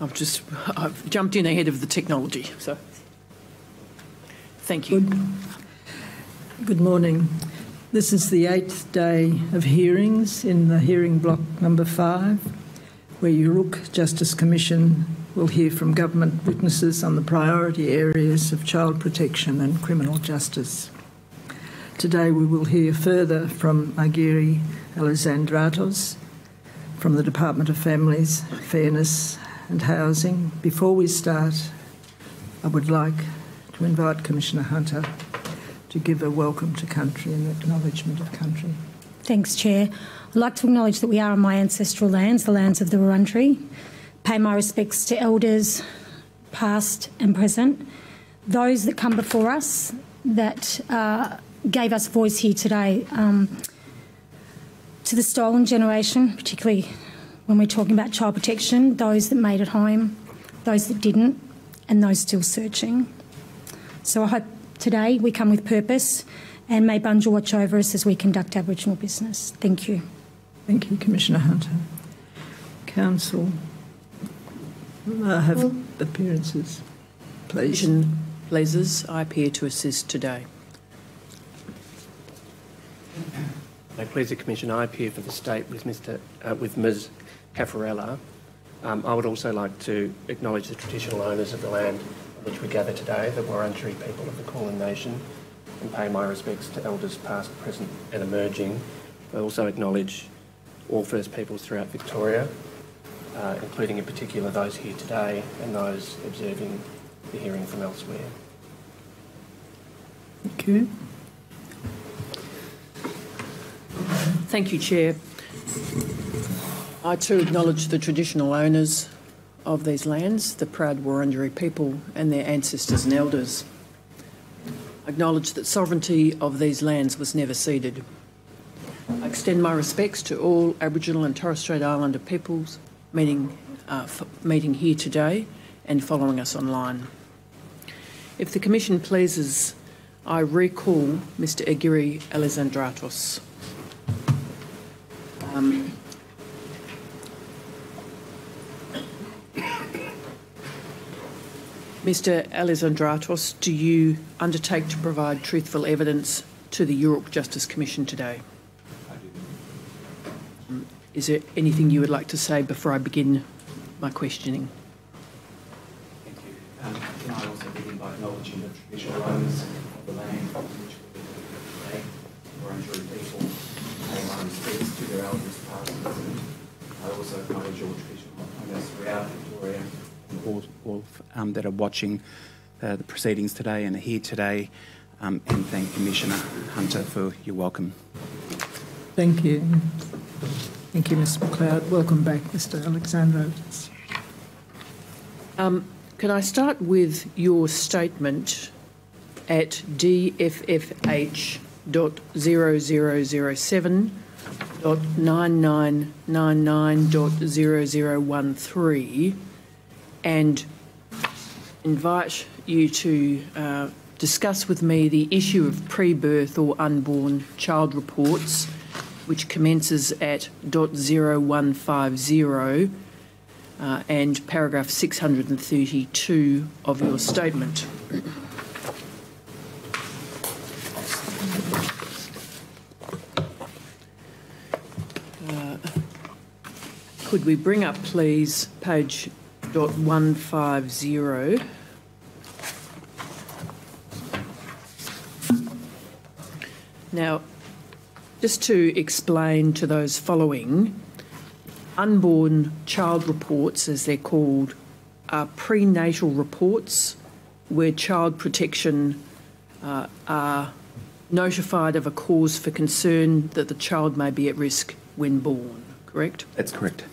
I've jumped in ahead of the technology, so thank you. Good morning. This is the 8th day of hearings in the hearing block number 5, where Yoorrook Justice Commission will hear from government witnesses on the priority areas of child protection and criminal justice. Today we will hear further from Argiri Alisandratos from the Department of Families, Fairness and Housing. Before we start, I would like to invite Commissioner Hunter to give a welcome to country and acknowledgement of country. Thanks, Chair. I'd like to acknowledge that we are on my ancestral lands, the lands of the Wurundjeri. Pay my respects to elders, past and present, those that come before us, that gave us voice here today, to the stolen generation, particularly when we're talking about child protection, those that made it home, those that didn't, and those still searching. So I hope today we come with purpose, and may Bunjil watch over us as we conduct Aboriginal business. Thank you. Thank you, Commissioner Hunter. Counsel, have appearances, please. Pleases, I appear to assist today. May it please the Commission, I appear for the State with Ms Caffarella. I would also like to acknowledge the traditional owners of the land on which we gather today, the Wurundjeri people of the Kulin Nation, and pay my respects to elders past, present and emerging. I also acknowledge all First Peoples throughout Victoria, including in particular those here today and those observing the hearing from elsewhere. Thank you. Thank you, Chair. I too acknowledge the traditional owners of these lands, the proud Wurundjeri people and their ancestors and elders. I acknowledge that sovereignty of these lands was never ceded. I extend my respects to all Aboriginal and Torres Strait Islander peoples meeting here today and following us online. If the Commission pleases, I recall Mr Argiri Alisandratos. Mr Alisandratos, do you undertake to provide truthful evidence to the Yoorrook Justice Commission today? I do. Is there anything you would like to say before I begin my questioning? Thank you. Can I also begin by acknowledging the traditional owners of the land on which we live today, Wurundjeri people, pay my respects to their elders past and present. I also acknowledge all traditional owners throughout Victoria, all that are watching the proceedings today and are here today, and thank Commissioner Hunter for your welcome. Thank you. Thank you, Mr McLeod. Welcome back, Mr Alexandros. Can I start with your statement at DFFH.0007.9999.0013 and invite you to discuss with me the issue of pre-birth or unborn child reports, which commences at .0150 and paragraph 632 of your statement. Could we bring up, please, page .150. Now, just to explain to those following, unborn child reports, as they're called, are prenatal reports where child protection are notified of a cause for concern that the child may be at risk when born, correct? That's correct.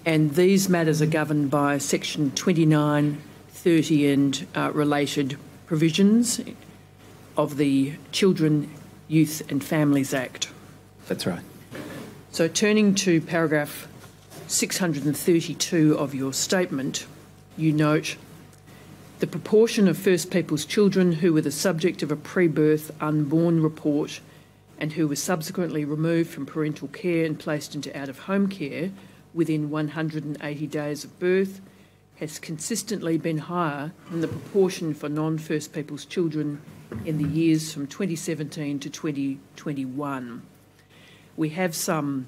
And these matters are governed by Section 29, 30 and related provisions of the Children, Youth and Families Act. That's right. So turning to paragraph 632 of your statement, you note the proportion of First Peoples children who were the subject of a pre-birth unborn report and who were subsequently removed from parental care and placed into out-of-home care within 180 days of birth has consistently been higher than the proportion for non-First Peoples children in the years from 2017 to 2021. We have some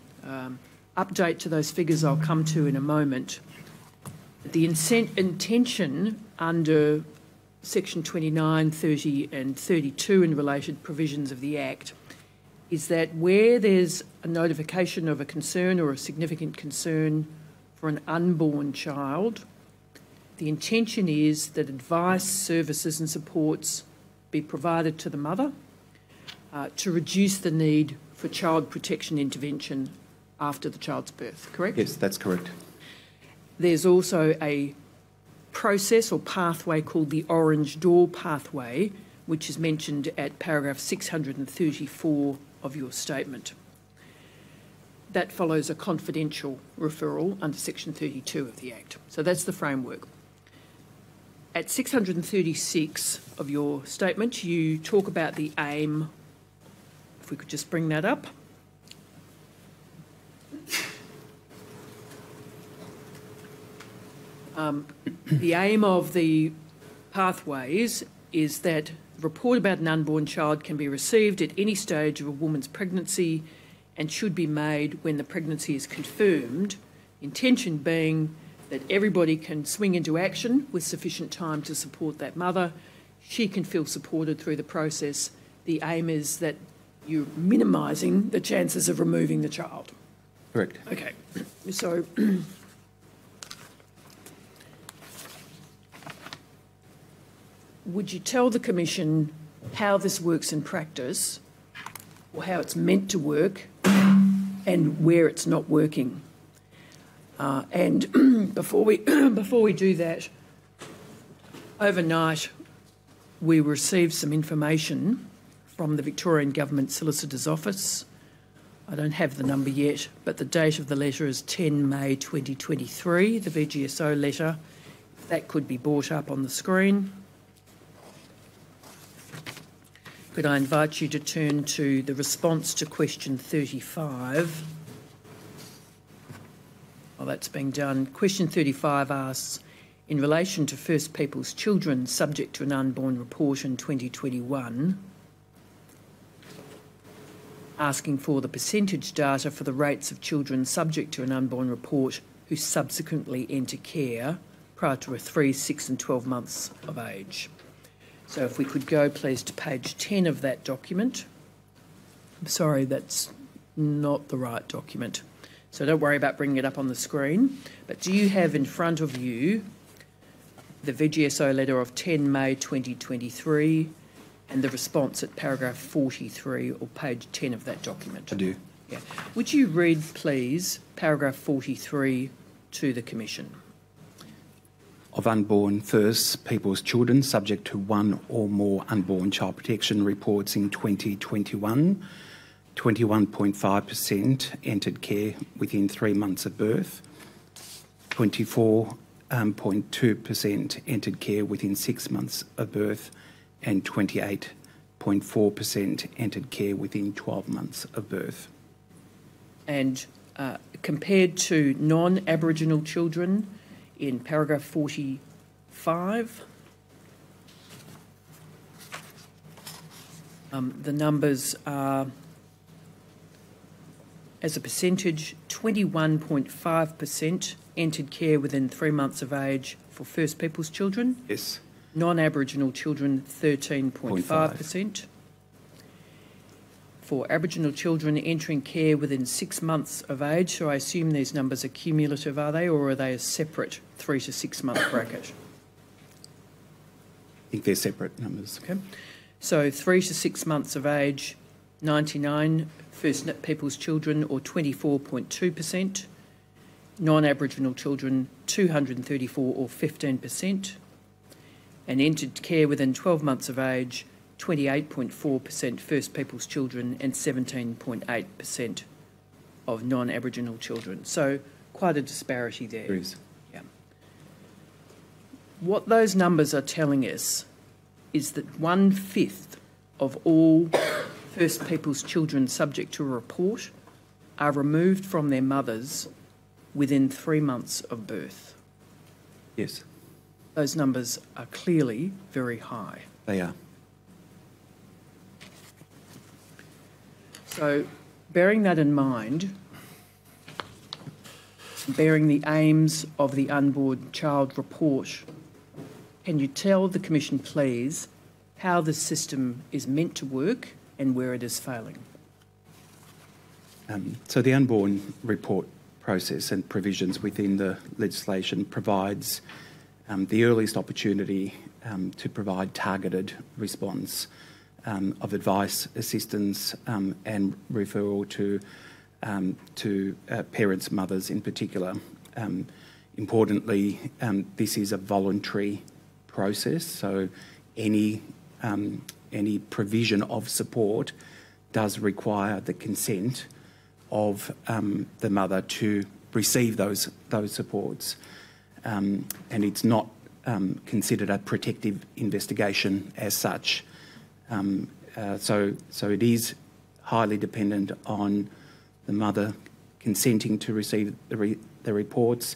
update to those figures I'll come to in a moment. The intention under Section 29, 30 and 32 in related provisions of the Act is that where there's a notification of a concern or a significant concern for an unborn child, the intention is that advice, services and supports be provided to the mother to reduce the need for child protection intervention after the child's birth, correct? Yes, that's correct. There's also a process or pathway called the Orange Door pathway, which is mentioned at paragraph 634 of your statement. That follows a confidential referral under Section 32 of the Act. So that's the framework. At 636 of your statement, you talk about the aim. If we could just bring that up. The aim of the pathways is that a report about an unborn child can be received at any stage of a woman's pregnancy and should be made when the pregnancy is confirmed, intention being that everybody can swing into action with sufficient time to support that mother. She can feel supported through the process. The aim is that you're minimising the chances of removing the child. Correct. Okay, so would you tell the Commission how this works in practice, or how it's meant to work, and where it's not working? And before we do that, overnight we received some information from the Victorian Government Solicitor's Office. I don't have the number yet, but the date of the letter is 10 May 2023, the VGSO letter. That could be brought up on the screen. Could I invite you to turn to the response to question 35? While that's being done, question 35 asks, in relation to First Peoples children subject to an unborn report in 2021, asking for the percentage data for the rates of children subject to an unborn report who subsequently enter care prior to 3, 6 and 12 months of age. So if we could go, please, to page 10 of that document. I'm sorry, that's not the right document. So don't worry about bringing it up on the screen. But do you have in front of you the VGSO letter of 10 May 2023 and the response at paragraph 43 or page 10 of that document? I do. Yeah. Would you read, please, paragraph 43 to the Commission? Of unborn First Peoples children subject to one or more unborn child protection reports in 2021, 21.5% entered care within 3 months of birth, 24.2% entered care within 6 months of birth, and 28.4% entered care within 12 months of birth. And compared to non-Aboriginal children, in paragraph 45, the numbers are, as a percentage, 21.5% entered care within 3 months of age for First Peoples children. Yes. Non-Aboriginal children, 13.5%. For Aboriginal children entering care within 6 months of age, so I assume these numbers are cumulative, are they, or are they a separate 3 to 6 month bracket? I think they're separate numbers. Okay. So 3 to 6 months of age, 99 First Peoples children, or 24.2%. Non-Aboriginal children, 234 or 15%. And entered care within 12 months of age, 28.4% First Peoples children and 17.8% of non-Aboriginal children. So quite a disparity there. There is. Yeah. What those numbers are telling us is that 1/5 of all First Peoples children subject to a report are removed from their mothers within 3 months of birth. Yes. Those numbers are clearly very high. They are. So, bearing that in mind, bearing the aims of the Unborn Child Report, can you tell the Commission, please, how the system is meant to work and where it is failing? So the Unborn Report process and provisions within the legislation provides the earliest opportunity to provide targeted response of advice, assistance and referral to parents, mothers in particular. Importantly, this is a voluntary process, so any provision of support does require the consent of the mother to receive those supports, and it's not considered a protective investigation as such. So it is highly dependent on the mother consenting to receive the reports.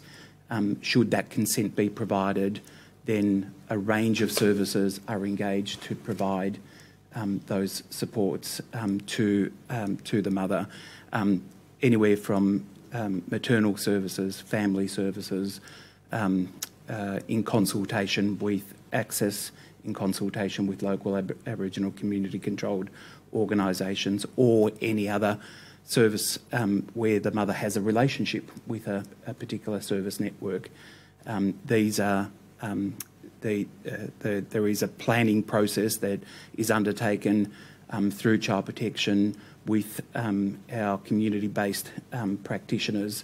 Should that consent be provided, then a range of services are engaged to provide those supports to the mother, anywhere from maternal services, family services, in consultation with access, in consultation with local Aboriginal community-controlled organisations, or any other service where the mother has a relationship with a particular service network. These are there is a planning process that is undertaken through Child Protection with our community-based practitioners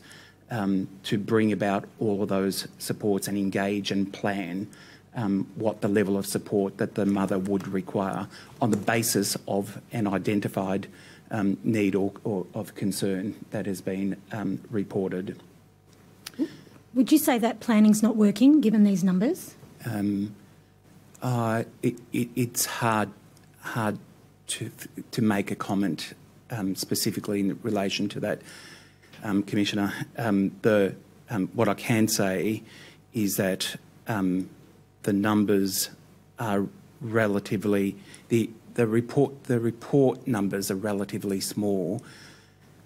to bring about all of those supports and engage and plan what the level of support that the mother would require on the basis of an identified need or of concern that has been reported. Would you say that planning's not working, given these numbers? It's hard to make a comment specifically in relation to that, Commissioner. What I can say is that the numbers are relatively the report numbers are relatively small,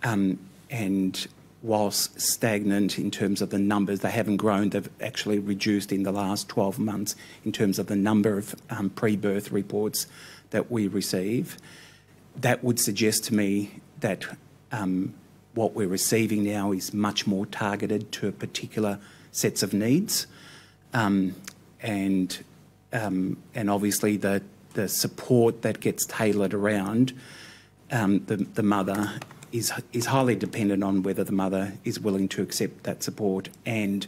and whilst stagnant in terms of the numbers, they haven't grown. They've actually reduced in the last 12 months in terms of the number of pre-birth reports that we receive. That would suggest to me that what we're receiving now is much more targeted to a particular sets of needs, and obviously the support that gets tailored around the mother is highly dependent on whether the mother is willing to accept that support and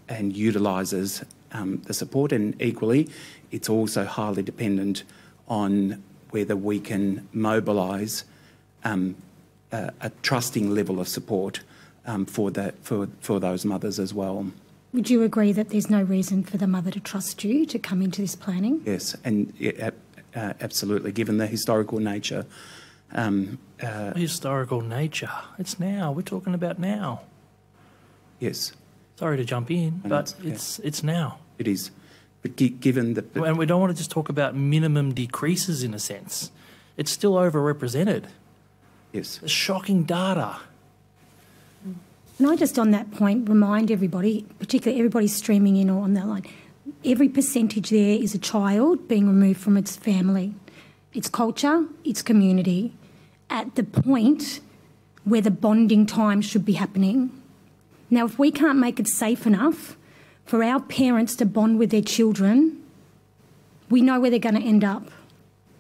utilises the support, and equally it's also highly dependent on whether we can mobilise a trusting level of support for those mothers as well. Would you agree that there's no reason for the mother to trust you to come into this planning? Yes, and absolutely, given the historical nature. Historical nature. It's now. We're talking about now. Yes. Sorry to jump in, but it's now. It is. But given the... And we don't want to just talk about minimum decreases in a sense. It's still overrepresented. Yes. It's shocking data. Can I just on that point remind everybody, particularly everybody streaming in or on that line, every percentage there is a child being removed from its family, its culture, its community, at the point where the bonding time should be happening. Now, if we can't make it safe enough for our parents to bond with their children, we know where they're going to end up,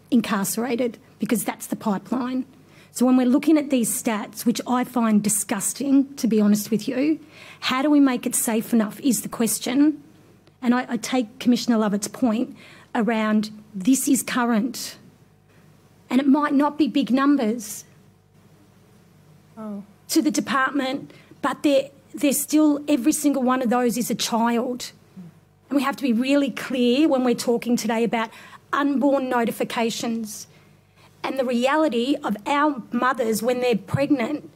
incarcerated, because that's the pipeline. So when we're looking at these stats, which I find disgusting, to be honest with you, how do we make it safe enough is the question. And I take Commissioner Lovett's point around this is current. And it might not be big numbers to the department, but they're still, every single one of those is a child. And we have to be really clear when we're talking today about unborn notifications and the reality of our mothers when they're pregnant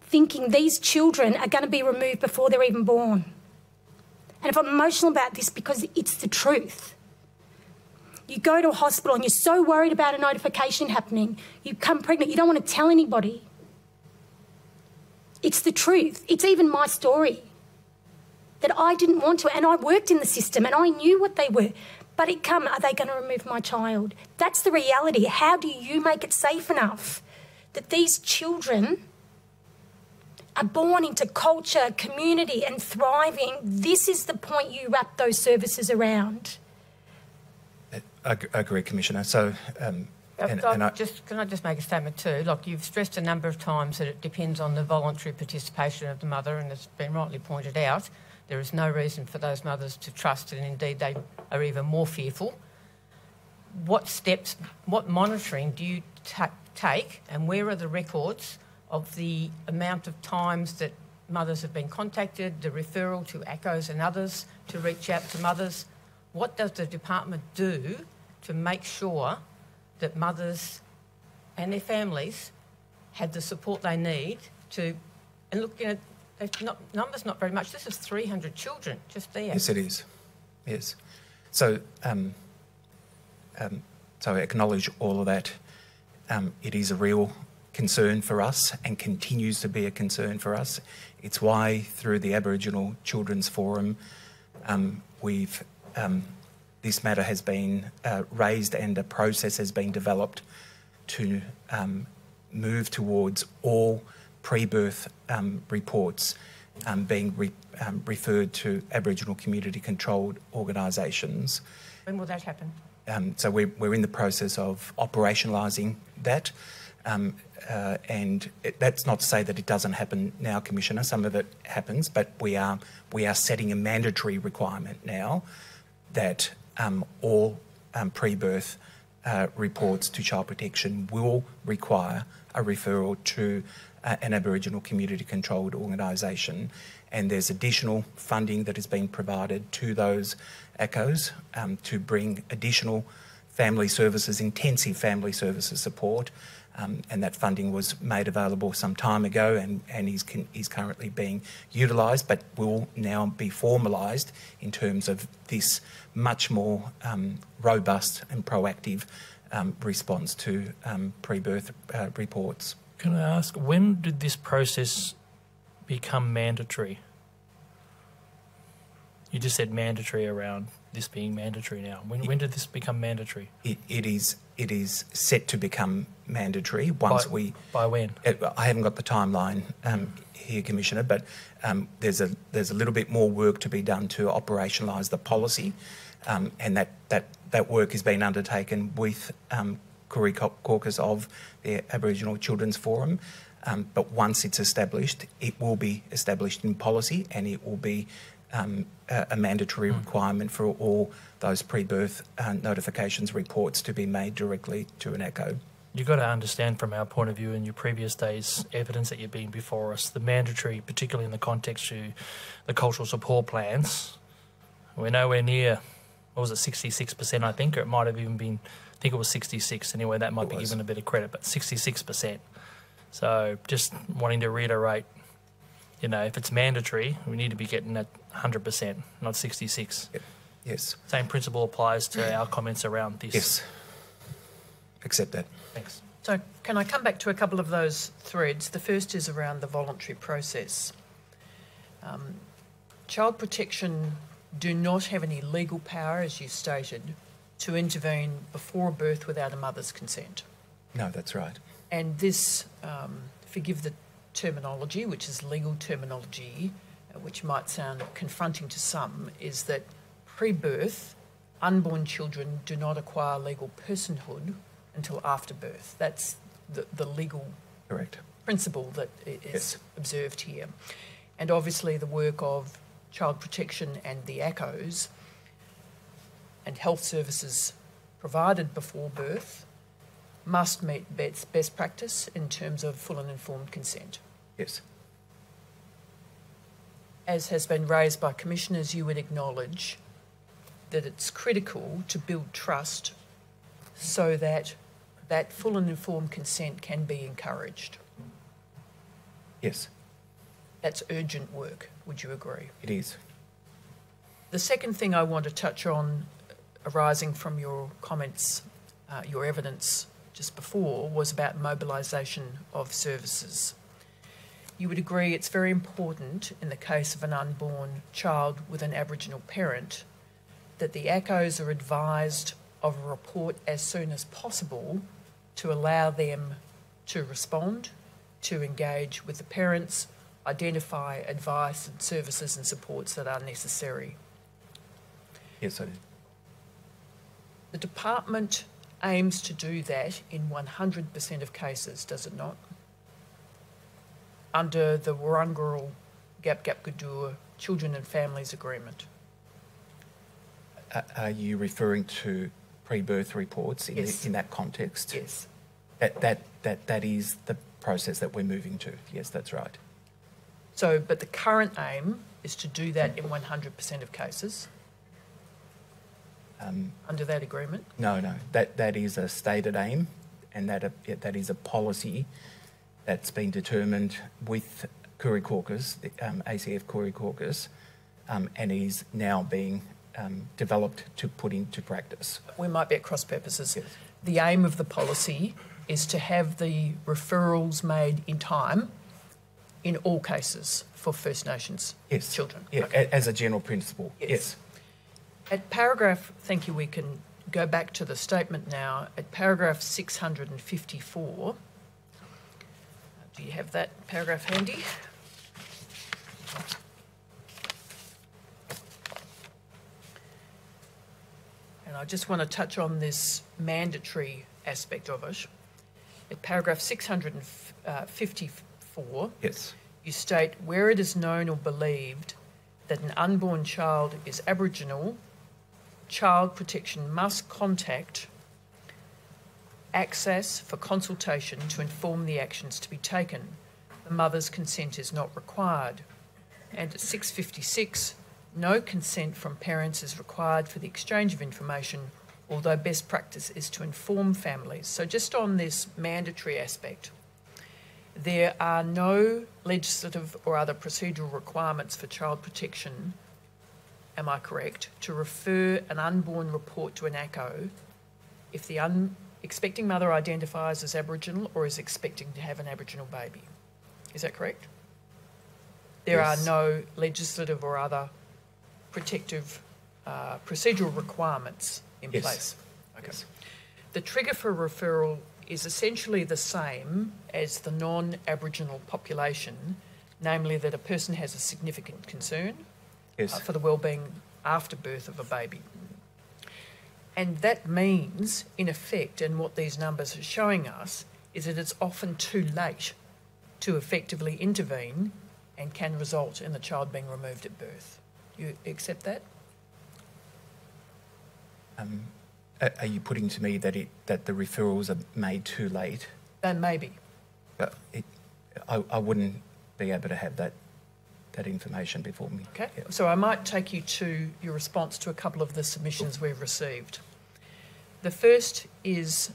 thinking these children are going to be removed before they're even born. And if I'm emotional about this, because it's the truth. You go to a hospital and you're so worried about a notification happening, you become pregnant, you don't want to tell anybody. It's the truth. It's even my story that I didn't want to, and I worked in the system and I knew what they were. But are they going to remove my child? That's the reality. How do you make it safe enough that these children are born into culture, community and thriving? This is the point you wrap those services around. I agree, Commissioner. So, can I just make a statement too? Look, you've stressed a number of times that it depends on the voluntary participation of the mother, and it's been rightly pointed out, there is no reason for those mothers to trust, and indeed they are even more fearful. What steps, what monitoring do you take, and where are the records of the amount of times that mothers have been contacted, the referral to ACOs and others to reach out to mothers? What does the department do to make sure that mothers and their families have the support they need to... And look, you know, numbers not very much. This is 300 children just there. Yes, it is. Yes. So, so I acknowledge all of that. It is a real concern for us and continues to be a concern for us. It's why through the Aboriginal Children's Forum this matter has been raised and a process has been developed to move towards all pre-birth reports being referred to Aboriginal community-controlled organisations. When will that happen? So we're in the process of operationalising that. And that's not to say that it doesn't happen now, Commissioner. Some of it happens, but we are setting a mandatory requirement now that all pre-birth reports to Child Protection will require a referral to an Aboriginal community-controlled organisation, and there's additional funding that has been provided to those ACOs to bring additional family services, intensive family services support. And that funding was made available some time ago and is currently being utilised, but will now be formalised in terms of this much more robust and proactive response to pre-birth reports. Can I ask, when did this process become mandatory? You just said mandatory around this being mandatory now. When did this become mandatory? It is set to become mandatory once By when? I haven't got the timeline here, Commissioner, but there's a little bit more work to be done to operationalise the policy, and that work has been undertaken with Koori Caucus of the Aboriginal Children's Forum. But once it's established, it will be established in policy, and it will be a mandatory requirement for all those pre-birth notifications reports to be made directly to an ACO. You've got to understand from our point of view in your previous days' evidence that you've been before us, the mandatory, particularly in the context of the cultural support plans, we're nowhere near, what was it, 66% I think, or it might have even been, I think it was 66 anyway, that might be given a bit of credit, but 66%. So just wanting to reiterate, you know, if it's mandatory, we need to be getting at 100%, not 66. Yep. Yes. Same principle applies to our comments around this. Yes. Accept that. Thanks. So can I come back to a couple of those threads? The first is around the voluntary process. Child Protection do not have any legal power, as you stated, to intervene before birth without a mother's consent. No, that's right. And this, forgive the terminology, which is legal terminology, which might sound confronting to some, is that pre-birth, unborn children do not acquire legal personhood until after birth. That's the legal principle that is observed here. And obviously the work of Child Protection and the ACOs and health services provided before birth must meet best practice in terms of full and informed consent. Yes. As has been raised by Commissioners, you would acknowledge that it's critical to build trust so that that full and informed consent can be encouraged. Yes. That's urgent work, would you agree? It is. The second thing I want to touch on, arising from your comments, your evidence just before, was about mobilisation of services. You would agree it's very important in the case of an unborn child with an Aboriginal parent that the ACOs are advised of a report as soon as possible to allow them to respond, to engage with the parents, identify advice and services and supports that are necessary. Yes, I do. The department aims to do that in 100% of cases, does it not? Under the Wurrungal Gap-Gap-Gadur Children and Families Agreement. Are you referring to pre-birth reports in, Yes. in that context? Yes. That is the process that we're moving to. Yes, that's right. So, but the current aim is to do that in 100% of cases under that agreement? No, that is a stated aim, and that is a policy that's been determined with Koori Caucus, the ACF Koori Caucus, and is now being developed to put into practice. We might be at cross purposes. Yes. The aim of the policy is to have the referrals made in time in all cases for First Nations Yes. children. Yeah, Okay. as a general principle. Yes. At paragraph, thank you, we can go back to the statement now. At paragraph 654, do you have that paragraph handy? And I just want to touch on this mandatory aspect of it. At paragraph 654, Yes. you state, where it is known or believed that an unborn child is Aboriginal, Child Protection must contact access for consultation to inform the actions to be taken. The mother's consent is not required. And at 656, no consent from parents is required for the exchange of information, although best practice is to inform families. So just on this mandatory aspect, there are no legislative or other procedural requirements for child protection, am I correct, to refer an unborn report to an ACO if the expecting mother identifies as Aboriginal or is expecting to have an Aboriginal baby. Is that correct? There Yes. are no legislative or other protective procedural requirements in Yes. place. Okay. Yes. The trigger for referral is essentially the same as the non-Aboriginal population, namely that a person has a significant concern Yes. for the well-being after birth of a baby. And that means, in effect, and what these numbers are showing us, is that it's often too late to effectively intervene and can result in the child being removed at birth. You accept that? Are you putting to me that the referrals are made too late? Then maybe. But I wouldn't be able to have that information before me. Okay, Yeah. so I might take you to your response to a couple of the submissions we've received. The first is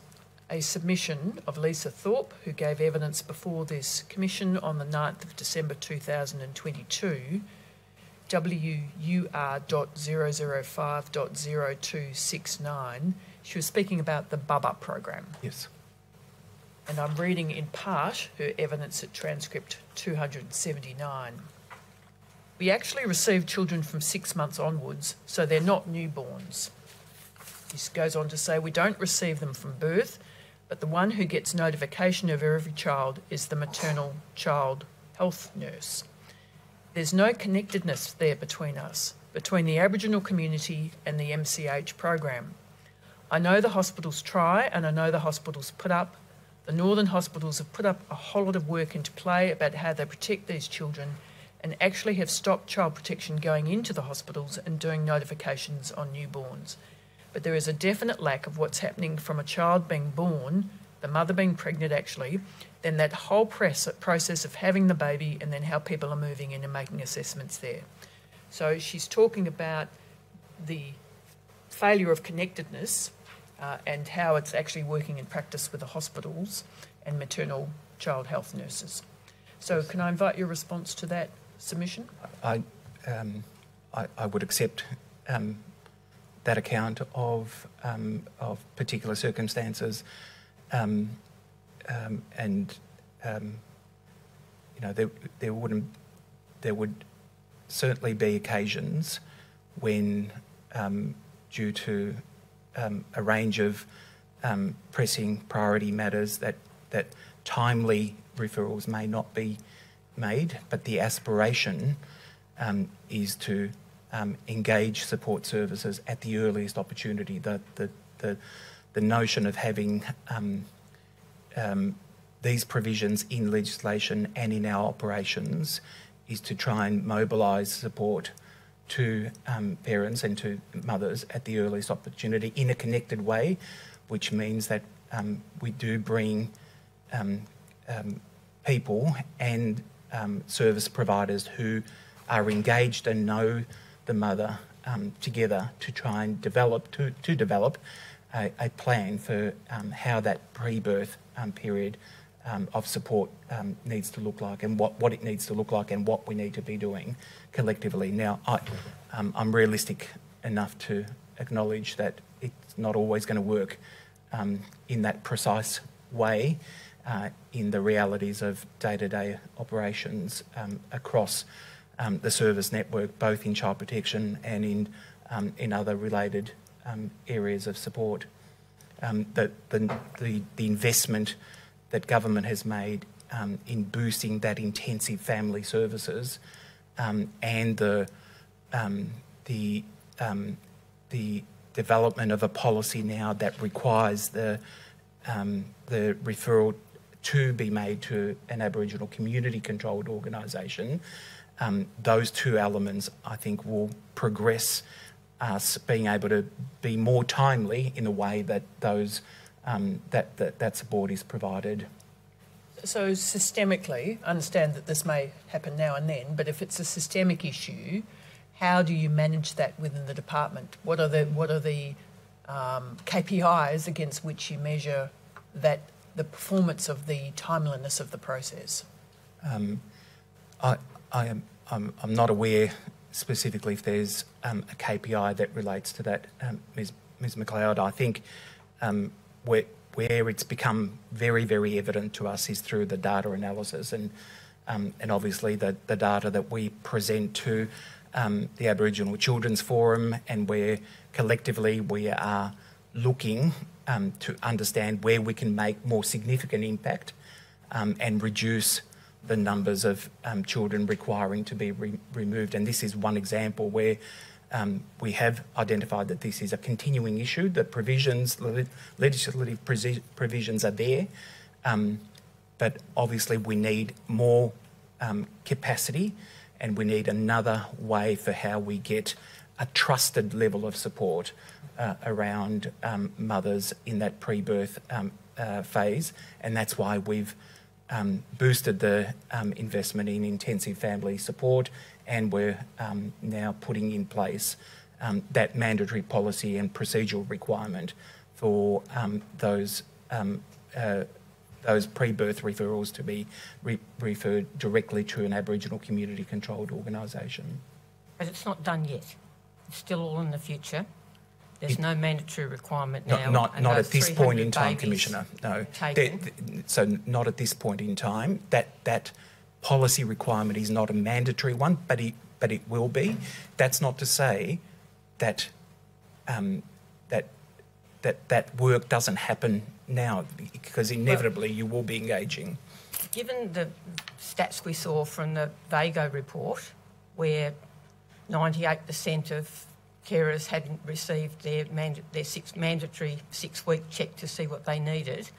a submission of Lisa Thorpe, who gave evidence before this commission on the 9th of December 2022, WUR.005.0269. She was speaking about the Bubba program. Yes. And I'm reading in part her evidence at transcript 279. We actually receive children from 6 months onwards, so they're not newborns. This goes on to say we don't receive them from birth, but the one who gets notification of every child is the maternal child health nurse. There's no connectedness there between us, between the Aboriginal community and the MCH program. I know the hospitals try, and I know the hospitals put up. The northern hospitals have put up a whole lot of work into play about how they protect these children and actually have stopped child protection going into the hospitals and doing notifications on newborns. But there is a definite lack of what's happening from a child being born, the mother being pregnant actually, then that whole process of having the baby and then how people are moving in and making assessments there. So she's talking about the failure of connectedness and how it's actually working in practice with the hospitals and maternal child health nurses. So can I invite your response to that submission? I would accept that account of particular circumstances, and you know, there would certainly be occasions when, due to a range of pressing priority matters, that timely referrals may not be made, but the aspiration is to engage support services at the earliest opportunity. The notion of having these provisions in legislation and in our operations is to try and mobilise support to parents and to mothers at the earliest opportunity in a connected way, which means that we do bring people and service providers who are engaged and know the mother together to try and develop a plan for how that pre-birth period of support needs to look like, and what it needs to look like, and what we need to be doing collectively. Now, I'm realistic enough to acknowledge that it's not always going to work in that precise way in the realities of day-to-day operations across the service network, both in child protection and in other related areas of support. The investment that government has made in boosting that intensive family services and the development of a policy now that requires the referral to be made to an Aboriginal community-controlled organisation, those two elements, I think, will progress us being able to be more timely in the way that those that support is provided. So systemically, I understand that this may happen now and then, but if it's a systemic issue, how do you manage that within the department? What are the KPIs against which you measure that the performance of the timeliness of the process? I'm not aware specifically if there's a KPI that relates to that, Ms McLeod. I think where it's become very, very evident to us is through the data analysis, and obviously the data that we present to the Aboriginal Children's Forum, and where collectively we are looking to understand where we can make more significant impact and reduce the numbers of children requiring to be removed. And this is one example where we have identified that this is a continuing issue. The provisions, legislative provisions are there, but obviously we need more capacity, and we need another way for how we get a trusted level of support around mothers in that pre-birth phase, and that's why we've boosted the investment in intensive family support, and we're now putting in place that mandatory policy and procedural requirement for those pre-birth referrals to be referred directly to an Aboriginal community-controlled organisation. But it's not done yet. It's still all in the future. There's no mandatory requirement now. Not at this point in time, Commissioner. No. So not at this point in time. That policy requirement is not a mandatory one, but it will be. That's not to say that that work doesn't happen now, because inevitably you will be engaging. Given the stats we saw from the VAGO report, where 98% of carers hadn't received their mandatory 6-week check to see what they needed,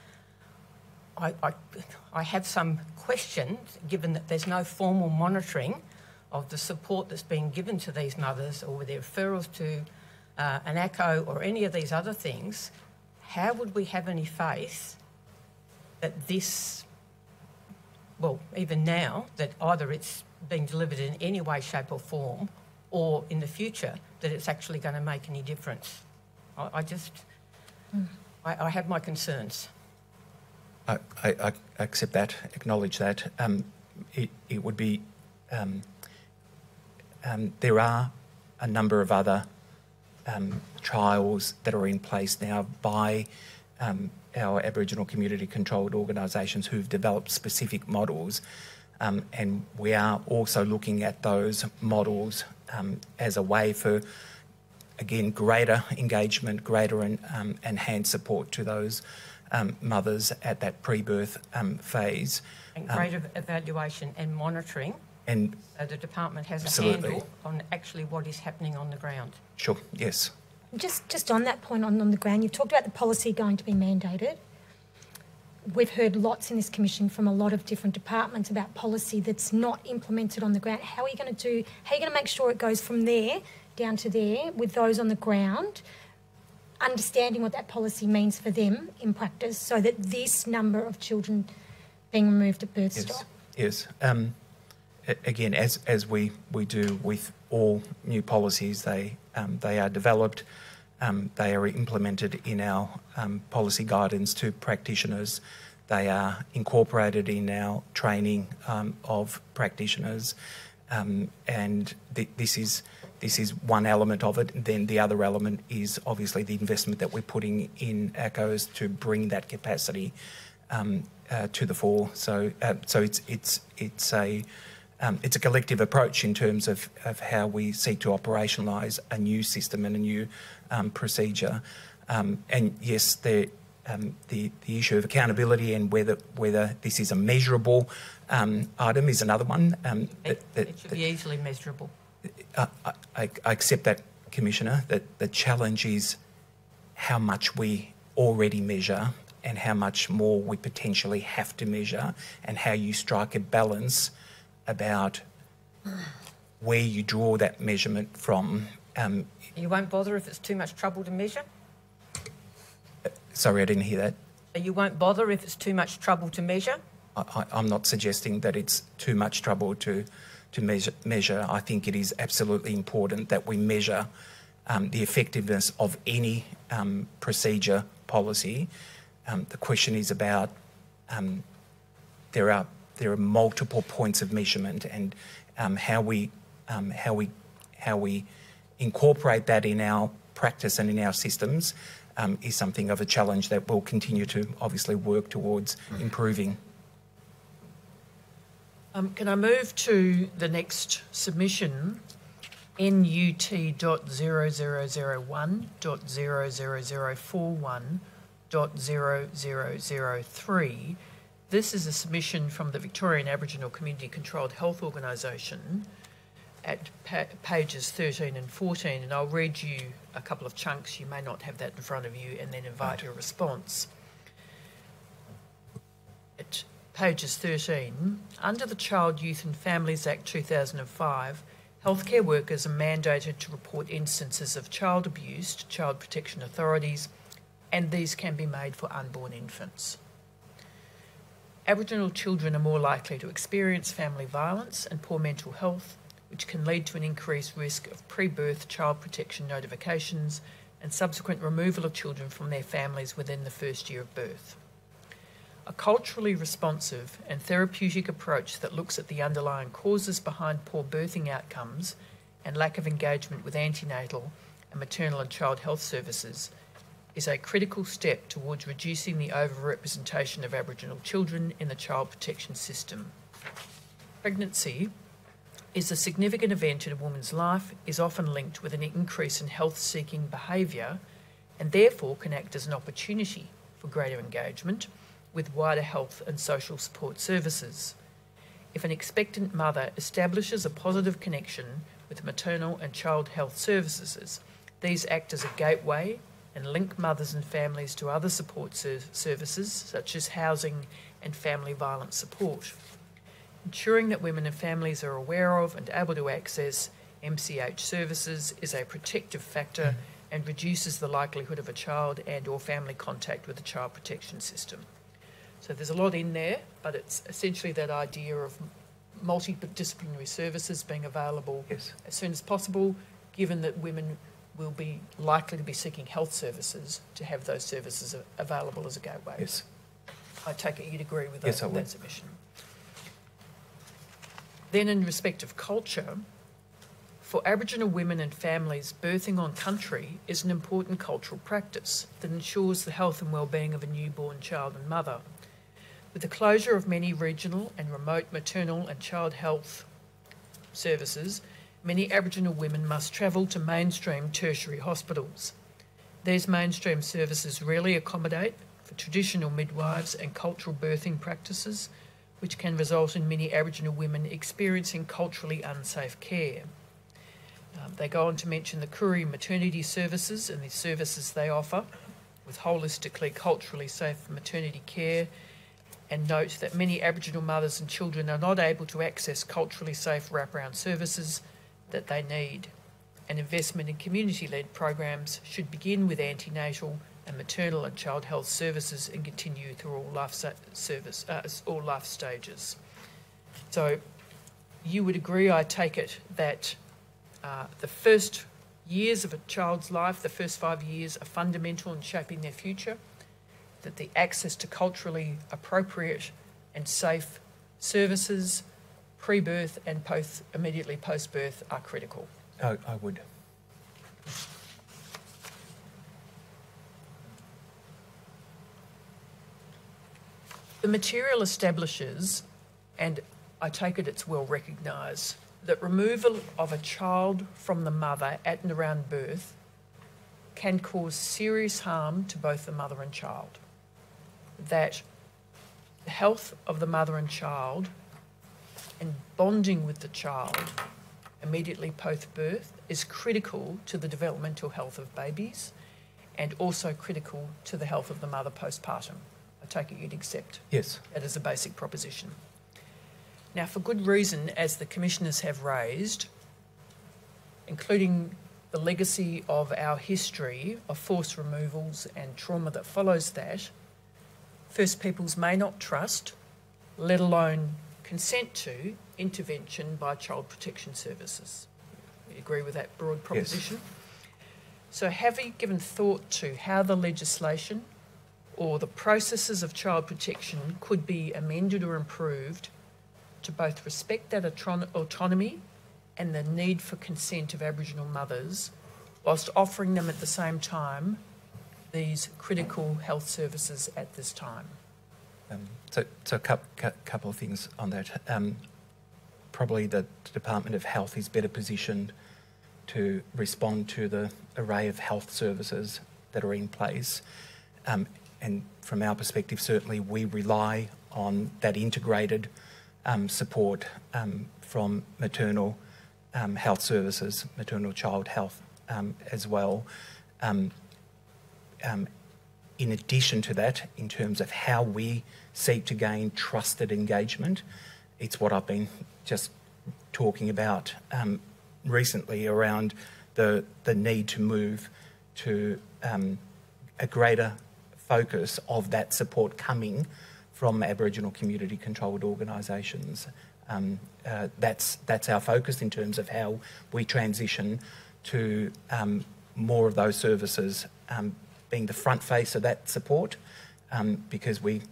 I have some questions, given that there's no formal monitoring of the support that's being given to these mothers, or with their referrals to an ACO or any of these other things. How would we have any faith that this, well, even now, that either it's being delivered in any way, shape or form, or in the future, that it's actually going to make any difference? I have my concerns. I accept that, acknowledge that. It would be... there are a number of other trials that are in place now by our Aboriginal community-controlled organisations who've developed specific models, and we are also looking at those models as a way for, again, greater engagement, greater enhanced support to those mothers at that pre-birth phase. And greater evaluation and monitoring, and so the department has absolutely. a handle on actually what is happening on the ground. Sure, yes. Just on that point on the ground, you've talked about the policy going to be mandated. We've heard lots in this commission from a lot of different departments about policy that's not implemented on the ground. How are you going to make sure it goes from there down to there with those on the ground, understanding what that policy means for them in practice, so that this number of children being removed at birth stop? Yes. Again, as we do with all new policies, they are developed, they are implemented in our policy guidance to practitioners. They are incorporated in our training of practitioners, and this is one element of it. Then the other element is obviously the investment that we're putting in ACOs to bring that capacity to the fore. So it's a collective approach in terms of how we seek to operationalise a new system and a new procedure. And yes, the issue of accountability and whether this is a measurable item is another one. It should be easily measurable. I accept that, Commissioner, that the challenge is how much we already measure and how much more we potentially have to measure, and how you strike a balance about where you draw that measurement from. You won't bother if it's too much trouble to measure? Sorry, I didn't hear that. You won't bother if it's too much trouble to measure? I'm not suggesting that it's too much trouble to measure. I think it is absolutely important that we measure the effectiveness of any procedure policy. The question is about there are multiple points of measurement, and how we incorporate that in our practice and in our systems is something of a challenge that we'll continue to obviously work towards improving. Can I move to the next submission, NUT.0001.00041.0003. This is a submission from the Victorian Aboriginal Community Controlled Health Organisation at pages 13 and 14, and I'll read you a couple of chunks. You may not have that in front of you, and then invite your response. At pages 13, under the Child, Youth and Families Act 2005, healthcare workers are mandated to report instances of child abuse to child protection authorities, and these can be made for unborn infants. Aboriginal children are more likely to experience family violence and poor mental health, which can lead to an increased risk of pre-birth child protection notifications and subsequent removal of children from their families within the first year of birth. A culturally responsive and therapeutic approach that looks at the underlying causes behind poor birthing outcomes and lack of engagement with antenatal and maternal and child health services is a critical step towards reducing the overrepresentation of Aboriginal children in the child protection system. Pregnancy is a significant event in a woman's life, is often linked with an increase in health-seeking behaviour, and therefore can act as an opportunity for greater engagement with wider health and social support services. If an expectant mother establishes a positive connection with maternal and child health services, these act as a gateway and link mothers and families to other support services such as housing and family violence support. Ensuring that women and families are aware of and able to access MCH services is a protective factor and reduces the likelihood of a child and or family contact with the child protection system. So there's a lot in there, but it's essentially that idea of multidisciplinary services being available as soon as possible, given that women will be likely to be seeking health services, to have those services available as a gateway. Yes. I take it you'd agree with Yes, that submission. Then in respect of culture, For Aboriginal women and families, birthing on country is an important cultural practice that ensures the health and well-being of a newborn child and mother. With the closure of many regional and remote maternal and child health services, many Aboriginal women must travel to mainstream tertiary hospitals. These mainstream services rarely accommodate for traditional midwives and cultural birthing practices, which can result in many Aboriginal women experiencing culturally unsafe care. They go on to mention the Koori maternity services and the services they offer with holistically culturally safe maternity care, and note that many Aboriginal mothers and children are not able to access culturally safe wraparound services that they need. And investment in community-led programs should begin with antenatal and maternal and child health services and continue through all life stages. So you would agree, I take it, that the first years of a child's life, the first 5 years, are fundamental in shaping their future, that the access to culturally appropriate and safe services pre-birth and immediately post-birth are critical. I would. The material establishes, and I take it it's well recognised, that removal of a child from the mother at and around birth can cause serious harm to both the mother and child. That the health of the mother and child and bonding with the child immediately post-birth is critical to the developmental health of babies and also critical to the health of the mother postpartum. I take it you'd accept Yes. that as a basic proposition. Now, for good reason, as the Commissioners have raised, including the legacy of our history of forced removals and trauma that follows that, First Peoples may not trust, let alone consent to, intervention by Child Protection Services. You agree with that broad proposition? Yes. So have you given thought to how the legislation or the processes of child protection could be amended or improved to both respect that autonomy and the need for consent of Aboriginal mothers, whilst offering them at the same time these critical health services at this time? So a couple of things on that. Probably the Department of Health is better positioned to respond to the array of health services that are in place. And from our perspective, certainly we rely on that integrated support from maternal health services, maternal child health as well. In addition to that, in terms of how we seek to gain trusted engagement, it's what I've been just talking about recently around the need to move to a greater focus of that support coming from Aboriginal community-controlled organisations. That's our focus in terms of how we transition to more of those services being the front face of that support, because we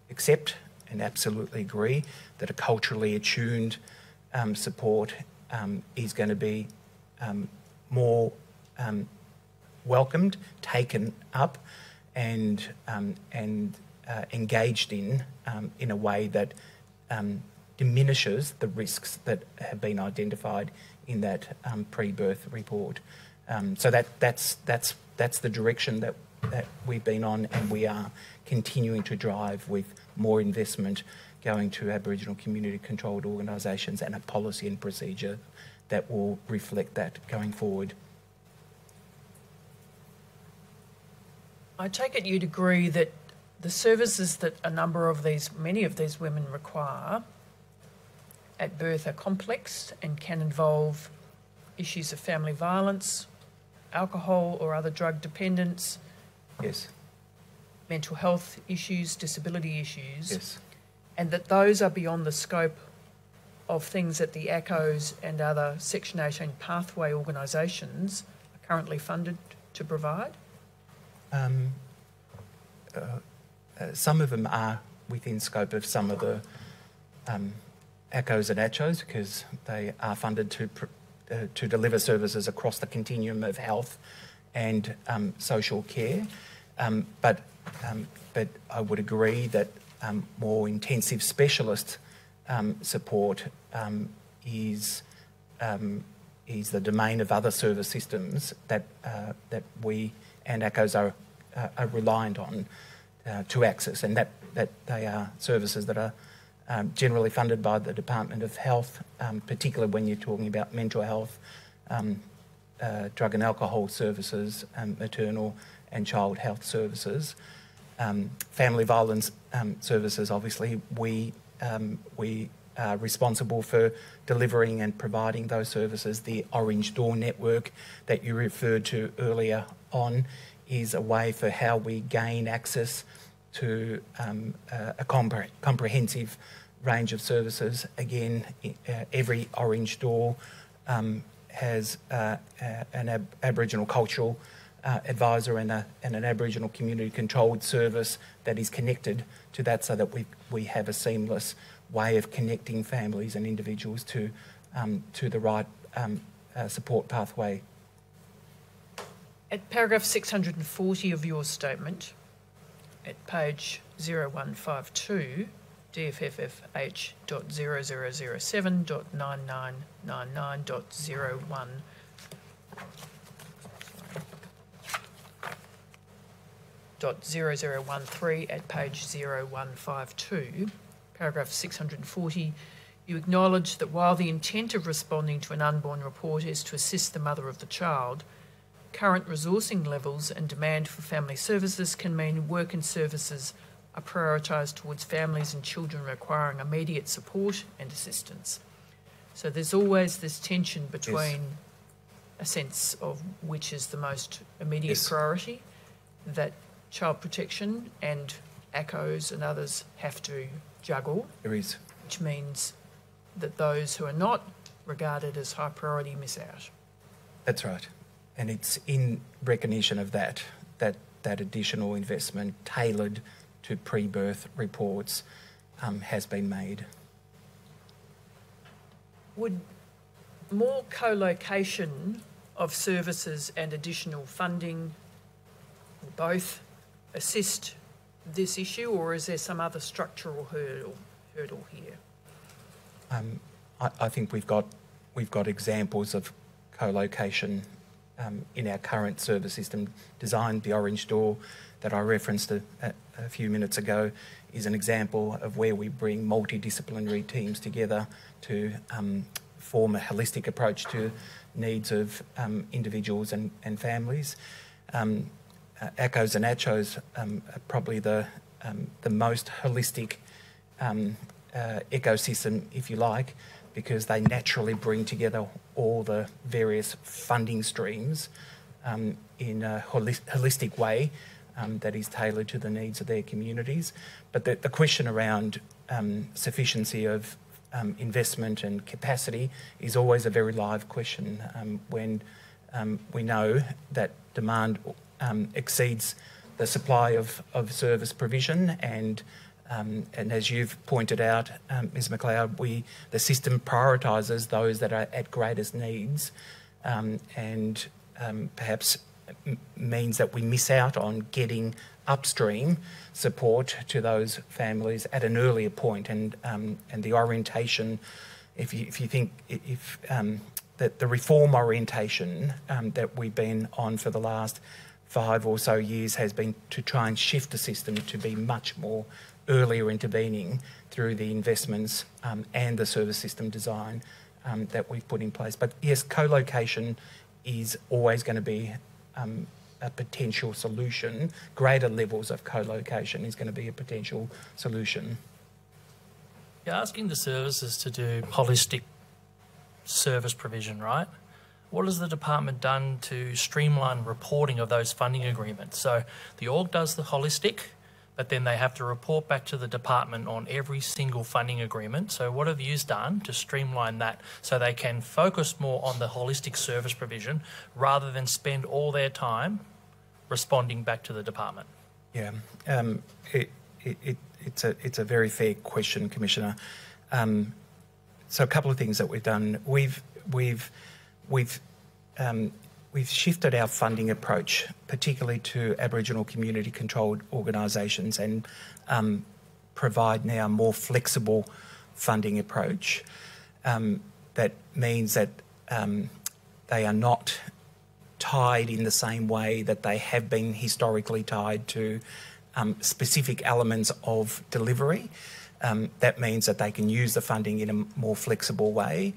accept and absolutely agree that a culturally attuned support is going to be more welcomed, taken up, and engaged in a way that diminishes the risks that have been identified in that pre-birth report. So that's the direction that we've been on, and we are continuing to drive with more investment going to Aboriginal community-controlled organisations and a policy and procedure that will reflect that going forward. I take it you'd agree that the services that many of these women require at birth are complex and can involve issues of family violence, alcohol or other drug dependence. Yes. Mental health issues, disability issues. Yes. And that those are beyond the scope of things that the ACOs and other Section 18 pathway organisations are currently funded to provide? Some of them are within scope of some of the ACOs and ACHOs because they are funded to to deliver services across the continuum of health and social care. But I would agree that more intensive specialist support is the domain of other service systems that we and ACCOs are reliant on to access, and that they are services that are generally funded by the Department of Health, particularly when you're talking about mental health, drug and alcohol services, maternal and child health services. Family violence services, obviously, we are responsible for delivering and providing those services. The Orange Door network that you referred to earlier on is a way for how we gain access to a comprehensive range of services. Again, every Orange Door has an Aboriginal cultural advisor and an Aboriginal community controlled service that is connected to that, so that we have a seamless way of connecting families and individuals to the right support pathway. At paragraph 640 of your statement, at page 0152, DFFH.0007.9999.01 .0013 at page 0152, paragraph 640, you acknowledge that while the intent of responding to an unborn report is to assist the mother of the child, current resourcing levels and demand for family services can mean work and services are prioritised towards families and children requiring immediate support and assistance. So there's always this tension between a sense of which is the most immediate priority that child protection and ACCOs and others have to juggle. There is. Which means that those who are not regarded as high priority miss out. That's right. And it's in recognition of that additional investment tailored to pre-birth reports has been made. Would more co-location of services and additional funding both assist this issue, or is there some other structural hurdle here? I think we've got examples of co-location in our current service system design. The Orange Door that I referenced a few minutes ago is an example of where we bring multidisciplinary teams together to form a holistic approach to needs of individuals and families. ACCOs and ACCHOs are probably the most holistic ecosystem, if you like, because they naturally bring together all the various funding streams in a holistic way that is tailored to the needs of their communities. But the question around sufficiency of investment and capacity is always a very live question when we know that demand exceeds the supply of service provision, and as you've pointed out, Ms McLeod, the system prioritises those that are at greatest needs, and perhaps means that we miss out on getting upstream support to those families at an earlier point, and the orientation, if you think that the reform orientation that we've been on for the last 5 or so years has been to try and shift the system to be much more earlier intervening through the investments and the service system design that we've put in place. But yes, co-location is always going to be a potential solution. Greater levels of co-location is going to be a potential solution. You're asking the services to do holistic service provision, right? What has the department done to streamline reporting of those funding agreements? So the org does the holistic, but then they have to report back to the department on every single funding agreement. So what have you done to streamline that so they can focus more on the holistic service provision rather than spend all their time responding back to the department? Yeah, it's a very fair question, Commissioner. So a couple of things that we've done. We've we've shifted our funding approach, particularly to Aboriginal community-controlled organisations, and provide now a more flexible funding approach. That means that they are not tied in the same way that they have been historically tied to specific elements of delivery. That means that they can use the funding in a more flexible way.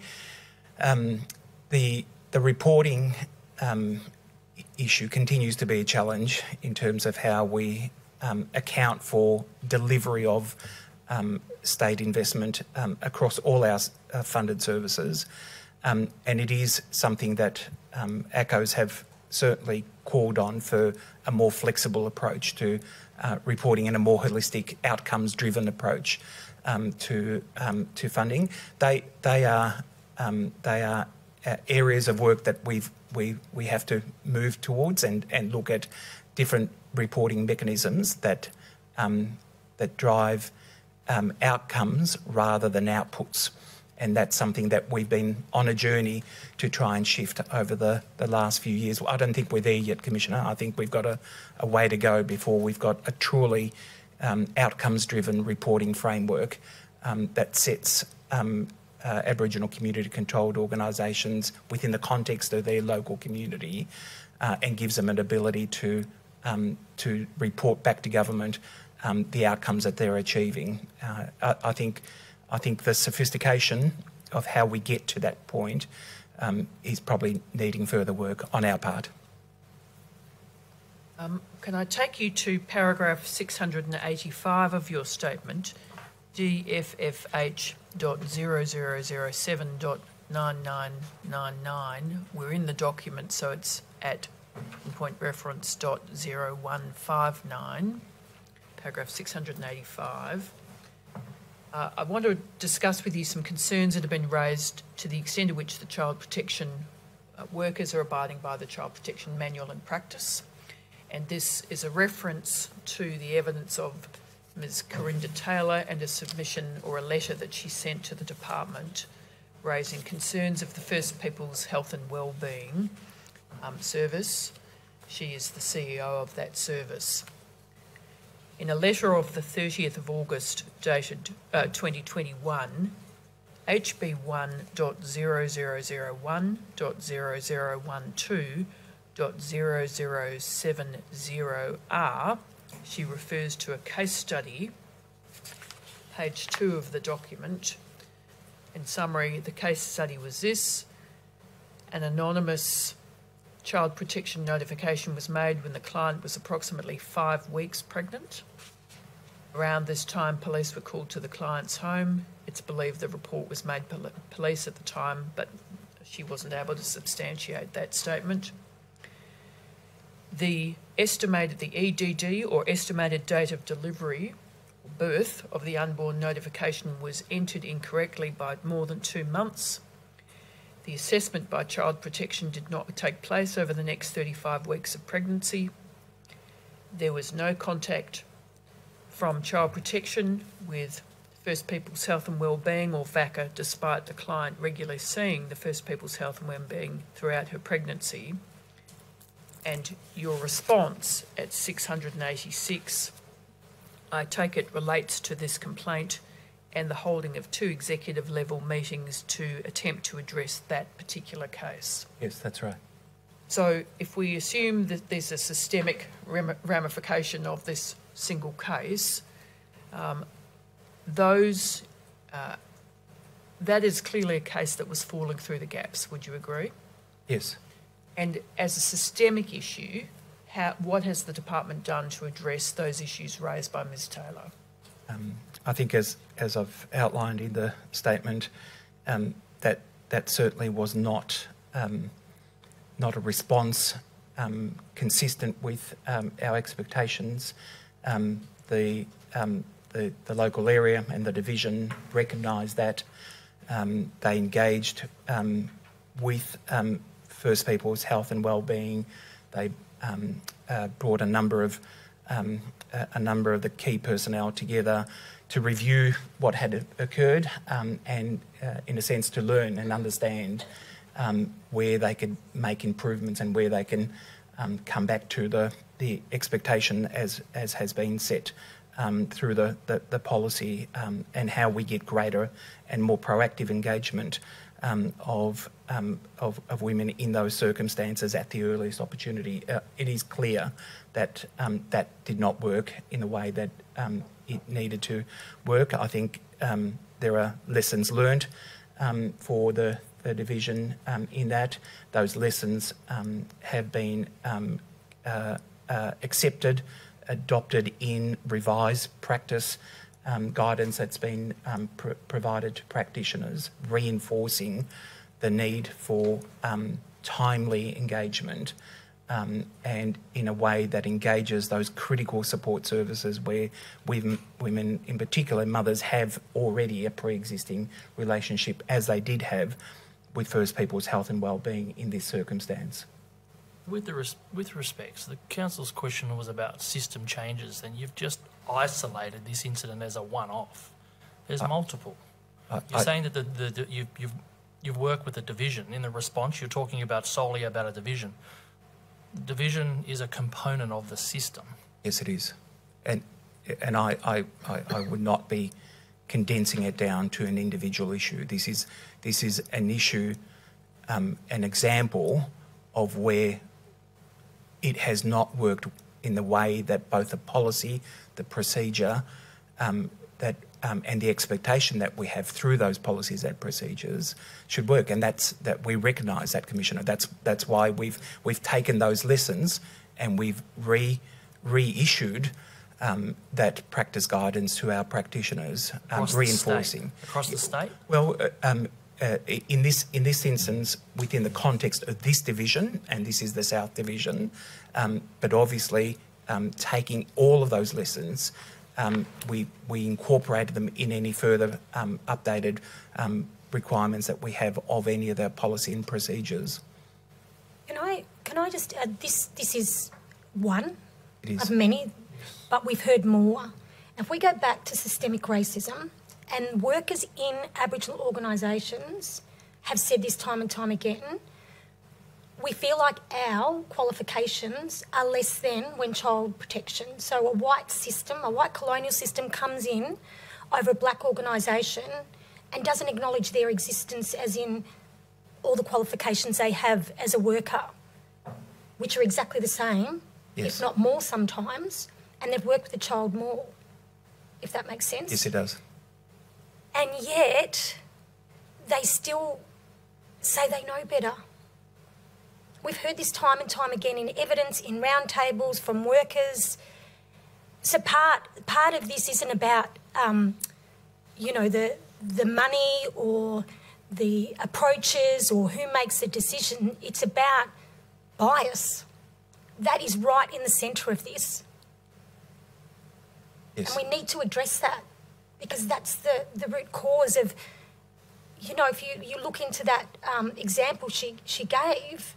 The reporting issue continues to be a challenge in terms of how we account for delivery of state investment across all our funded services. And it is something that ACCOs have certainly called on for a more flexible approach to reporting and a more holistic, outcomes-driven approach to funding. They are areas of work that we have to move towards and look at different reporting mechanisms that drive outcomes rather than outputs. And that's something that we've been on a journey to try and shift over the last few years. Well, I don't think we're there yet, Commissioner. I think we've got a way to go before we've got a truly outcomes-driven reporting framework that sets Aboriginal community-controlled organisations within the context of their local community and gives them an ability to report back to government the outcomes that they're achieving. I think the sophistication of how we get to that point is probably needing further work on our part. Can I take you to paragraph 685 of your statement, DFFH.0007.9999. We're in the document, so it's at point reference .0159, paragraph 685. I want to discuss with you some concerns that have been raised to the extent to which the child protection workers are abiding by the child protection manual and practice. And this is a reference to the evidence of Ms. Corinda Taylor and a submission or a letter that she sent to the department raising concerns of the First Peoples Health and Wellbeing service. She is the CEO of that service. In a letter of the 30th of August dated 2021, HB1.0001.0012.0070R, she refers to a case study, page 2 of the document. In summary, the case study was this: an anonymous child protection notification was made when the client was approximately 5 weeks pregnant. Around this time, police were called to the client's home. It's believed the report was made police at the time, but she wasn't able to substantiate that statement. The EDD, or estimated date of delivery, or birth of the unborn notification, was entered incorrectly by more than 2 months. The assessment by Child Protection did not take place over the next 35 weeks of pregnancy. There was no contact from Child Protection with First Peoples Health and Wellbeing or VACA, despite the client regularly seeing the First Peoples Health and Wellbeing throughout her pregnancy. And your response at 686, I take it, relates to this complaint and the holding of 2 executive-level meetings to attempt to address that particular case. Yes, that's right. So if we assume that there's a systemic ramification of this single case, that is clearly a case that was falling through the gaps. Would you agree? Yes. And as a systemic issue, what has the department done to address those issues raised by Ms. Taylor? I think, as I've outlined in the statement, that certainly was not a response consistent with our expectations. The local area and the division recognised that. They engaged with First Peoples Health and Wellbeing. They brought a number of the key personnel together to review what had occurred and, in a sense, to learn and understand where they could make improvements and where they can come back to the expectation as has been set through the policy, and how we get greater and more proactive engagement of women in those circumstances at the earliest opportunity. It is clear that that did not work in the way that it needed to work. I think there are lessons learned for the division in that. Those lessons have been accepted, adopted in revised practice guidance that's been provided to practitioners, reinforcing the need for timely engagement and in a way that engages those critical support services where women, in particular mothers, have already a pre-existing relationship, as they did have with First People's health and wellbeing in this circumstance. With respect, so the council's question was about system changes, and you've just isolated this incident as a one-off. There's multiple. You're saying that you've worked with the division. In the response, you're talking about solely about a division. Division is a component of the system. Yes, it is, and I would not be condensing it down to an individual issue. This is an issue, an example of where it has not worked in the way that both the policy, the procedure, and the expectation that we have through those policies and procedures should work, and that we recognise that, Commissioner. That's why we've taken those lessons and we've reissued that practice guidance to our practitioners, reinforcing across the state. Well, in this instance, within the context of this division, and this is the South Division, but obviously taking all of those lessons. We incorporated them in any further updated requirements that we have of any of the policy and procedures. Can I just add, this is one of many, but we've heard more. If we go back to systemic racism, and workers in Aboriginal organisations have said this time and time again, we feel like our qualifications are less than when child protection. So a white system, a white colonial system comes in over a black organisation and doesn't acknowledge their existence as in all the qualifications they have as a worker, which are exactly the same, if not more sometimes, and they've worked with the child more, if that makes sense. Yes, it does. And yet they still say they know better. We've heard this time and time again in evidence, in roundtables from workers. So part of this isn't about, the money or the approaches or who makes the decision. It's about bias. That is right in the centre of this. Yes. And we need to address that, because that's the root cause of, if you look into that example she gave,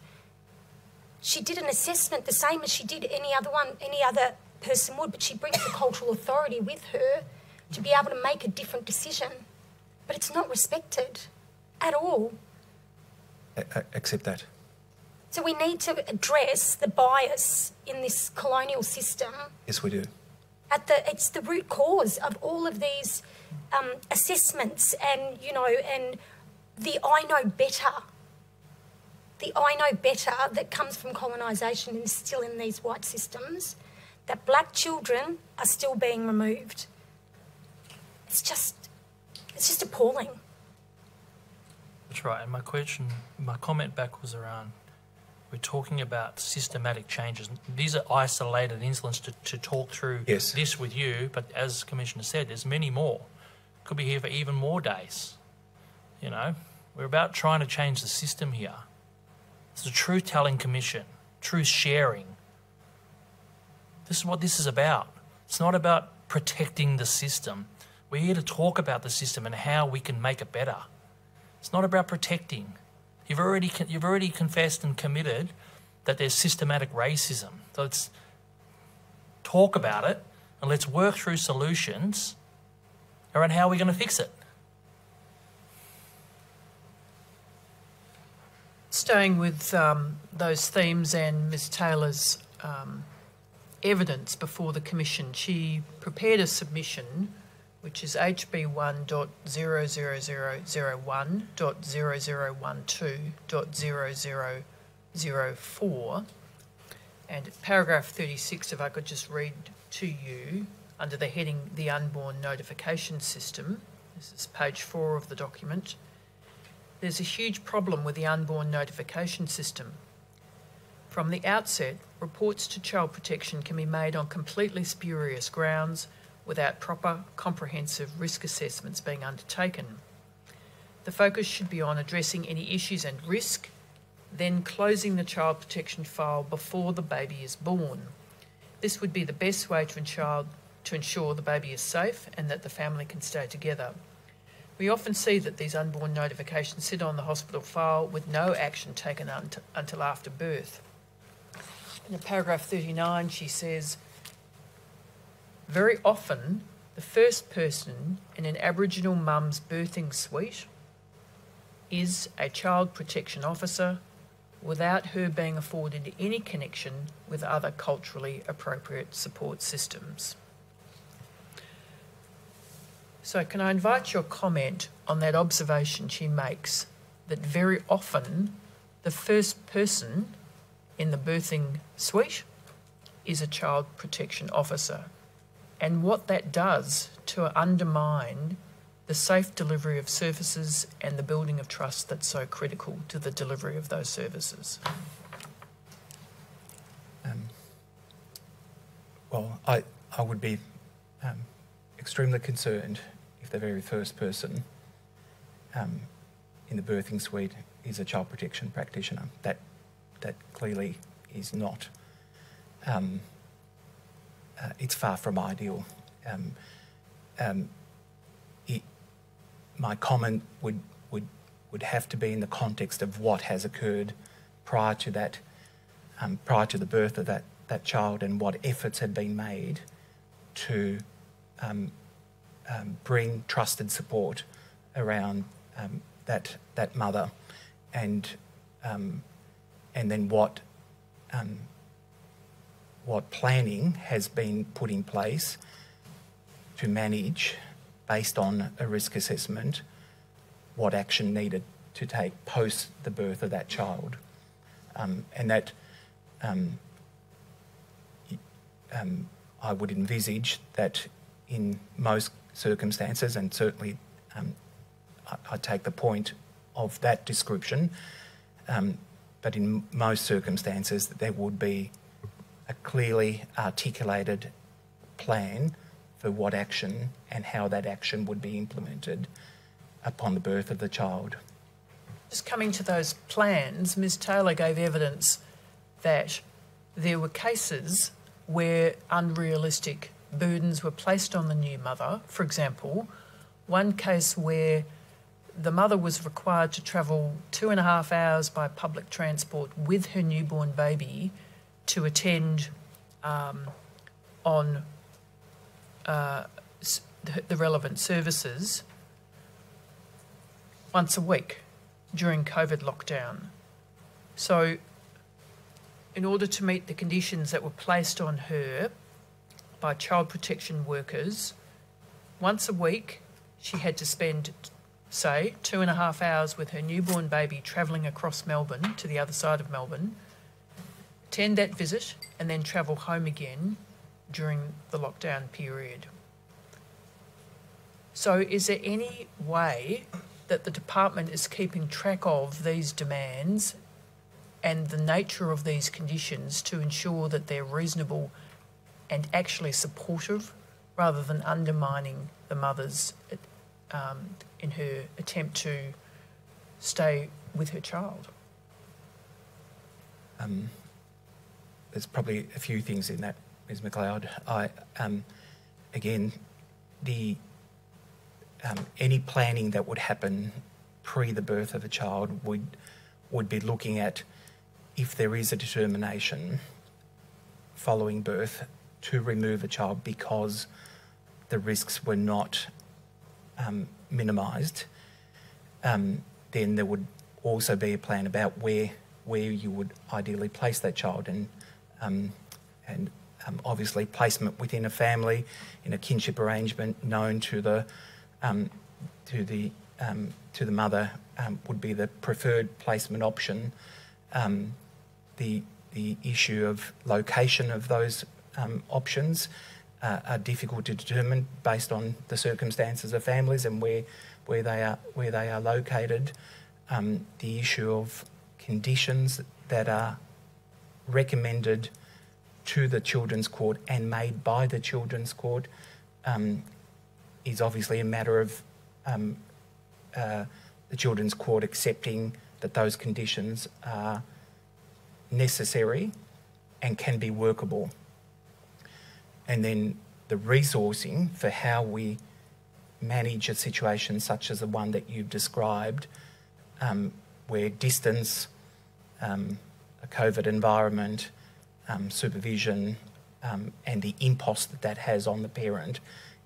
she did an assessment the same as she did any other person would, but she brings the cultural authority with her to be able to make a different decision. But it's not respected at all. Accept that. So we need to address the bias in this colonial system. Yes, we do. It's the root cause of all of these assessments and the I know better. The I know better that comes from colonisation and is still in these white systems, that black children are still being removed. It's just appalling. That's right. And my comment back was around, we're talking about systematic changes. These are isolated incidents to talk through this with you, but as Commissioner said, there's many more. Could be here for even more days. We're about trying to change the system here. It's a truth-telling commission, truth sharing. This is what this is about. It's not about protecting the system. We're here to talk about the system and how we can make it better. It's not about protecting. You've already confessed and committed that there's systematic racism. So let's talk about it and let's work through solutions around how we're going to fix it. staying with those themes and Ms Taylor's evidence before the Commission, she prepared a submission which is HB1.0001.0012.0004, and paragraph 36, if I could just read to you, under the heading The Unborn Notification System. This is page 4 of the document. There's a huge problem with the unborn notification system. From the outset, reports to Child Protection can be made on completely spurious grounds without proper, comprehensive risk assessments being undertaken. The focus should be on addressing any issues and risk, then closing the Child Protection file before the baby is born. This would be the best way to ensure the baby is safe and that the family can stay together. We often see that these unborn notifications sit on the hospital file with no action taken until after birth. In paragraph 39, she says, very often the first person in an Aboriginal mum's birthing suite is a child protection officer without her being afforded any connection with other culturally appropriate support systems. So can I invite your comment on that observation she makes, that very often the first person in the birthing suite is a child protection officer, and what that does to undermine the safe delivery of services and the building of trust that's so critical to the delivery of those services? Well, I would be extremely concerned if the very first person in the birthing suite is a child protection practitioner. That clearly is not. It's far from ideal. My comment would have to be in the context of what has occurred prior to that, prior to the birth of that child, and what efforts had been made to bring trusted support around that mother, and then what planning has been put in place to manage, based on a risk assessment, what action needed to take post the birth of that child. And that I would envisage that in most circumstances, and certainly I take the point of that description, but in most circumstances there would be a clearly articulated plan for what action and how that action would be implemented upon the birth of the child. Just coming to those plans, Ms Taylor gave evidence that there were cases where unrealistic burdens were placed on the new mother. For example, one case where the mother was required to travel 2.5 hours by public transport with her newborn baby to attend on the relevant services once a week during COVID lockdown. So in order to meet the conditions that were placed on her by child protection workers, once a week she had to spend, say, 2.5 hours with her newborn baby travelling across Melbourne to the other side of Melbourne, attend that visit and then travel home again during the lockdown period. So is there any way that the department is keeping track of these demands and the nature of these conditions to ensure that they're reasonable and actually supportive, rather than undermining the mother's in her attempt to stay with her child? There's probably a few things in that, Ms McLeod. Again, any planning that would happen pre the birth of a child would be looking at if there is a determination following birth to remove a child because the risks were not minimised, then there would also be a plan about where you would ideally place that child, and obviously placement within a family in a kinship arrangement known to the mother would be the preferred placement option. The issue of location of those options are difficult to determine based on the circumstances of families and where they are located. The issue of conditions that are recommended to the Children's Court and made by the Children's Court is obviously a matter of the Children's Court accepting that those conditions are necessary and can be workable. And then the resourcing for how we manage a situation such as the one that you've described, where distance, a COVID environment, supervision, and the impost that has on the parent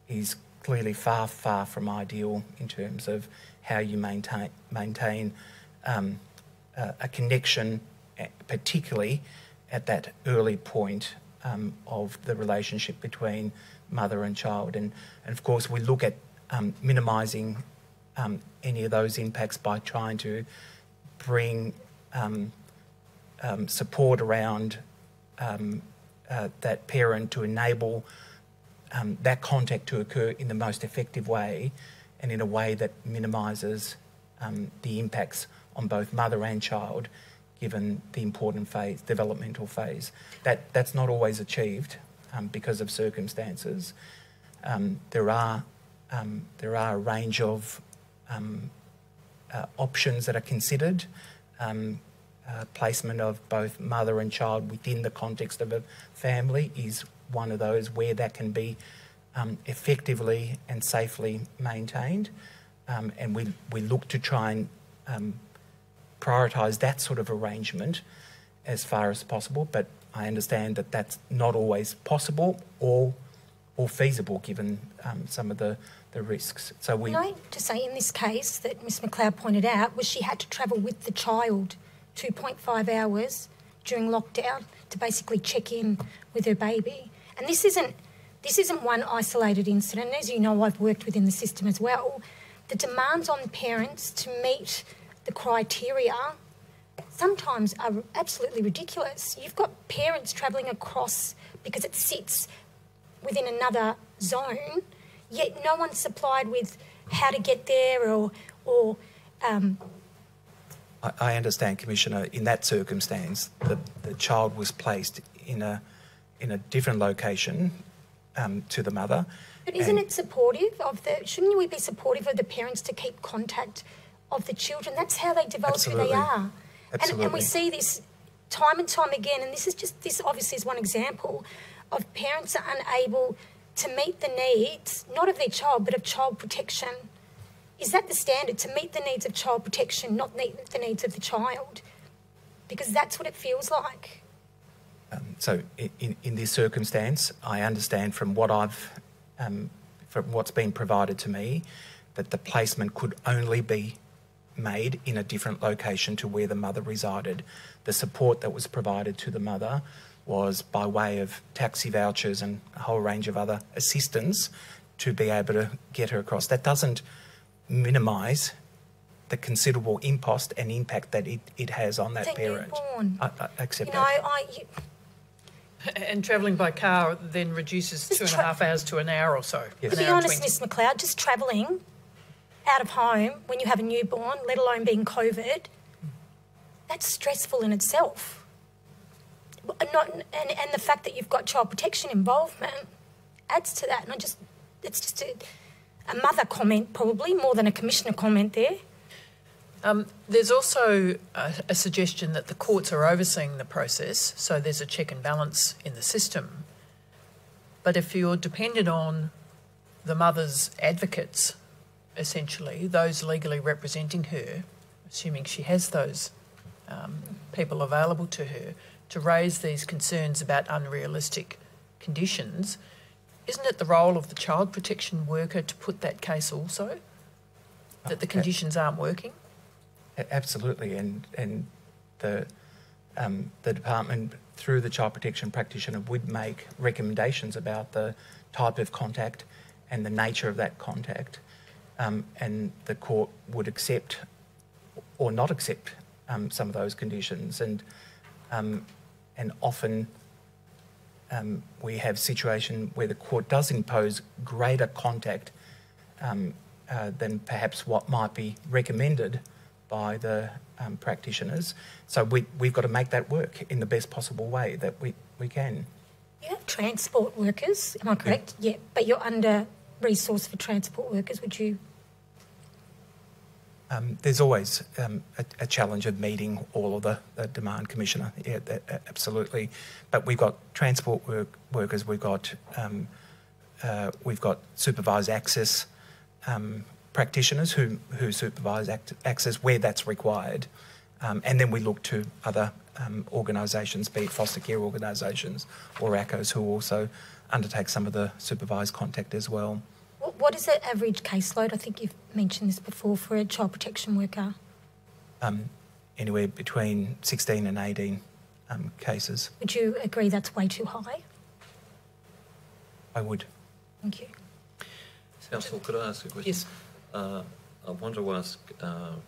is clearly far, far from ideal in terms of how you maintain a connection, particularly at that early point of the relationship between mother and child. And of course, we look at minimising any of those impacts by trying to bring support around that parent to enable that contact to occur in the most effective way and in a way that minimises the impacts on both mother and child, given the important phase, developmental phase. That's not always achieved because of circumstances. There are a range of options that are considered. Placement of both mother and child within the context of a family is one of those where that can be effectively and safely maintained. And we look to try and prioritise that sort of arrangement as far as possible, but I understand that that's not always possible or feasible given some of the risks. So we... Can I just say in this case that Ms McLeod pointed out was she had to travel with the child 2.5 hours during lockdown to basically check in with her baby. And this isn't one isolated incident. As you know, I've worked within the system as well. The demands on parents to meet the criteria sometimes are absolutely ridiculous. You've got parents travelling across because it sits within another zone, yet no one's supplied with how to get there or I understand, Commissioner, in that circumstance, the child was placed in a different location to the mother. But isn't it supportive of shouldn't we be supportive of the parents to keep contact of the children? That's how they develop Absolutely. who they are. Absolutely. And we see this time and time again, and this obviously is one example of parents are unable to meet the needs, not of their child, but of child protection. Is that the standard, to meet the needs of child protection, not meet the needs of the child? Because that's what it feels like. So in this circumstance, I understand from what from what's been provided to me, that the placement could only be made in a different location to where the mother resided. The support that was provided to the mother was by way of taxi vouchers and a whole range of other assistance to be able to get her across. That doesn't minimise the considerable impost and impact that it has on that parent. Newborn. I accept that. And travelling by car then reduces 2.5 hours to an hour or so. Yes. To be honest, Ms McLeod, just travelling out of home when you have a newborn, let alone being COVID, that's stressful in itself. And the fact that you've got child protection involvement adds to that. And it's just a mother comment probably more than a commissioner comment there. There's also a suggestion that the courts are overseeing the process, so there's a check and balance in the system. But if you're dependent on the mother's advocates, essentially, those legally representing her, assuming she has those people available to her, to raise these concerns about unrealistic conditions, isn't it the role of the child protection worker to put that case also, that the conditions aren't working? Absolutely, and the department, through the child protection practitioner, would make recommendations about the type of contact and the nature of that contact, and the court would accept or not accept some of those conditions, and often we have situation where the court does impose greater contact than perhaps what might be recommended by the practitioners. So we've got to make that work in the best possible way that we can. You have transport workers, am I correct? Yeah, but you're under resource for transport workers, would you? There's always a challenge of meeting all of the demand, Commissioner. Yeah, absolutely. But we've got transport workers. We've got supervised access practitioners who supervise access where that's required, and then we look to other organisations, be it foster care organisations or ACCOs, who also undertake some of the supervised contact as well. What is the average caseload? I think you've mentioned this before for a child protection worker. Anywhere between 16 and 18 cases. Would you agree that's way too high? I would. Thank you. Counsel, could I ask a question? Yes. I want to ask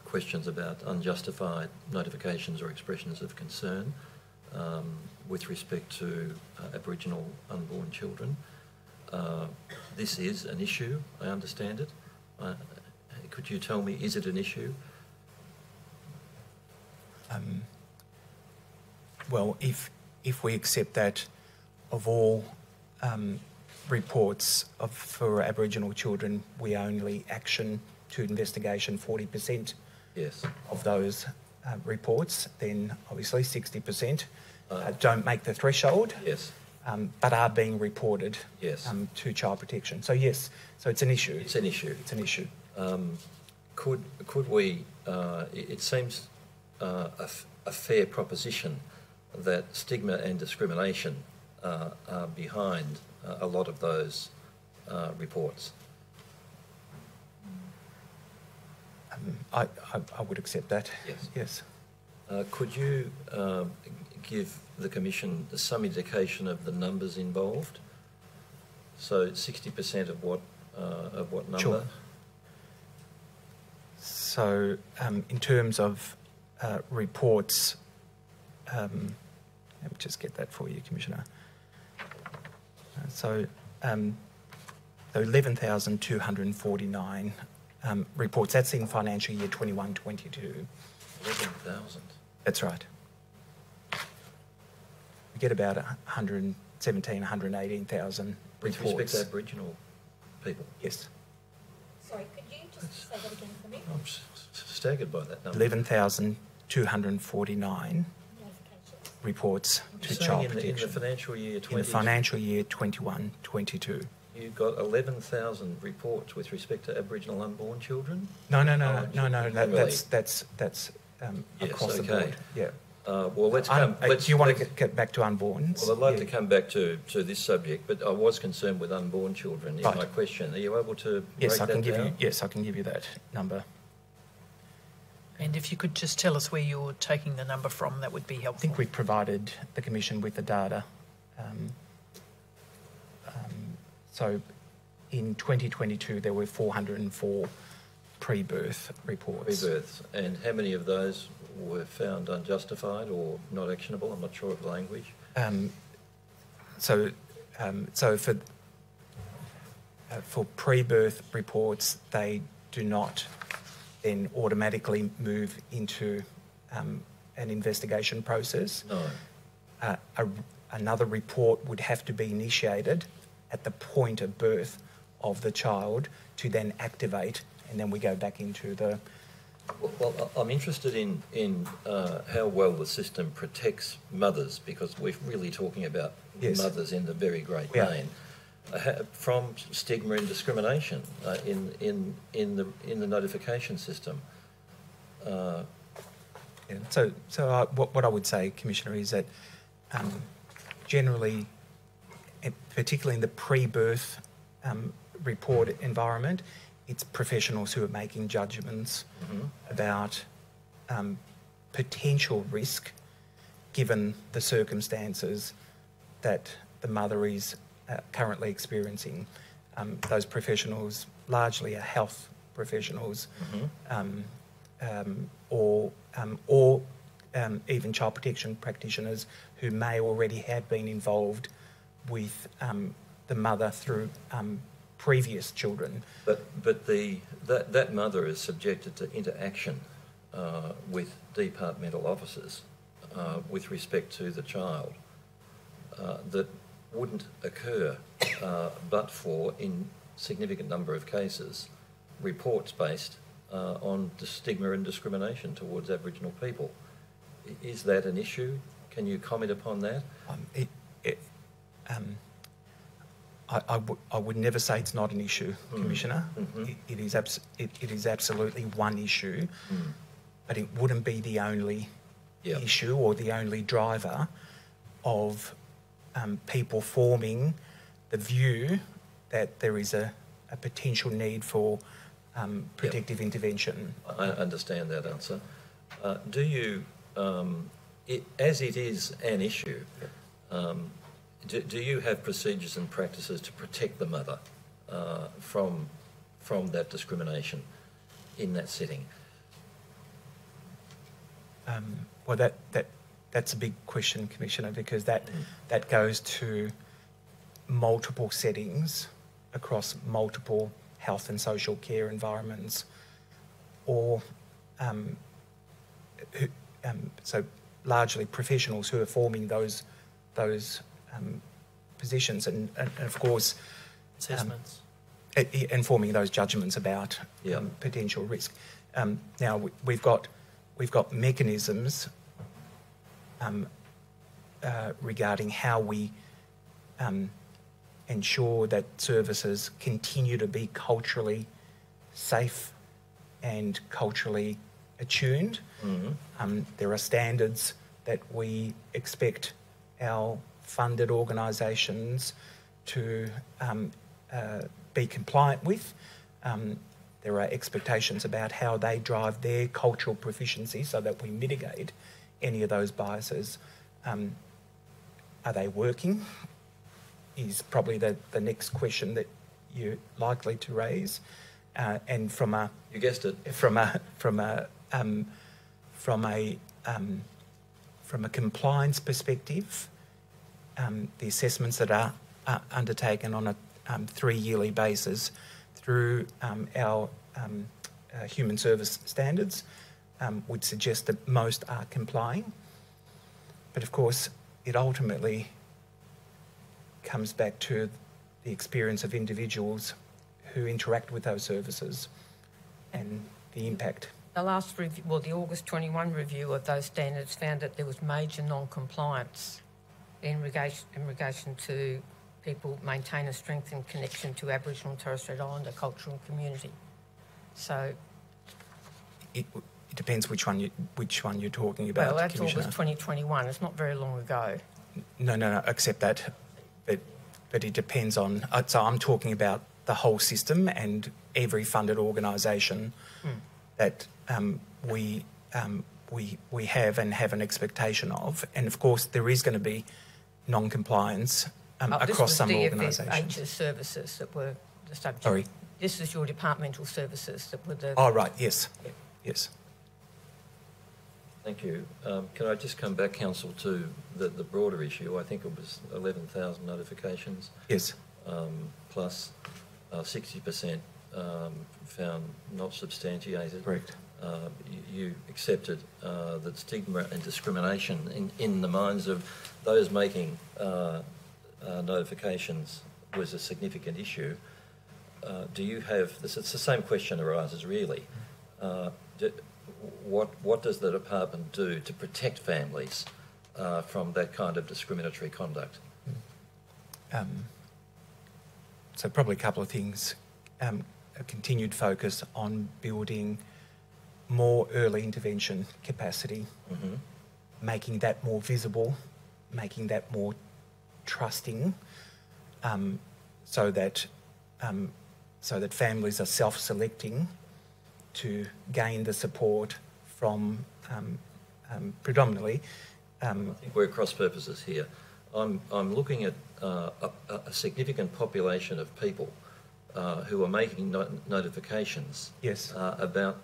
questions about unjustified notifications or expressions of concern with respect to Aboriginal unborn children. This is an issue, I understand it. Could you tell me, is it an issue? Well, if we accept that of all reports for Aboriginal children, we only action to investigation 40% yes. of those reports, then obviously 60% don't make the threshold. Yes. But are being reported yes. To child protection. So yes, so it's an issue. It's an issue. It's an issue. Could we? It seems a fair proposition that stigma and discrimination are behind a lot of those reports. I would accept that. Yes. Yes. Could you give the Commission some indication of the numbers involved? So 60% of what number? Sure. So in terms of reports, let me just get that for you, Commissioner. So 11,249 reports. That's in financial year 21-22. 11,000. That's right. We get about 117,000, 118,000 reports. With respect to Aboriginal people? Yes. Sorry, could you just say that again for me? I'm staggered by that number. 11,249 reports to child protection. In the financial year 20... In the financial year 21-22. You got 11,000 reports with respect to Aboriginal unborn children? No. That's across the board. Yeah. Well, let's come. Do you want to get back to unborns? Well, I'd like to come back to this subject, but I was concerned with unborn children in my question. Are you able to break that down? Yes, I can give you that number. And if you could just tell us where you're taking the number from, that would be helpful. I think we've provided the Commission with the data. So in 2022, there were 404 pre-birth reports. Pre-births. And how many of those were found unjustified or not actionable? I'm not sure of the language. So for pre-birth reports, they do not then automatically move into an investigation process. No. Another report would have to be initiated at the point of birth of the child to then activate, and then we go back into the... Well, I'm interested in how well the system protects mothers, because we're really talking about mothers in the very great main, from stigma and discrimination in the notification system. So what I would say, Commissioner, is that generally, particularly in the pre-birth report environment, it's professionals who are making judgments about potential risk given the circumstances that the mother is currently experiencing. Those professionals largely are health professionals, or even child protection practitioners who may already have been involved with the mother through previous children. But that mother is subjected to interaction with departmental officers with respect to the child that wouldn't occur but for, in significant number of cases, reports based on stigma and discrimination towards Aboriginal people. Is that an issue? Can you comment upon that? I would never say it's not an issue, Commissioner. It is absolutely one issue, but it wouldn't be the only issue or the only driver of people forming the view that there is a potential need for protective intervention. I understand that answer. Do you, as it is an issue, do you have procedures and practices to protect the mother from that discrimination in that setting? Well, that's a big question, Commissioner, because that goes to multiple settings across multiple health and social care environments, or so largely professionals who are forming those positions, and of course assessments, and forming those judgments about potential risk. Now we've got mechanisms regarding how we ensure that services continue to be culturally safe and culturally attuned. There are standards that we expect our funded organisations to be compliant with. There are expectations about how they drive their cultural proficiency so that we mitigate any of those biases. Are they working? Is probably the next question that you're likely to raise. And from a, you guessed it, from a compliance perspective, the assessments that are undertaken on a 3-yearly basis through our human service standards would suggest that most are complying. But of course, it ultimately comes back to the experience of individuals who interact with those services and the impact. The last review, well, the August 21 review of those standards found that there was major non-compliance in relation to people maintain a strengthened connection to Aboriginal and Torres Strait Islander culture and community. So it depends which one you're talking about. Well, that's August 2021. It's not very long ago. No, accept that. But it depends on. So I'm talking about the whole system and every funded organisation that we have and have an expectation of. And of course, there is going to be non-compliance across some organisations. This was DFH's services that were the subject. Sorry? This is your departmental services that were the... Oh, right, yes. Yes. Thank you. Can I just come back, Counsel, to the broader issue? I think it was 11,000 notifications. Yes. Plus 60% found not substantiated. Correct. You accepted that stigma and discrimination in the minds of those making notifications was a significant issue. Do you have, it's the same question arises really, what does the department do to protect families from that kind of discriminatory conduct? So probably a couple of things. A continued focus on building more early intervention capacity, making that more visible, making that more trusting, so that families are self-selecting to gain the support from predominantly. I think we're cross purposes here. I'm looking at a significant population of people who are making notifications Yes. About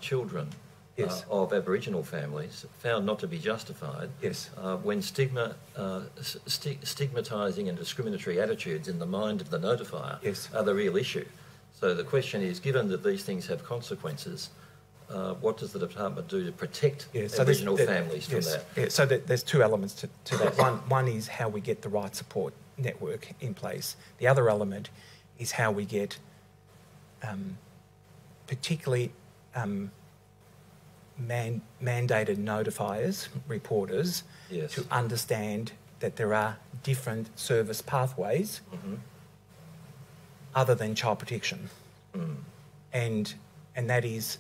children Yes. of Aboriginal families found not to be justified. Yes. When stigmatising and discriminatory attitudes in the mind of the notifier Yes. are the real issue. So the question is, given that these things have consequences, what does the department do to protect Aboriginal families from that? Yeah, so there's two elements to that. One is how we get the right support network in place. The other element is how we get particularly mandated notifiers, reporters, Yes. to understand that there are different service pathways other than child protection. And that is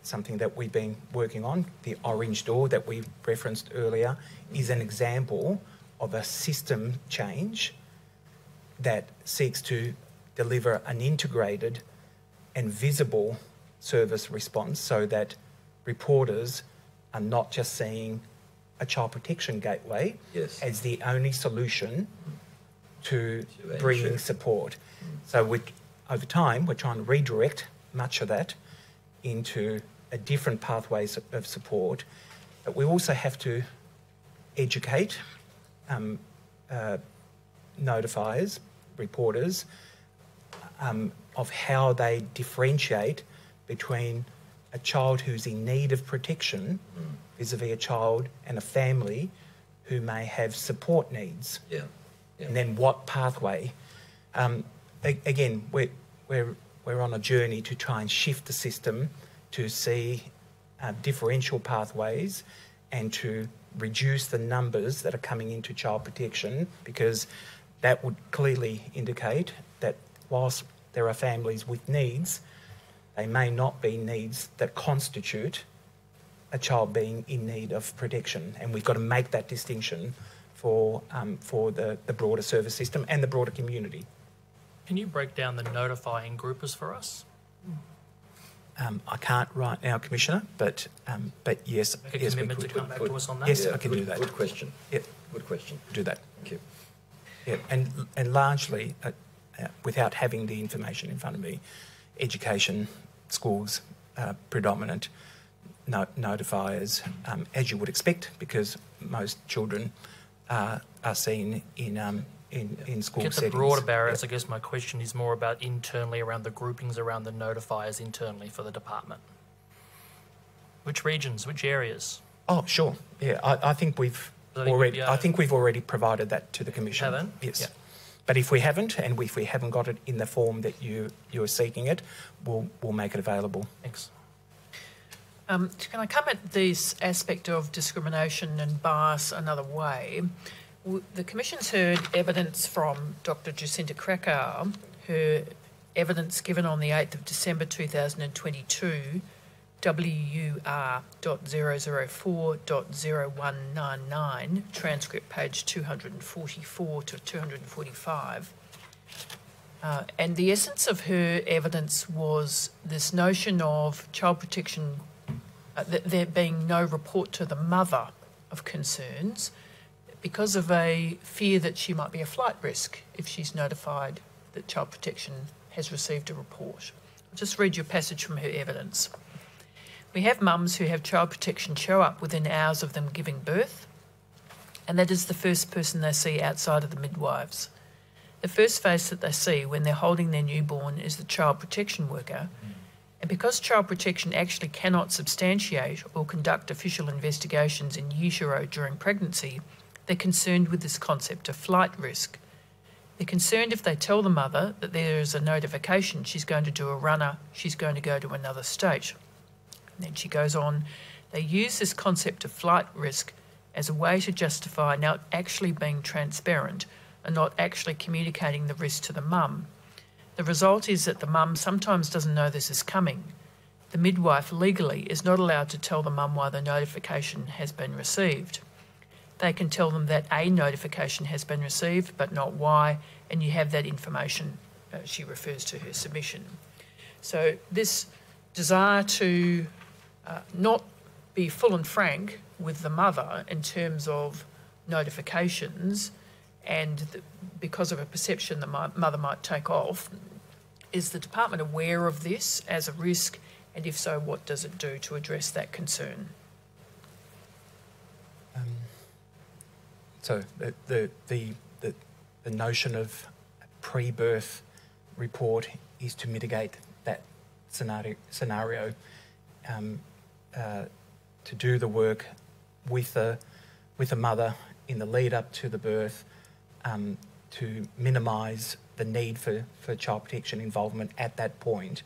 something that we've been working on. The orange door that we referenced earlier is an example of a system change that seeks to deliver an integrated and visible service response so that reporters are not just seeing a child protection gateway Yes. as the only solution to To bringing ensure. support. So over time, we're trying to redirect much of that into a different pathways of support. But we also have to educate notifiers, reporters, of how they differentiate between a child who's in need of protection vis-a-vis a child and a family who may have support needs. Yeah. Yeah. And then what pathway. Again, we're on a journey to try and shift the system to see differential pathways and to reduce the numbers that are coming into child protection, because that would clearly indicate that whilst there are families with needs, they may not be needs that constitute a child being in need of protection. And we've got to make that distinction for the broader service system and the broader community. Can you break down the notifying groupers for us? I can't right now, Commissioner, but yes, Make a yes, we commitment to could. come back to us on that? Yes, Yeah, I can do that. Good question. Yep, Good question. do that. Thank you. Yeah, and largely, without having the information in front of me, education, schools, predominant notifiers, as you would expect, because most children are seen in school Get the settings. broader barriers. Yeah. I guess my question is more about internally around the groupings around the notifiers internally for the department. Which regions, which areas? Oh, sure. Yeah, I think we've already. I think we've already provided that to the Commission. Haven't? Yes. Yeah. But if we haven't, and if we haven't got it in the form that you're seeking it, we'll make it available. Thanks. Can I come at this aspect of discrimination and bias another way? The Commission's heard evidence from Dr Jacinta Krakauer, her evidence given on the 8th of December 2022, WUR.004.0199, transcript page 244 to 245. And the essence of her evidence was this notion of child protection, there being no report to the mother of concerns because of a fear that she might be a flight risk if she's notified that child protection has received a report. I'll just read you a passage from her evidence. We have mums who have child protection show up within hours of them giving birth, and that is the first person they see outside of the midwives. The first face that they see when they're holding their newborn is the child protection worker, and because child protection actually cannot substantiate or conduct official investigations in utero during pregnancy, they're concerned with this concept of flight risk. They're concerned if they tell the mother that there is a notification she's going to do a runner, she's going to go to another state. And then she goes on, they use this concept of flight risk as a way to justify not actually being transparent and not actually communicating the risk to the mum. The result is that the mum sometimes doesn't know this is coming. The midwife legally is not allowed to tell the mum why the notification has been received. They can tell them that a notification has been received, but not why, and you have that information. She refers to her submission. So this desire to not be full and frank with the mother in terms of notifications, and because of a perception the mother might take off. Is the department aware of this as a risk, and if so, what does it do to address that concern? So the notion of a pre-birth report is to mitigate that scenario, to do the work with the mother in the lead up to the birth, to minimise the need for child protection involvement at that point.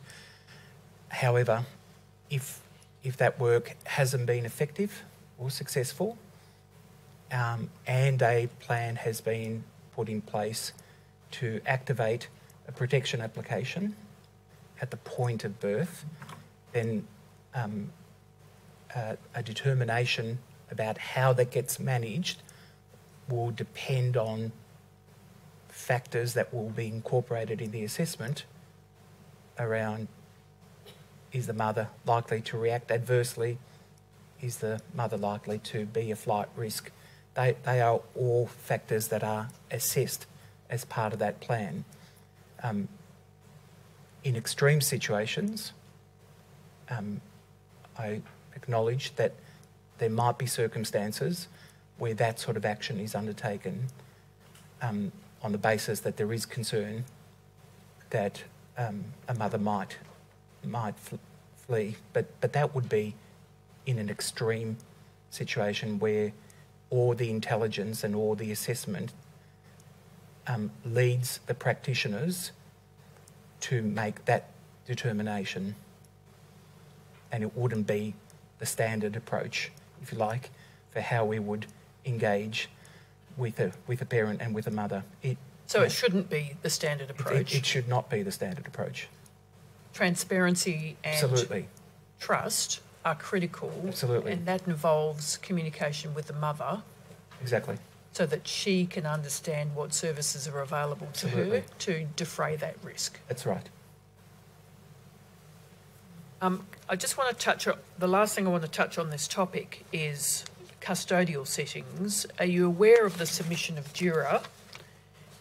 However, if that work hasn't been effective or successful, and a plan has been put in place to activate a protection application at the point of birth, then a determination about how that gets managed will depend on factors that will be incorporated in the assessment around: is the mother likely to react adversely? Is the mother likely to be a flight risk? They are all factors that are assessed as part of that plan. In extreme situations, I acknowledge that there might be circumstances where that sort of action is undertaken on the basis that there is concern that a mother might flee, but that would be in an extreme situation where all the intelligence and all the assessment leads the practitioners to make that determination, and it wouldn't be the standard approach, if you like, for how we would engage with a parent and with a mother. So it shouldn't be the standard approach? It should not be the standard approach. Transparency and Absolutely. Trust are critical. Absolutely. And that involves communication with the mother. Exactly. So that she can understand what services are available to Absolutely. her to defray that risk. That's right. I just want to touch on, the last thing I want to touch on this topic is custodial settings. Are you aware of the submission of JURA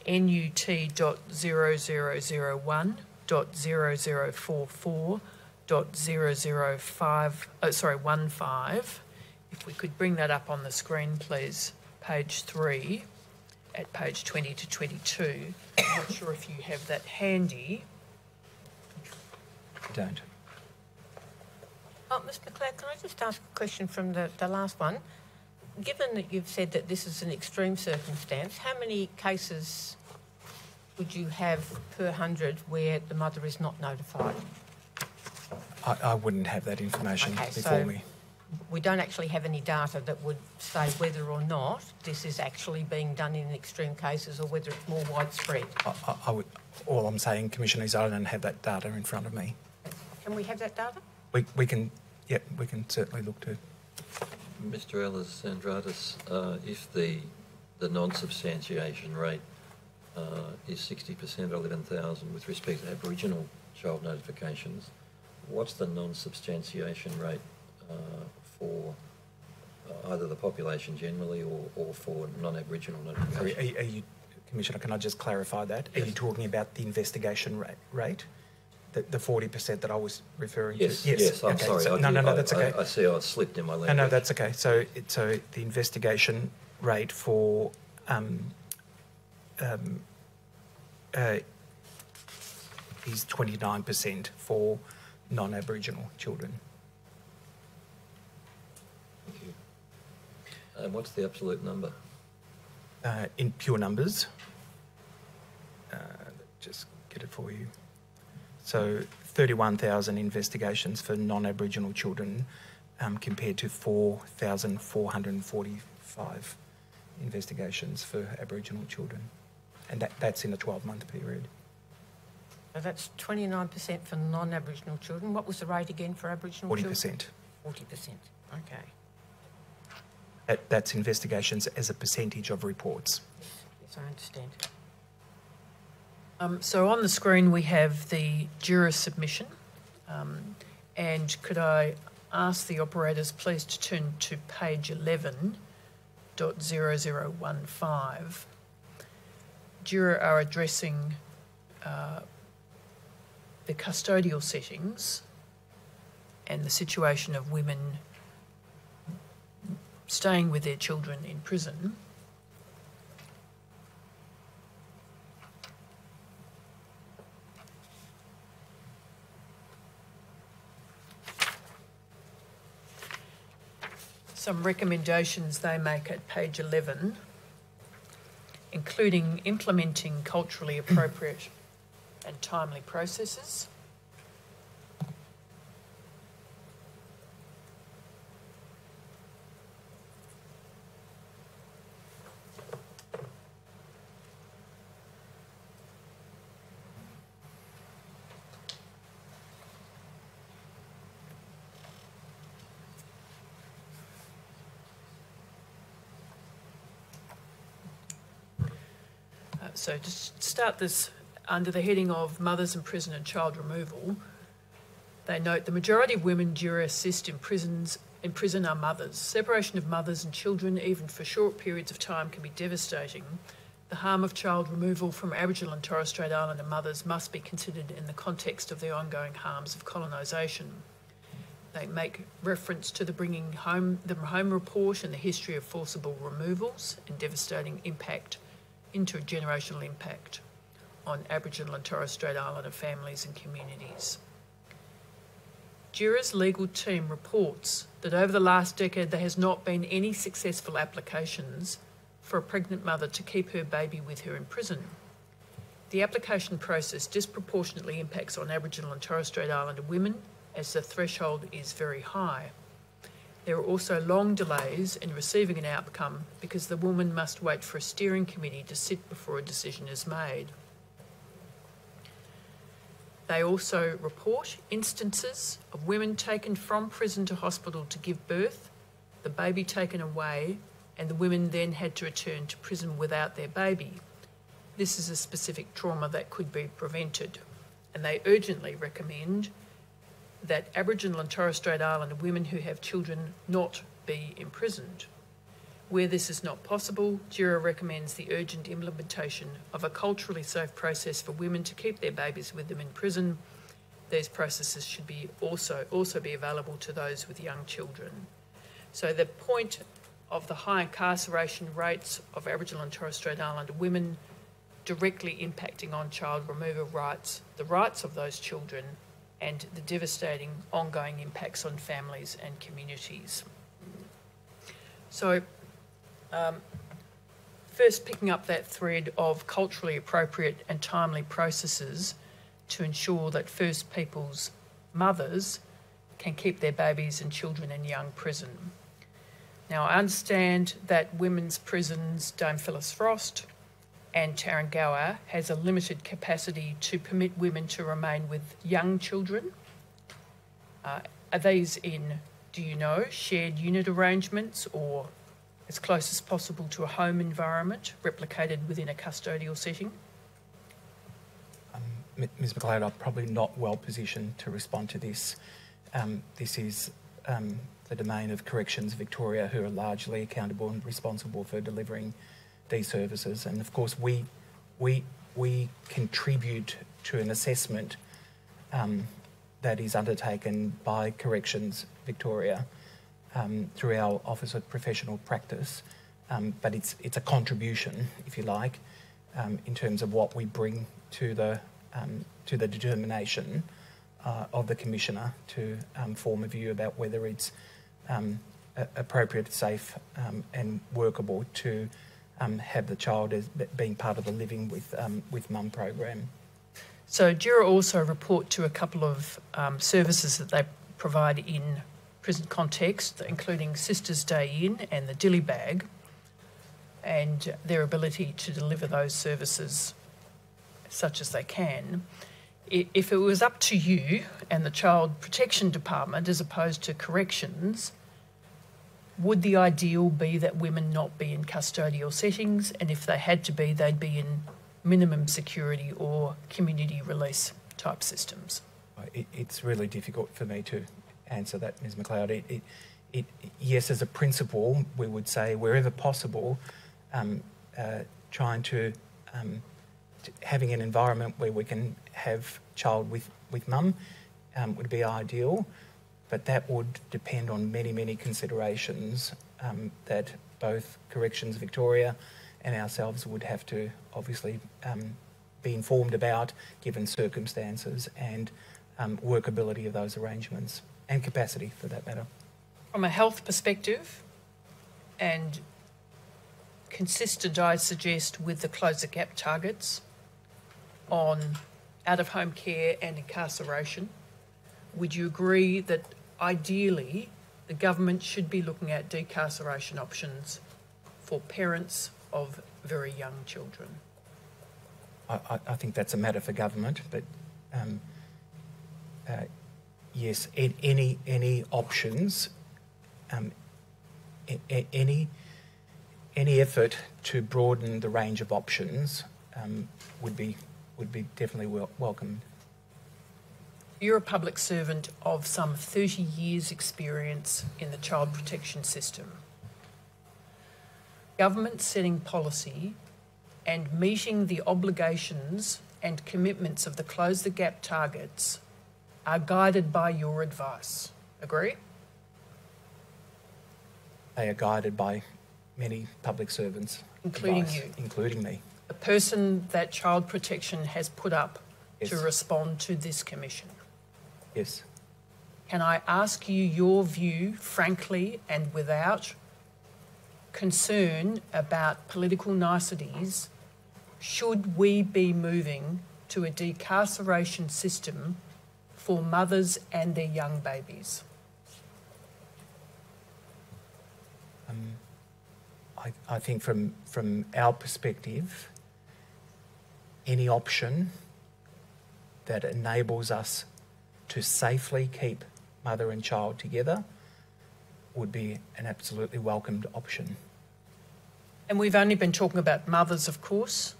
NUT.0001.0044.005, if we could bring that up on the screen, please, page 3 at page 20 to 22. I'm not sure if you have that handy. I don't. Oh, Ms McLeod, can I just ask a question from the last one? Given that you've said that this is an extreme circumstance, how many cases would you have per 100 where the mother is not notified? I wouldn't have that information before me. We don't actually have any data that would say whether or not this is actually being done in extreme cases or whether it's more widespread. All I'm saying, Commissioner, is I don't have that data in front of me. Can we have that data? We can certainly look to. Mr. Alisandratos, if the non-substantiation rate is 60% or 11,000 with respect to Aboriginal child notifications, what's the non-substantiation rate for either the population generally or for non-Aboriginal notifications? Sorry, are you, Commissioner, can I just clarify that? Yes. Are you talking about the investigation rate? The 40% that I was referring yes, to? Yes, I'm okay. sorry. So, no, that's okay. I see I slipped in my language. No, that's okay. So the investigation rate for is 29% for non-Aboriginal children. Thank you. And what's the absolute number? In pure numbers, just get it for you. So 31,000 investigations for non-Aboriginal children compared to 4,445 investigations for Aboriginal children. And that's in a 12-month period. So that's 29% for non-Aboriginal children. What was the rate again for Aboriginal 40%. children? 40%. Okay. That's investigations as a percentage of reports. Yes, I understand. So on the screen we have the JURA submission, and could I ask the operators please to turn to page 11.0015. Juror are addressing the custodial settings and the situation of women staying with their children in prison. Some recommendations they make at page 11, including implementing culturally appropriate and timely processes, so to start this under the heading of mothers in prison and child removal, they note the majority of women jurors assist in prison are mothers. Separation of mothers and children, even for short periods of time, can be devastating. The harm of child removal from Aboriginal and Torres Strait Islander mothers must be considered in the context of the ongoing harms of colonisation. They make reference to the Bringing Home report and the history of forcible removals and devastating impact, intergenerational impact on Aboriginal and Torres Strait Islander families and communities. Juror's legal team reports that over the last decade there has not been any successful applications for a pregnant mother to keep her baby with her in prison. The application process disproportionately impacts on Aboriginal and Torres Strait Islander women as the threshold is very high. There are also long delays in receiving an outcome because the woman must wait for a steering committee to sit before a decision is made. They also report instances of women taken from prison to hospital to give birth, the baby taken away, and the women then had to return to prison without their baby. This is a specific trauma that could be prevented, and they urgently recommend that Aboriginal and Torres Strait Islander women who have children not be imprisoned. Where this is not possible, Juror recommends the urgent implementation of a culturally safe process for women to keep their babies with them in prison. These processes should be also be available to those with young children. So the point of the high incarceration rates of Aboriginal and Torres Strait Islander women directly impacting on child removal rights, the rights of those children, and the devastating ongoing impacts on families and communities. So, first picking up that thread of culturally appropriate and timely processes to ensure that First Peoples mothers can keep their babies and children in young prison. Now, I understand that women's prisons, Dame Phyllis Frost and Tarrangower, has a limited capacity to permit women to remain with young children. Are these in, do you know, shared unit arrangements or as close as possible to a home environment replicated within a custodial setting? Ms McLeod, I'm probably not well positioned to respond to this. This is the domain of Corrections Victoria, who are largely accountable and responsible for delivering these services. And of course, we contribute to an assessment that is undertaken by Corrections Victoria through our Office of Professional Practice, but it's a contribution, if you like, in terms of what we bring to the determination of the Commissioner to form a view about whether it's appropriate, safe and workable to have the child as being part of the Living with Mum program. So Juror also report to a couple of services that they provide in prison context, including Sisters Day In and the Dilly Bag, and their ability to deliver those services such as they can. If it was up to you and the Child Protection Department as opposed to Corrections, would the ideal be that women not be in custodial settings, and if they had to be, they'd be in minimum security or community release type systems? It's really difficult for me to answer that, Ms McLeod. Yes, as a principle, we would say wherever possible, trying to having an environment where we can have child with mum would be ideal, but that would depend on many considerations that both Corrections Victoria and ourselves would have to obviously be informed about, given circumstances and workability of those arrangements and capacity for that matter. From a health perspective, and consistent, I suggest, with the Close the Gap targets on out-of-home care and incarceration, would you agree that ideally the government should be looking at decarceration options for parents of very young children? I think that's a matter for government, but yes, any options, any effort to broaden the range of options would be definitely welcomed. You're a public servant of some 30 years' experience in the child protection system. Government setting policy and meeting the obligations and commitments of the Close the Gap targets are guided by your advice. Agree? They are guided by many public servants. Including advice, you. Including me. The person that Child Protection has put up Yes. to respond to this commission. Yes. Can I ask you your view, frankly and without concern about political niceties? Should we be moving to a decarceration system for mothers and their young babies? I think from our perspective, any option that enables us to safely keep mother and child together would be an absolutely welcomed option. And we've only been talking about mothers, of course.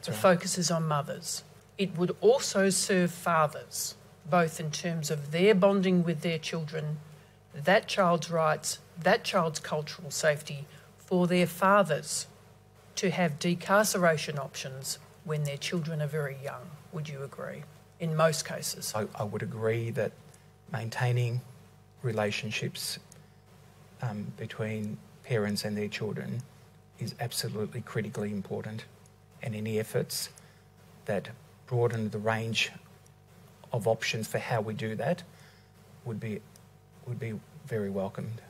The focus is on mothers. It would also serve fathers, both in terms of their bonding with their children, that child's rights, that child's cultural safety, for their fathers to have decarceration options when their children are very young. Would you agree? In most cases. I would agree that maintaining relationships between parents and their children is absolutely critically important, and any efforts that broaden the range of options for how we do that would be very welcomed.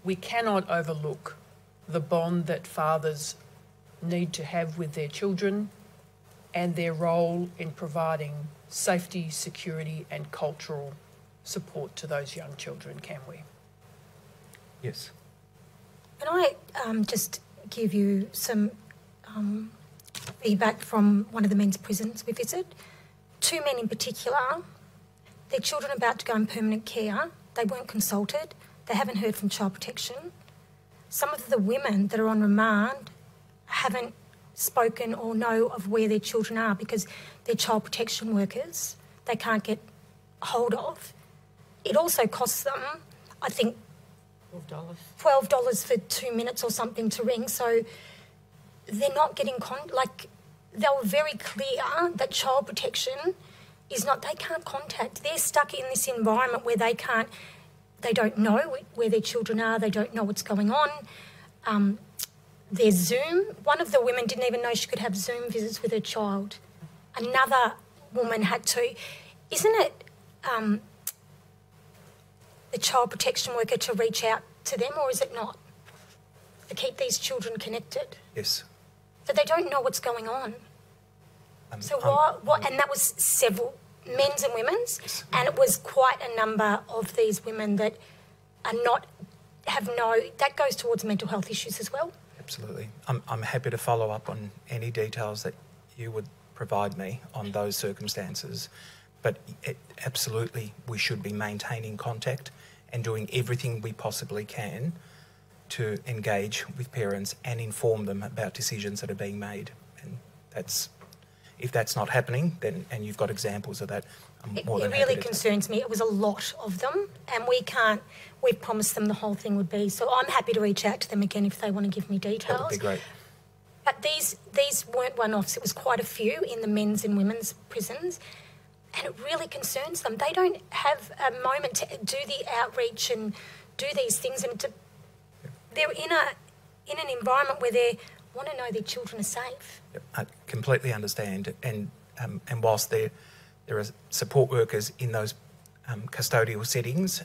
We cannot overlook the bond that fathers need to have with their children and their role in providing safety, security and cultural support to those young children, can we? Yes. Can I just give you some feedback from one of the men's prisons we visit? 2 men in particular, their children are about to go in permanent care. They weren't consulted. They haven't heard from Child Protection. Some of the women that are on remand haven't spoken or know of where their children are because they're child protection workers. They can't get hold of. It also costs them, I think, $12 for 2 minutes or something to ring. So they're not getting they were very clear that Child Protection is not, they can't contact. They're stuck in this environment where they don't know where their children are, they don't know what's going on. There's Zoom. One of the women didn't even know she could have Zoom visits with her child. Another woman had to. Isn't it the child protection worker to reach out to them, or is it not? To keep these children connected? Yes. So they don't know what's going on. So what? And that was several men's and women's, yes. And it was quite a number of these women that are not, that goes towards mental health issues as well. Absolutely. I'm happy to follow up on any details that you would provide me on those circumstances, but absolutely we should be maintaining contact and doing everything we possibly can to engage with parents and inform them about decisions that are being made. And if that's not happening, then, and you've got examples of that, It really concerns me. It was a lot of them, and we've promised them the whole thing would be. So I'm happy to reach out to them again if they want to give me details. That would be great. But these weren't one-offs. It was quite a few in the men's and women's prisons, and it really concerns them. They don't have a moment to do the outreach and do these things, and they're in an environment where they want to know their children are safe. I completely understand, and whilst there are support workers in those custodial settings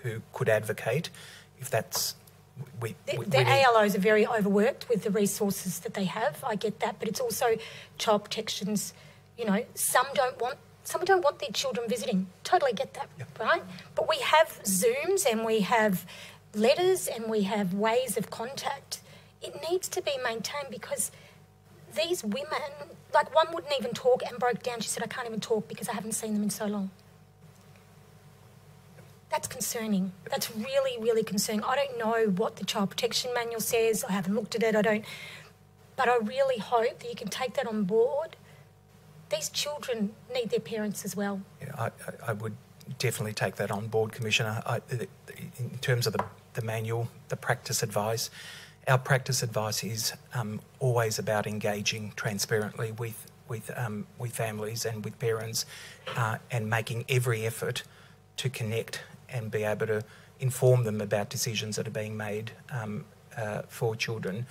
who could advocate if that's... The ALOs are very overworked with the resources that they have. I get that, but it's also child protections. You know, some don't want their children visiting. Totally get that, right? But we have Zooms and we have letters and we have ways of contact. It needs to be maintained because these women, like one wouldn't even talk and broke down. She said, I can't even talk because I haven't seen them in so long. That's concerning. That's really, really concerning. I don't know what the Child Protection Manual says. I haven't looked at it. But I really hope that you can take that on board. These children need their parents as well. Yeah, I would definitely take that on board, Commissioner. In terms of the manual, the practice advice, our practice advice is always about engaging transparently with families and with parents and making every effort to connect and be able to inform them about decisions that are being made for children.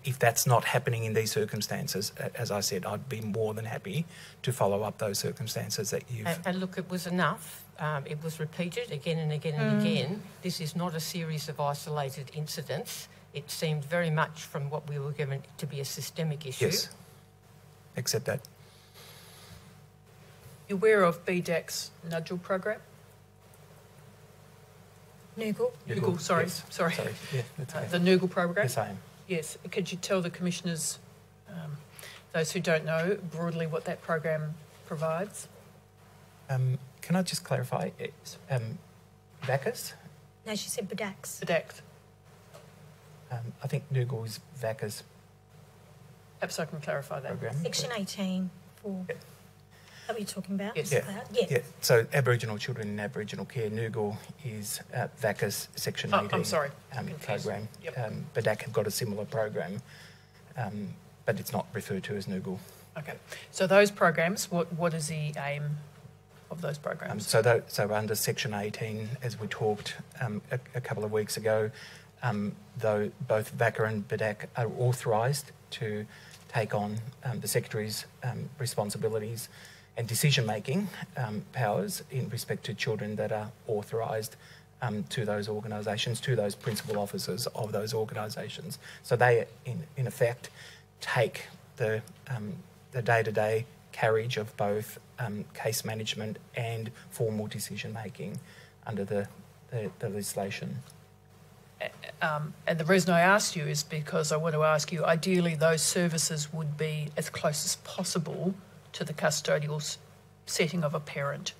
If that's not happening in these circumstances, as I said, I'd be more than happy to follow up those circumstances that you've... And look, it was enough. It was repeated again and again and again. This is not a series of isolated incidents. It seemed very much from what we were given to be a systemic issue. Yes, accept that. You aware of BDAC's Nudgel program? Noogle, sorry. Yeah, that's okay. The Noogle program? Yes, I am. Yes. Could you tell the Commissioners, those who don't know, broadly what that program provides? Can I just clarify? It's VACAS? No, she said BDAC's. BDAC. I think Noogle is VACAS. Perhaps I can clarify that. Program. Section 18 for... Yep. Is that what you're talking about? Yes. Yeah. So Aboriginal children in Aboriginal care, Noogle is VACAS Section 18 I'm sorry. program. Yep. BDAC have got a similar program, but it's not referred to as Noogle. Okay. So those programs, what is the aim of those programs? So under Section 18, as we talked a couple of weeks ago, though both VACA and BDAC are authorised to take on the Secretary's responsibilities and decision-making powers in respect to children that are authorised to those organisations, to those principal officers of those organisations. So they, in effect, take the day-to-day carriage of both case management and formal decision-making under the legislation. And the reason I asked you is because I want to ask you, ideally those services would be as close as possible to the custodial setting of a parent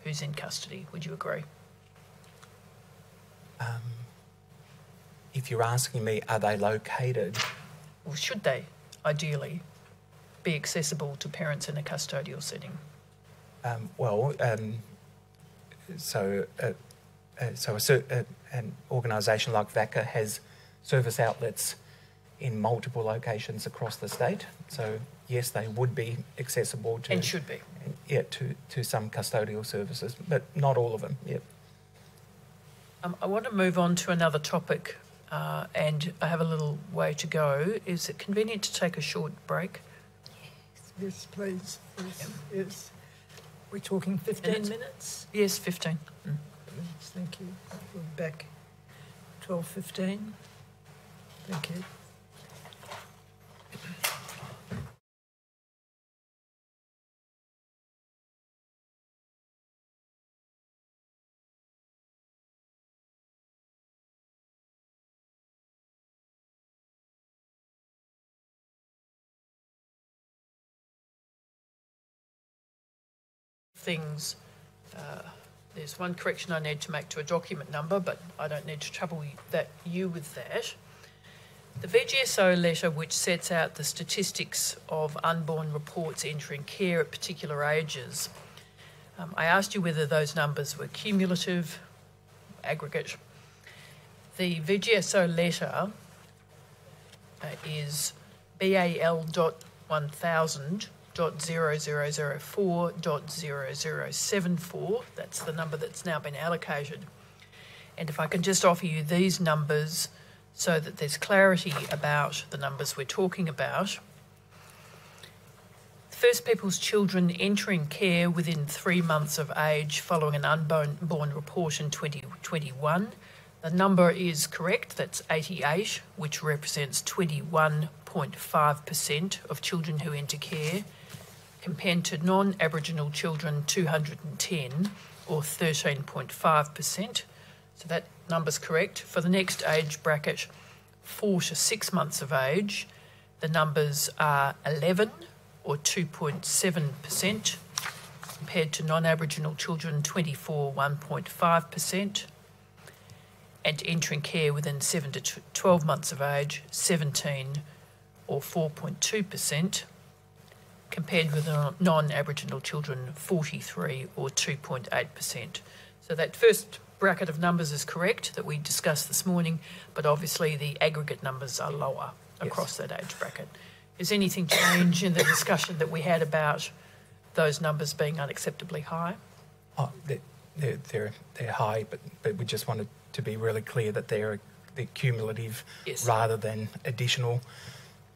who's in custody. Would you agree? If you're asking me, are they located? Or should they, ideally, be accessible to parents in a custodial setting? An organisation like VACA has service outlets in multiple locations across the state. So yes, they would be accessible to... And should be. Yeah, to some custodial services, but not all of them, yep. I want to move on to another topic and I have a little way to go. Is it convenient to take a short break? Yes, please. Yes. We're talking 15 minutes? Yes, 15. Thank you. We're back 12:15. Thank you. Things. There's one correction I need to make to a document number, but I don't need to trouble you with that. The VGSO letter, which sets out the statistics of unborn reports entering care at particular ages, I asked you whether those numbers were cumulative, aggregate. The VGSO letter is BAL.1000.0004.0074. That's the number that's now been allocated. And if I can just offer you these numbers so that there's clarity about the numbers we're talking about. First People's children entering care within 3 months of age following an unborn report in 2021. The number is correct, that's 88, which represents 21.5% of children who enter care, compared to non-Aboriginal children 210, or 13.5%. So that number's correct. For the next age bracket, 4 to 6 months of age, the numbers are 11, or 2.7%, compared to non-Aboriginal children 24, 1.5%, and entering care within 7 to 12 months of age, 17, or 4.2%, compared with non-Aboriginal children 43, or 2.8%. So that first bracket of numbers is correct that we discussed this morning, but obviously the aggregate numbers are lower across that age bracket. Is anything change in the discussion that we had about those numbers being unacceptably high? Oh, they're high, but we just wanted to be really clear that they're cumulative rather than additional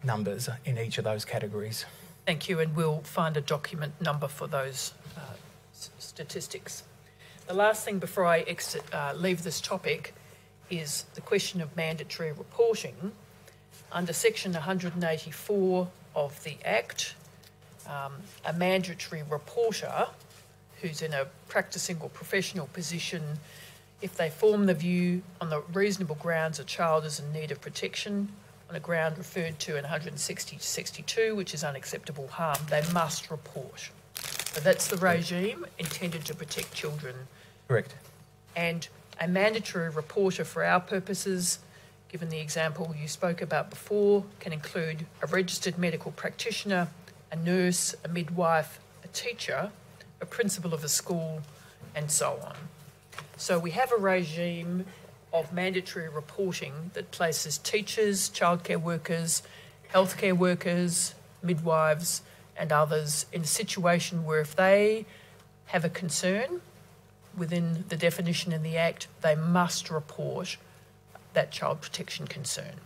numbers in each of those categories. Thank you, and we'll find a document number for those statistics. The last thing before I leave this topic is the question of mandatory reporting. Under section 184 of the Act, a mandatory reporter who's in a practising or professional position, if they form the view on the reasonable grounds a child is in need of protection, on a ground referred to in 160 to 62, which is unacceptable harm, they must report. So that's the regime intended to protect children. Correct. And a mandatory reporter for our purposes, given the example you spoke about before, can include a registered medical practitioner, a nurse, a midwife, a teacher, a principal of a school, and so on. So we have a regime of mandatory reporting that places teachers, childcare workers, healthcare workers, midwives, and others in a situation where if they have a concern within the definition in the Act, they must report that child protection concern.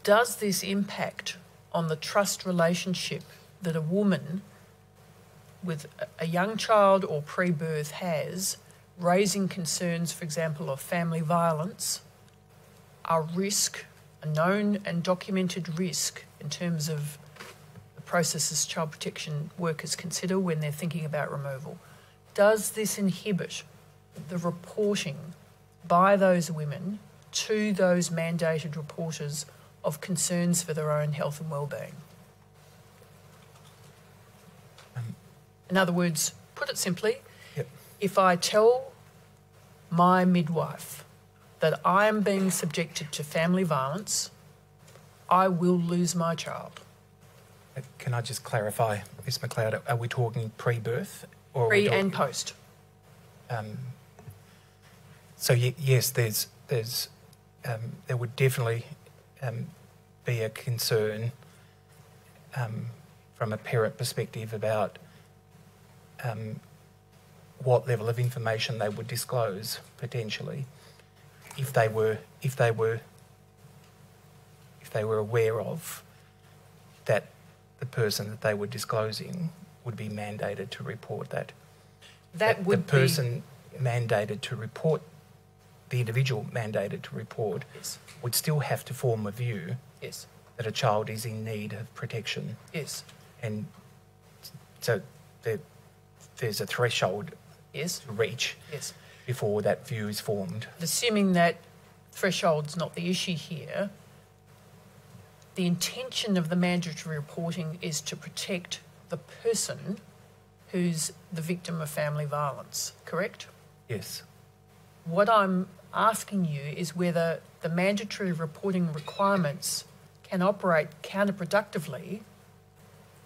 Does this impact on the trust relationship that a woman with a young child or pre-birth has, raising concerns, for example, of family violence, a risk, a known and documented risk in terms of the processes child protection workers consider when they're thinking about removal? Does this inhibit the reporting by those women to those mandated reporters of concerns for their own health and well-being? In other words, put it simply, if I tell my midwife that I am being subjected to family violence, I will lose my child. Can I just clarify, Ms McLeod, are we talking pre-birth? Or pre and post. So yes, there would definitely be a concern from a parent perspective about what level of information they would disclose potentially if they were aware of that the person that they were disclosing would be mandated to report that. That would the person mandated to report, the individual mandated to report, would still have to form a view that a child is in need of protection. Yes. And so there's a threshold to reach before that view is formed. Assuming that threshold's not the issue here, the intention of the mandatory reporting is to protect the person who's the victim of family violence, correct? Yes. What I'm asking you is whether the mandatory reporting requirements can operate counterproductively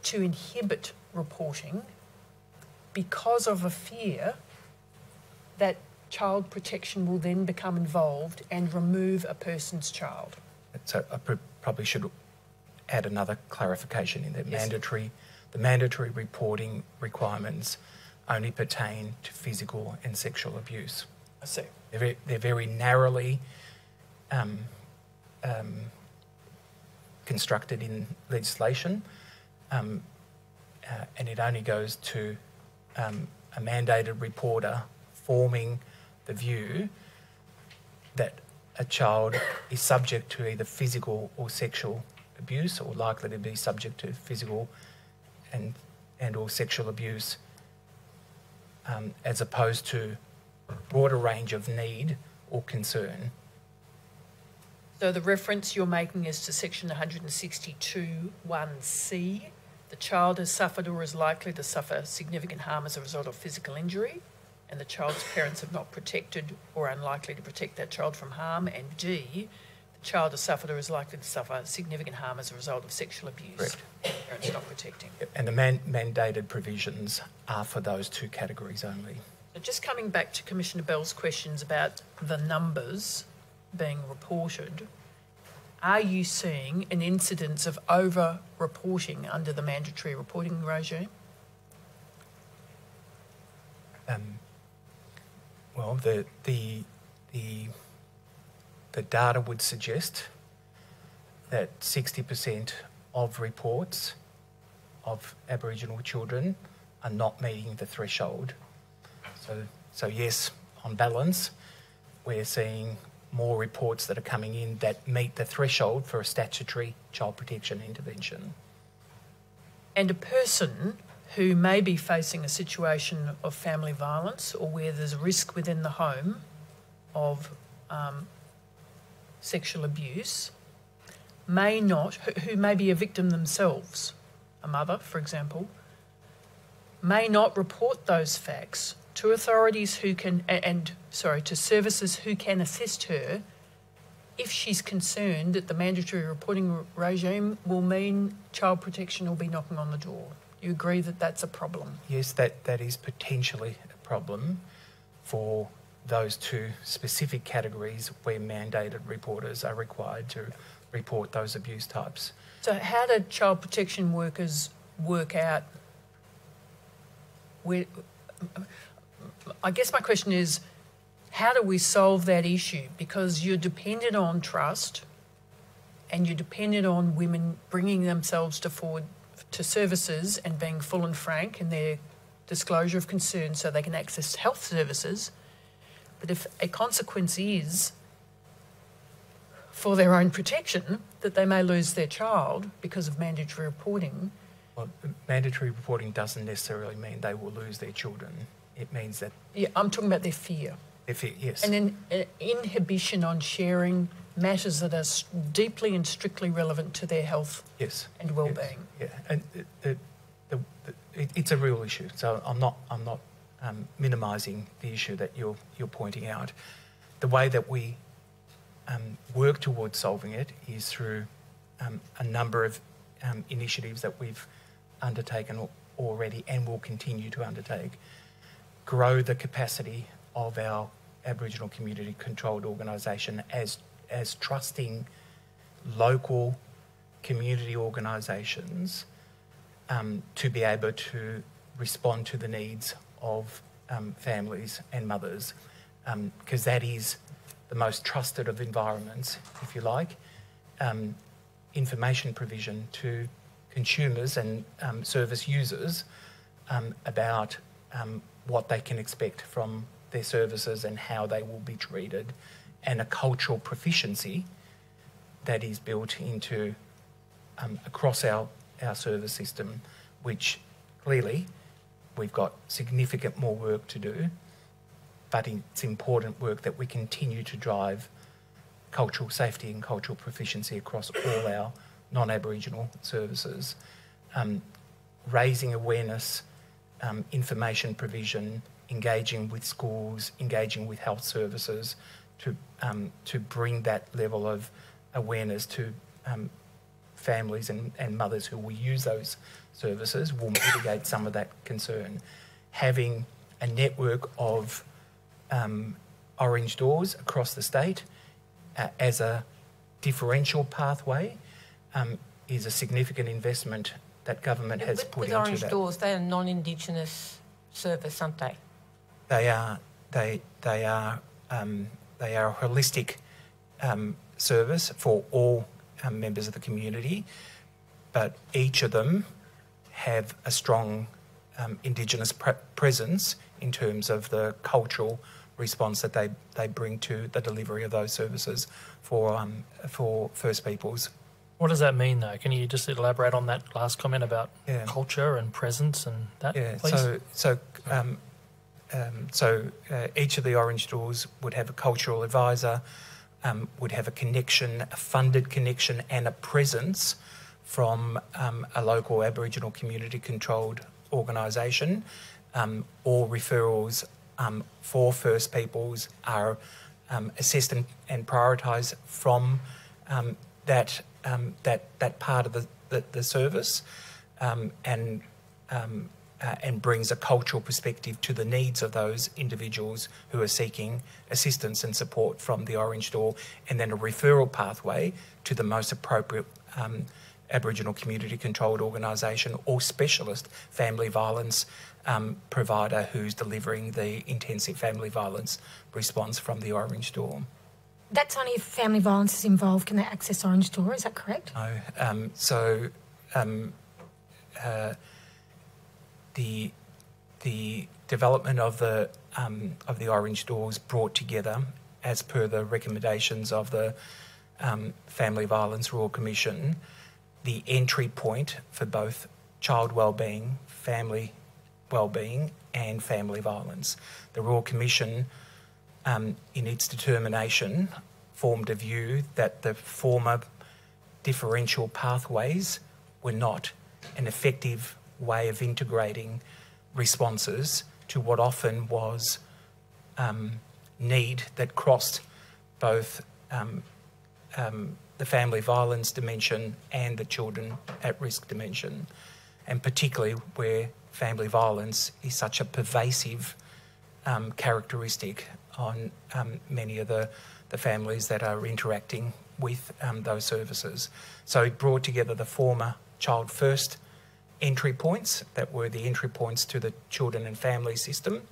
to inhibit reporting because of a fear that child protection will then become involved and remove a person's child. So I probably should add another clarification in that. Yes. The mandatory reporting requirements only pertain to physical and sexual abuse. I see. They're very narrowly constructed in legislation, and it only goes to a mandated reporter forming the view that a child is subject to either physical or sexual abuse, or likely to be subject to physical and or sexual abuse, as opposed to a broader range of need or concern. So the reference you're making is to section 162(1)(c). The child has suffered or is likely to suffer significant harm as a result of physical injury, and the child's parents have not protected or are unlikely to protect that child from harm. And D, the child has suffered or is likely to suffer significant harm as a result of sexual abuse. Correct. And the parents not protecting. And the mandated provisions are for those two categories only. So just coming back to Commissioner Bell's questions about the numbers being reported, are you seeing an incidence of over-reporting under the mandatory reporting regime? Well, the data would suggest that 60% of reports of Aboriginal children are not meeting the threshold. So yes, on balance, we're seeing more reports that are coming in that meet the threshold for a statutory child protection intervention. And a person who may be facing a situation of family violence or where there's a risk within the home of sexual abuse may not, who may be a victim themselves, a mother, for example, may not report those facts to authorities who can, to services who can assist her if she's concerned that the mandatory reporting regime will mean child protection will be knocking on the door. You agree that that's a problem? Yes, that is potentially a problem for those two specific categories where mandated reporters are required to report those abuse types. So how do child protection workers work out where... I guess my question is, how do we solve that issue? Because you're dependent on trust and you're dependent on women bringing themselves forward to services and being full and frank in their disclosure of concern so they can access health services. But if a consequence is for their own protection that they may lose their child because of mandatory reporting... Well, mandatory reporting doesn't necessarily mean they will lose their children. It means that... Yeah, I'm talking about their fear. Their fear, yes. And an inhibition on sharing matters that are deeply and strictly relevant to their health and well-being. Yes. Yeah, and it's a real issue. So I'm not minimising the issue that you're pointing out. The way that we work towards solving it is through a number of initiatives that we've undertaken already and will continue to undertake. Grow the capacity of our Aboriginal community controlled organisation as trusting local community organisations to be able to respond to the needs of families and mothers, because that is the most trusted of environments, if you like. Information provision to consumers and service users about what they can expect from their services and how they will be treated, and a cultural proficiency that is built into across our service system, which clearly we've got significant more work to do, but it's important work that we continue to drive cultural safety and cultural proficiency across all our non-Aboriginal services. Raising awareness, information provision, engaging with schools, engaging with health services to bring that level of awareness to families and mothers who will use those services will mitigate some of that concern. Having a network of orange doors across the state as a differential pathway is a significant investment that government has put into that. With orange doors, they're a non-Indigenous service, aren't they? They are a holistic service for all members of the community, but each of them have a strong Indigenous presence in terms of the cultural response that they bring to the delivery of those services for First Peoples. What does that mean, though? Can you just elaborate on that last comment about culture and presence and that, please? So each of the orange doors would have a cultural advisor, would have a connection, a funded connection and a presence from a local Aboriginal community-controlled organisation. All referrals for First Peoples are assessed and prioritised from that part of the service, and brings a cultural perspective to the needs of those individuals who are seeking assistance and support from the Orange Door, and then a referral pathway to the most appropriate Aboriginal community-controlled organisation or specialist family violence provider who's delivering the intensive family violence response from the Orange Door. That's only if family violence is involved can they access Orange Door, is that correct? No. The development of the Orange Doors brought together, as per the recommendations of the Family Violence Royal Commission, the entry point for both child wellbeing, family wellbeing and family violence. The Royal Commission, in its determination, formed a view that the former differential pathways were not an effective way of integrating responses to what often was need that crossed both the family violence dimension and the children at risk dimension, and particularly where family violence is such a pervasive characteristic on many of the families that are interacting with those services. So it brought together the former Child First entry points that were the entry points to the children and family system,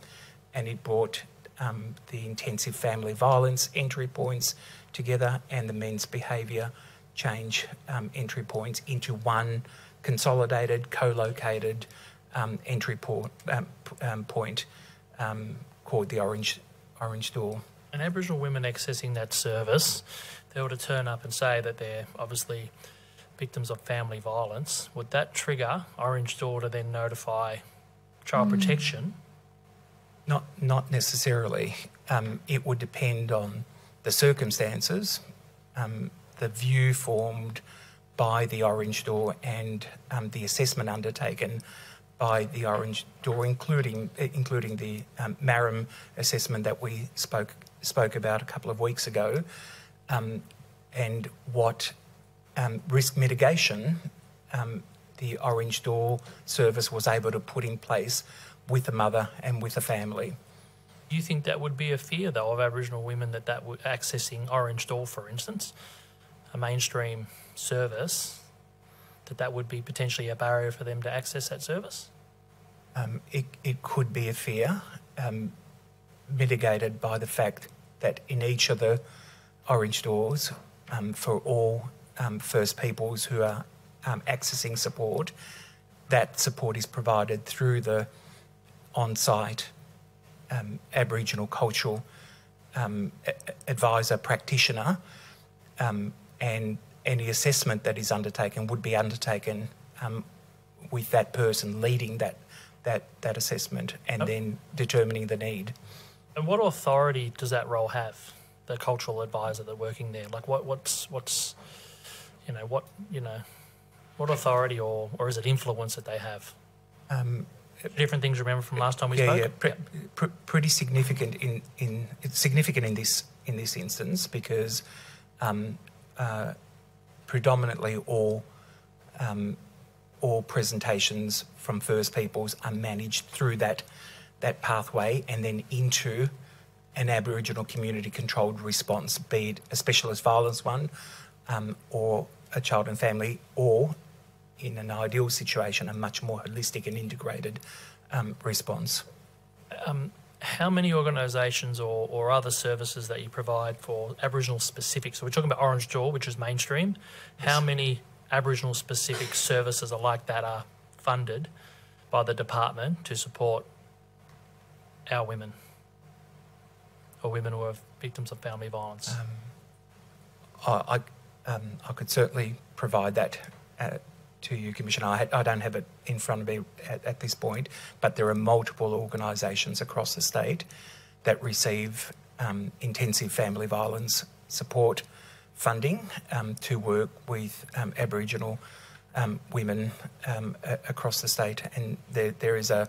and it brought the intensive family violence entry points together and the men's behaviour change entry points into one consolidated, co-located entry point called the Orange Door. And Aboriginal women accessing that service, they were to turn up and say that they're obviously victims of family violence. Would that trigger Orange Door to then notify child protection? Not necessarily. It would depend on the circumstances, the view formed by the Orange Door and the assessment undertaken by the Orange Door, including the Marram assessment that we spoke about a couple of weeks ago, and what risk mitigation the Orange Door service was able to put in place with the mother and with the family. Do you think that would be a fear, though, of Aboriginal women that would accessing Orange Door, for instance, a mainstream service, that would be potentially a barrier for them to access that service? It could be a fear, mitigated by the fact that in each of the Orange Doors, for all First Peoples who are accessing support, that support is provided through the on-site Aboriginal cultural advisor practitioner, and any assessment that is undertaken would be undertaken with that person leading that assessment and then determining the need. And what authority does that role have, the cultural advisor that's working there? Like what authority or is it influence that they have? Different things, remember, from last time we spoke? Pretty significant it's significant in this in this instance because predominantly all presentations from First Peoples are managed through that pathway and then into an Aboriginal community-controlled response, be it a specialist violence one or a child and family, or in an ideal situation, a much more holistic and integrated response. How many organisations or other services that you provide for Aboriginal specific, so we're talking about Orange Door, which is mainstream, how many Aboriginal specific services are like that are funded by the department to support our women or women who are victims of family violence? I could certainly provide that to you, Commissioner. I don't have it in front of me at this point, but there are multiple organisations across the state that receive intensive family violence support funding to work with Aboriginal women across the state, and there is a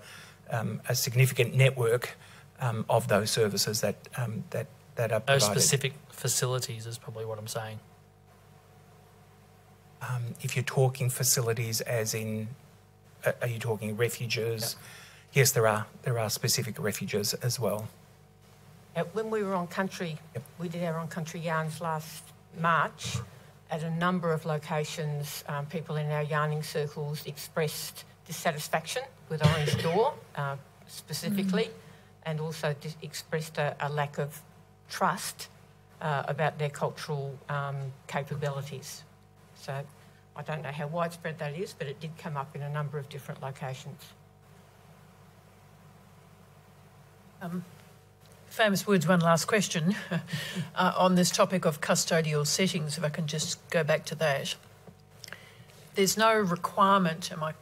significant network of those services that are provided. Those specific facilities is probably what I'm saying. If you're talking facilities as in, are you talking refuges? Yep. Yes, there are specific refuges as well. When we were on country, we did our on-country yarns last March. At a number of locations, people in our yarning circles expressed dissatisfaction with Orange Door specifically, and also expressed a lack of trust about their cultural capabilities. So I don't know how widespread that is, but it did come up in a number of different locations. Famous words, one last question on this topic of custodial settings, if I can just go back to that. There's no requirement, am I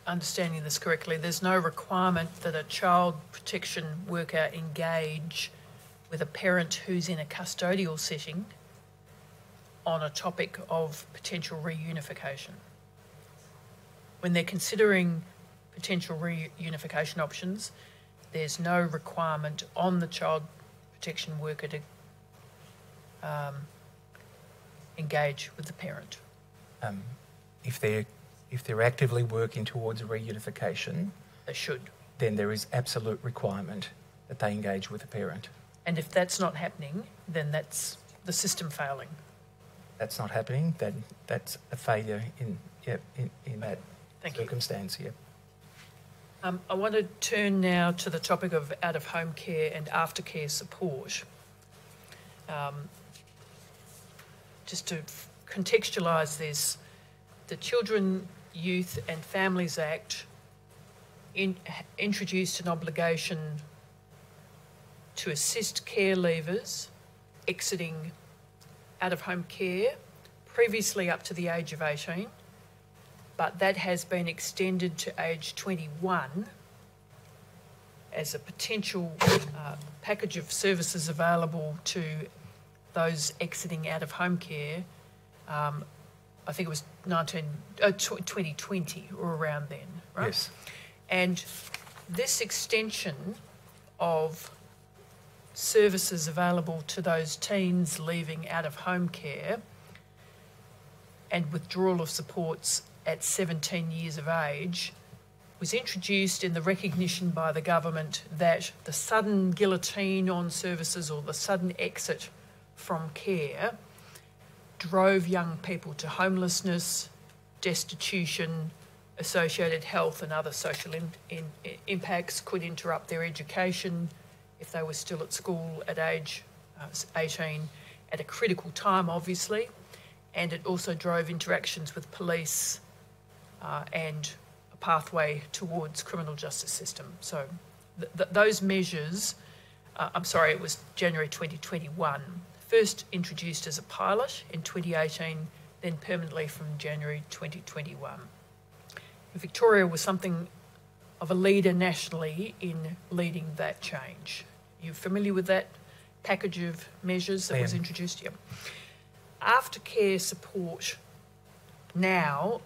understanding this correctly, there's no requirement that a child protection worker engage with a parent who's in a custodial setting on a topic of potential reunification. When they're considering potential reunification options, there's no requirement on the child protection worker to engage with the parent. If they're actively working towards reunification, they should. Then there is absolute requirement that they engage with the parent. And if that's not happening, then that's the system failing. That's not happening, then that's a failure in that circumstance. Yeah. I want to turn now to the topic of out-of-home care and aftercare support. Just to contextualise this, the Children, Youth and Families Act introduced an obligation to assist care leavers exiting out-of-home care, previously up to the age of 18, but that has been extended to age 21 as a potential package of services available to those exiting out-of-home care. I think it was 2020 or around then, right? Yes. And this extension of services available to those teens leaving out-of-home care and withdrawal of supports at 17 years of age was introduced in the recognition by the government that the sudden guillotine on services or the sudden exit from care drove young people to homelessness, destitution, associated health and other social impacts, could interrupt their education if they were still at school at age 18 at a critical time, obviously, and it also drove interactions with police and a pathway towards criminal justice system. So those measures, it was January 2021, first introduced as a pilot in 2018, then permanently from January 2021. Victoria was something of a leader nationally in leading that change. You familiar with that package of measures that was introduced? Yep. Aftercare support now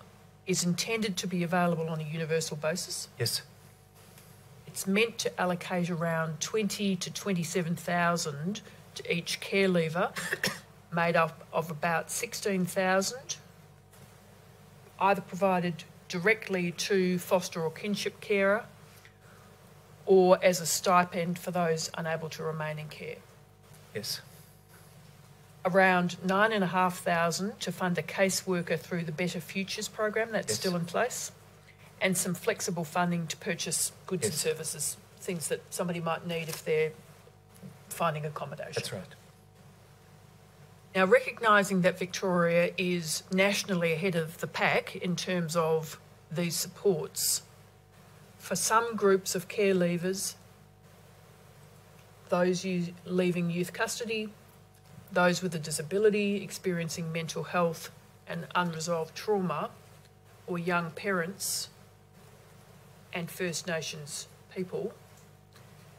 is intended to be available on a universal basis. Yes. It's meant to allocate around 20 to 27,000 to each care leaver made up of about 16,000, either provided directly to foster or kinship carer or as a stipend for those unable to remain in care. Yes. Around 9,500 to fund a caseworker through the Better Futures program, that's still in place, and some flexible funding to purchase goods and services, things that somebody might need if they're finding accommodation. That's right. Now, recognising that Victoria is nationally ahead of the pack in terms of these supports, for some groups of care leavers, those leaving youth custody, those with a disability, experiencing mental health and unresolved trauma, or young parents and First Nations people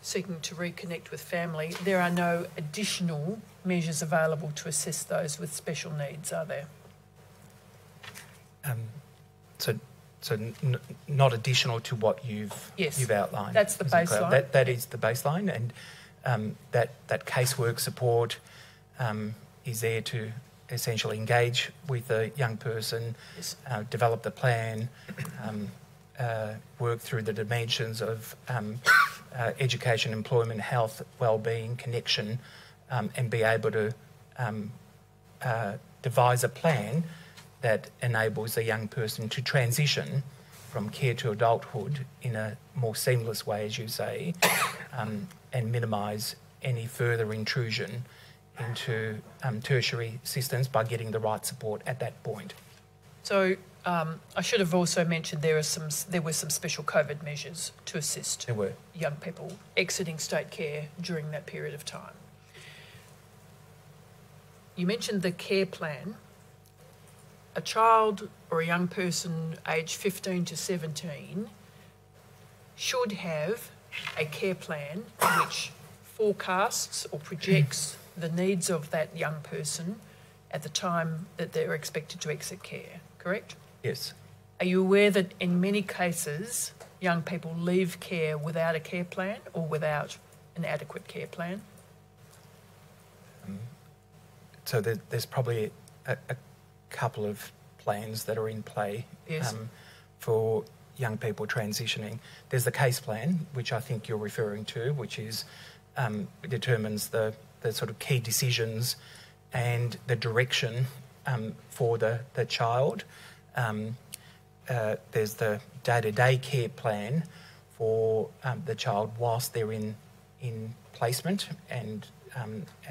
seeking to reconnect with family, there are no additional measures available to assist those with special needs, are there? Not additional to what you've outlined. That's the baseline. That is the baseline, and that casework support is there to essentially engage with a young person, develop the plan, work through the dimensions of education, employment, health, wellbeing, connection, and be able to devise a plan that enables a young person to transition from care to adulthood in a more seamless way, as you say, and minimise any further intrusion into tertiary systems by getting the right support at that point. So I should have also mentioned there were some special COVID measures to assist young people exiting state care during that period of time. You mentioned the care plan. A child or a young person aged 15 to 17 should have a care plan which forecasts or projects the needs of that young person at the time that they're expected to exit care, correct? Yes. Are you aware that in many cases young people leave care without a care plan or without an adequate care plan? So there's probably a couple of plans that are in play for young people transitioning. There's the case plan, which I think you're referring to, which is determines the sort of key decisions and the direction for the child. There's the day-to-day care plan for the child whilst they're in placement, and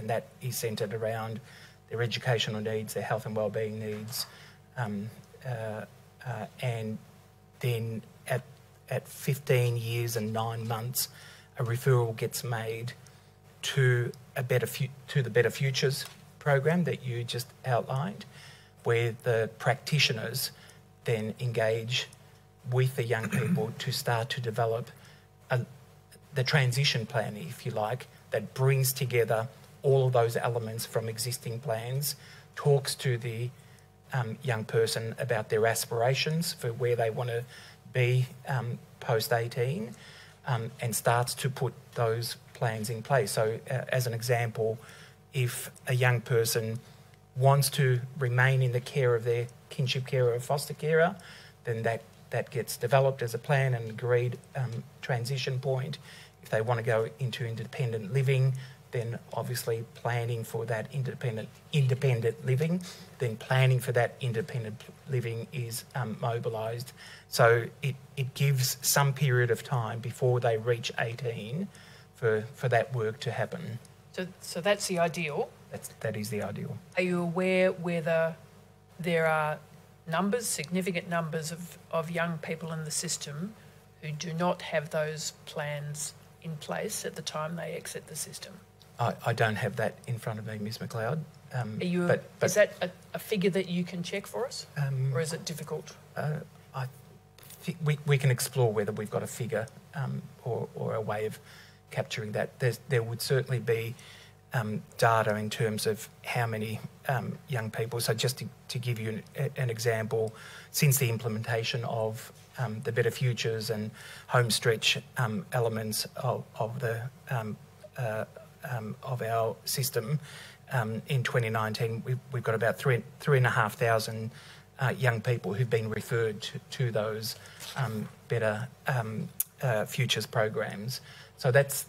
that is centred around their educational needs, their health and wellbeing needs, and then at 15 years and 9 months, a referral gets made to the Better Futures program that you just outlined, where the practitioners then engage with the young people to start to develop the transition plan, if you like, that brings together all of those elements from existing plans, talks to the young person about their aspirations for where they want to be post-18, and starts to put those plans in place. So as an example, if a young person wants to remain in the care of their kinship carer or foster carer, then that gets developed as a plan and agreed transition point. If they want to go into independent living, then obviously planning for that independent living, then planning for that independent living is mobilised. So it gives some period of time before they reach 18 for that work to happen. So that's the ideal? That is the ideal. Are you aware whether there are significant numbers of young people in the system who do not have those plans in place at the time they exit the system? I don't have that in front of me, Ms McLeod. Is that a figure that you can check for us, or is it difficult? I think we can explore whether we've got a figure or a way of capturing that. There would certainly be data in terms of how many young people. So just to give you an example, since the implementation of the Better Futures and home stretch elements of the system. In 2019, we've got about 3,500 young people who've been referred to those Better Futures programs. So that's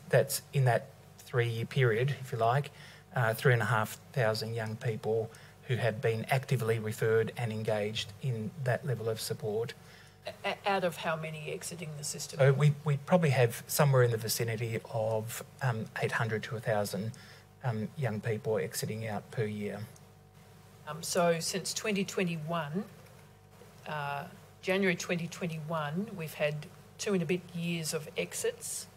in that 3-year period, if you like, 3,500 young people who have been actively referred and engaged in that level of support. Out of how many exiting the system? So we probably have somewhere in the vicinity of 800 to 1,000 young people exiting out per year. So since 2021, January 2021, we've had 2 and a bit years of exits.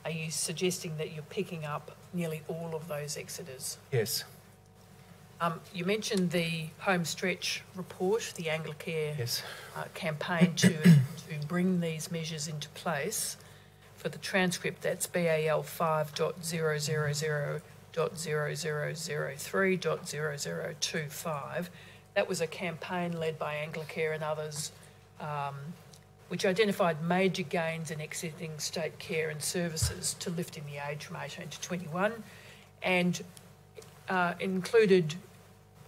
Are you suggesting that you're picking up nearly all of those exiters? Yes. You mentioned the home stretch report, the Anglicare campaign to bring these measures into place. For the transcript, that's BAL 5.000.0003.0025. That was a campaign led by Anglicare and others, which identified major gains in exiting state care and services to lifting the age from 18 to 21, and included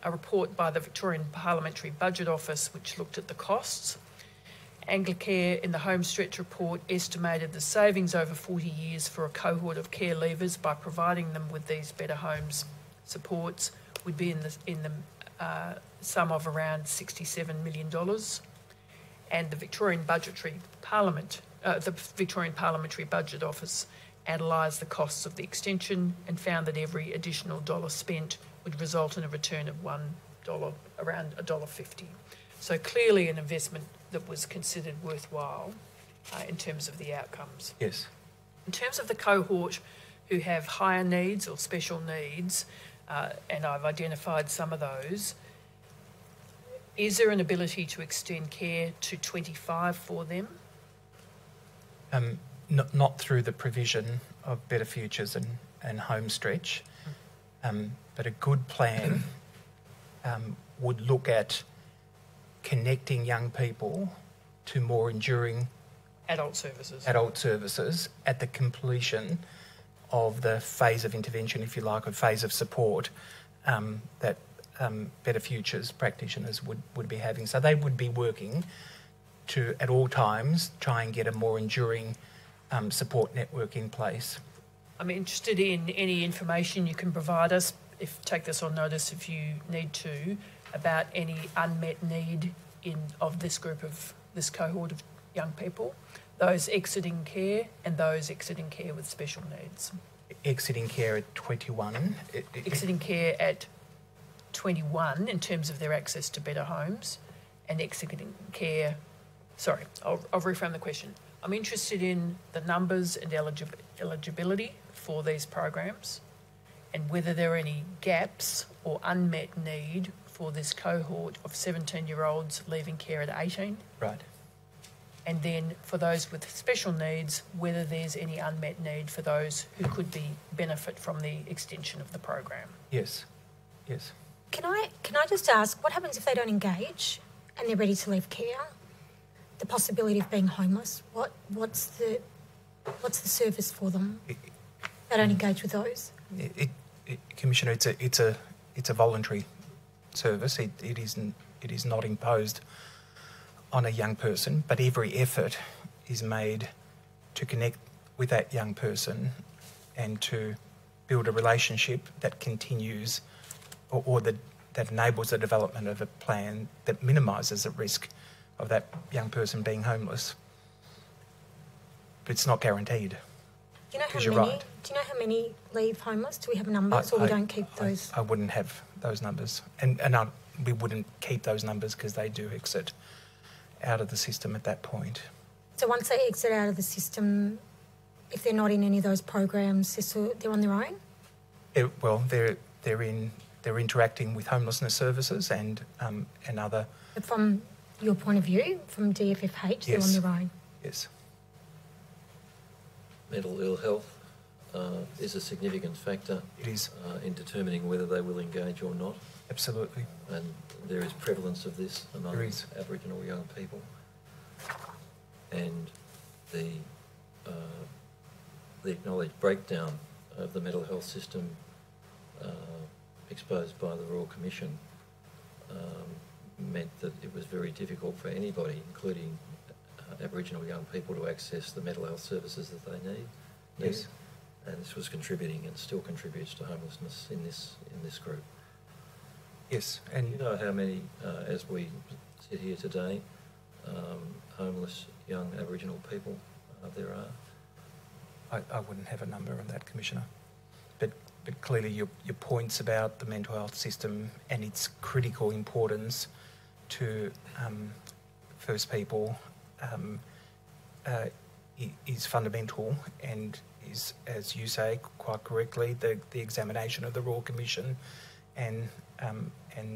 a report by the Victorian Parliamentary Budget Office which looked at the costs. Anglicare in the home stretch report estimated the savings over 40 years for a cohort of care leavers by providing them with these better homes supports would be in the sum of around $67 million. And the Victorian Parliamentary Budget Office analysed the costs of the extension and found that every additional dollar spent would result in a return of $1, around $1.50. So clearly an investment that was considered worthwhile in terms of the outcomes. Yes. In terms of the cohort who have higher needs or special needs, and I've identified some of those, is there an ability to extend care to 25 for them? Not through the provision of Better Futures and home stretch, but a good plan would look at connecting young people to more enduring adult services at the completion of the phase of intervention, if you like, or phase of support that Better Futures practitioners would be having. So they would be working to, at all times, try and get a more enduring support network in place. I'm interested in any information you can provide us, take this on notice if you need to, about any unmet need of this cohort of young people, those exiting care and those exiting care with special needs. Exiting care at 21. Exiting care at 21 in terms of their access to better homes, and exiting care... Sorry, I'll reframe the question. I'm interested in the numbers and eligibility for these programs and whether there are any gaps or unmet need for this cohort of 17-year-olds leaving care at 18. Right. And then for those with special needs, whether there's any unmet need for those who could benefit from the extension of the program. Yes. Yes. Can I just ask, what happens if they don't engage and they're ready to leave care? The possibility of being homeless. What's the service for them? They don't engage with those. Commissioner, it's a voluntary service. It is not imposed on a young person, but every effort is made to connect with that young person and to build a relationship that continues or that enables the development of a plan that minimises the risk of that young person being homeless. But it's not guaranteed. Do you know how you're many? right. Do you know how many leave homeless? Do we have numbers, or we don't keep those? I wouldn't have those numbers, and we wouldn't keep those numbers because they do exit out of the system at that point. So once they exit out of the system, if they're not in any of those programs, they're on their own. They're interacting with homelessness services and other. But from your point of view, from DFFH, they're on their own. Yes. Mental ill health is a significant factor. It is. In determining whether they will engage or not. Absolutely. And there is prevalence of this among Aboriginal young people. And the acknowledged breakdown of the mental health system exposed by the Royal Commission meant that it was very difficult for anybody, including Aboriginal young people, to access the mental health services that they need. Yes. And this was contributing and still contributes to homelessness in this group. Yes, and do you know how many, as we sit here today, homeless young Aboriginal people there are? I wouldn't have a number on that, Commissioner. But clearly your points about the mental health system and its critical importance to First People is fundamental, and is, as you say quite correctly, the examination of the Royal Commission and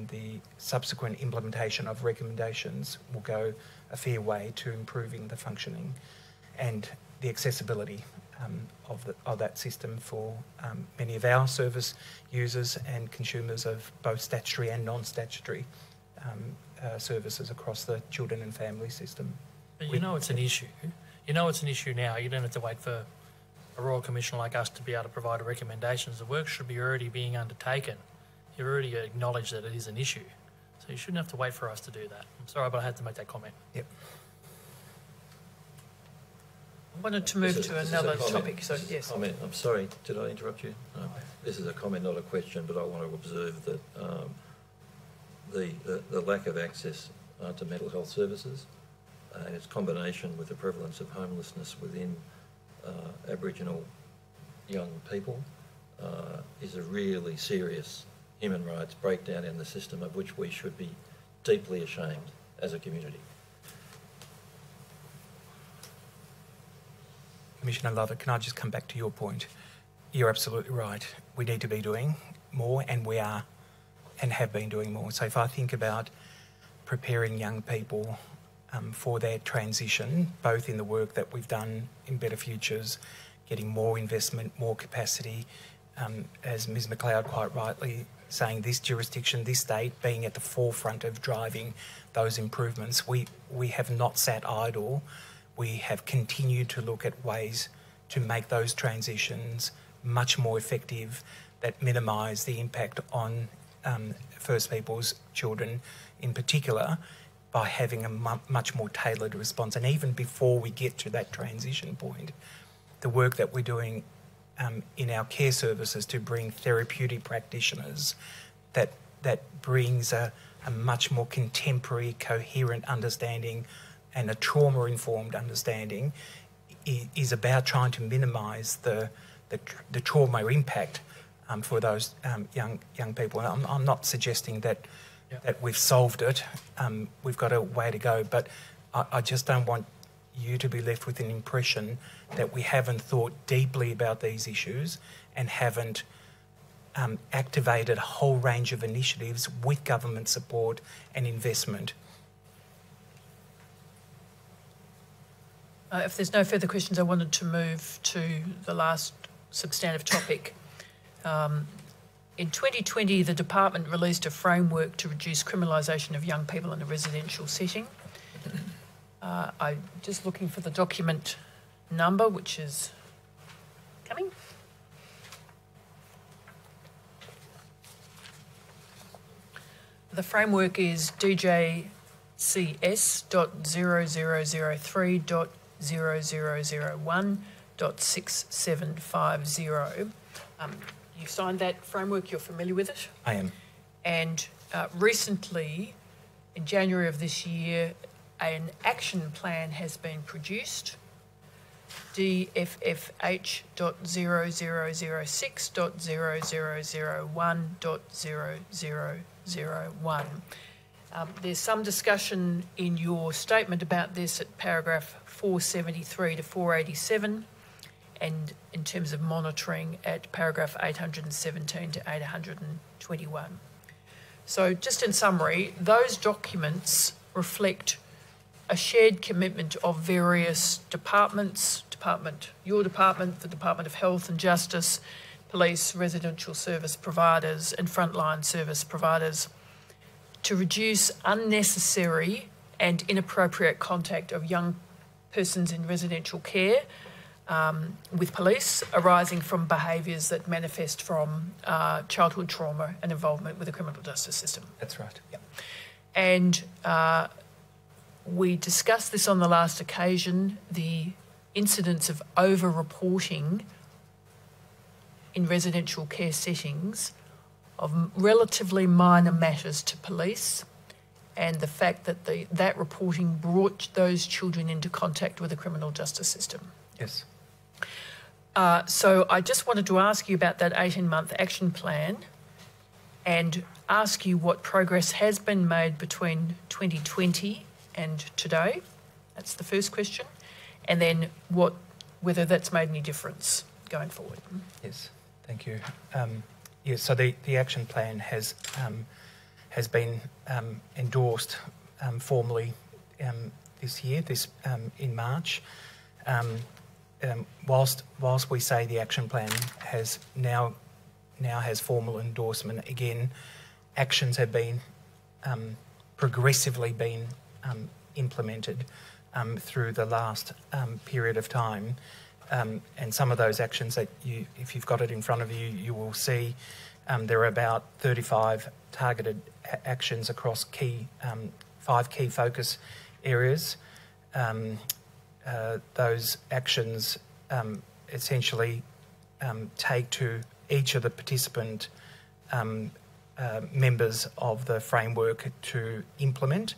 the subsequent implementation of recommendations will go a fair way to improving the functioning and the accessibility of that system for many of our service users and consumers of both statutory and non-statutory services across the children and family system. But you know it's an issue. You know it's an issue now. You don't have to wait for a Royal Commission like us to be able to provide recommendations. The work should be already being undertaken. You've already acknowledged that it is an issue. So you shouldn't have to wait for us to do that. I'm sorry, but I had to make that comment. Yep. I wanted to move to another topic. So yes. Comment. I'm sorry, did I interrupt you? No. This is a comment, not a question, but I want to observe that the lack of access to mental health services and its combination with the prevalence of homelessness within Aboriginal young people is a really serious human rights breakdown in the system, of which we should be deeply ashamed as a community. Commissioner Lovett, can I just come back to your point? You're absolutely right. We need to be doing more, and we are and have been doing more. So if I think about preparing young people for their transition, both in the work that we've done in Better Futures, getting more investment, more capacity, as Ms McLeod quite rightly saying, this jurisdiction, this state being at the forefront of driving those improvements. We have not sat idle. We have continued to look at ways to make those transitions much more effective, that minimise the impact on First Peoples children in particular, by having a much more tailored response. And even before we get to that transition point, the work that we're doing in our care services to bring therapeutic practitioners that brings a much more contemporary, coherent understanding and a trauma-informed understanding is about trying to minimise the trauma impact for those young people. And I'm not suggesting that we've solved it. We've got a way to go, but I just don't want you to be left with an impression that we haven't thought deeply about these issues and haven't activated a whole range of initiatives with government support and investment. If there's no further questions, I wanted to move to the last substantive topic. In 2020, the department released a framework to reduce criminalisation of young people in a residential setting. I'm just looking for the document number, which is coming. The framework is DJCS.0003.0001.6750. You've signed that framework, you're familiar with it? I am. And recently, in January of this year, an action plan has been produced, DFFH.0006.0001.0001. There's some discussion in your statement about this at paragraph 473 to 487, and in terms of monitoring at paragraph 817 to 821. So just in summary, those documents reflect a shared commitment of various departments, your department, the Department of Health and Justice, police, residential service providers and frontline service providers, to reduce unnecessary and inappropriate contact of young persons in residential care with police arising from behaviours that manifest from childhood trauma and involvement with the criminal justice system. That's right. Yep. And we discussed this on the last occasion, the incidence of over-reporting in residential care settings of relatively minor matters to police, and the fact that that reporting brought those children into contact with the criminal justice system. Yes. So I just wanted to ask you about that 18-month action plan and ask you what progress has been made between 2020 and today. That's the first question. And then whether that's made any difference going forward. Yes, thank you. Yes, so the action plan has been endorsed formally this year, in March. Whilst we say the action plan has now has formal endorsement, again, actions have been progressively been implemented through the last period of time. And some of those actions that if you've got it in front of you, you will see there are about 35 targeted actions across 5 key focus areas. Those actions essentially take to each of the participant members of the framework to implement.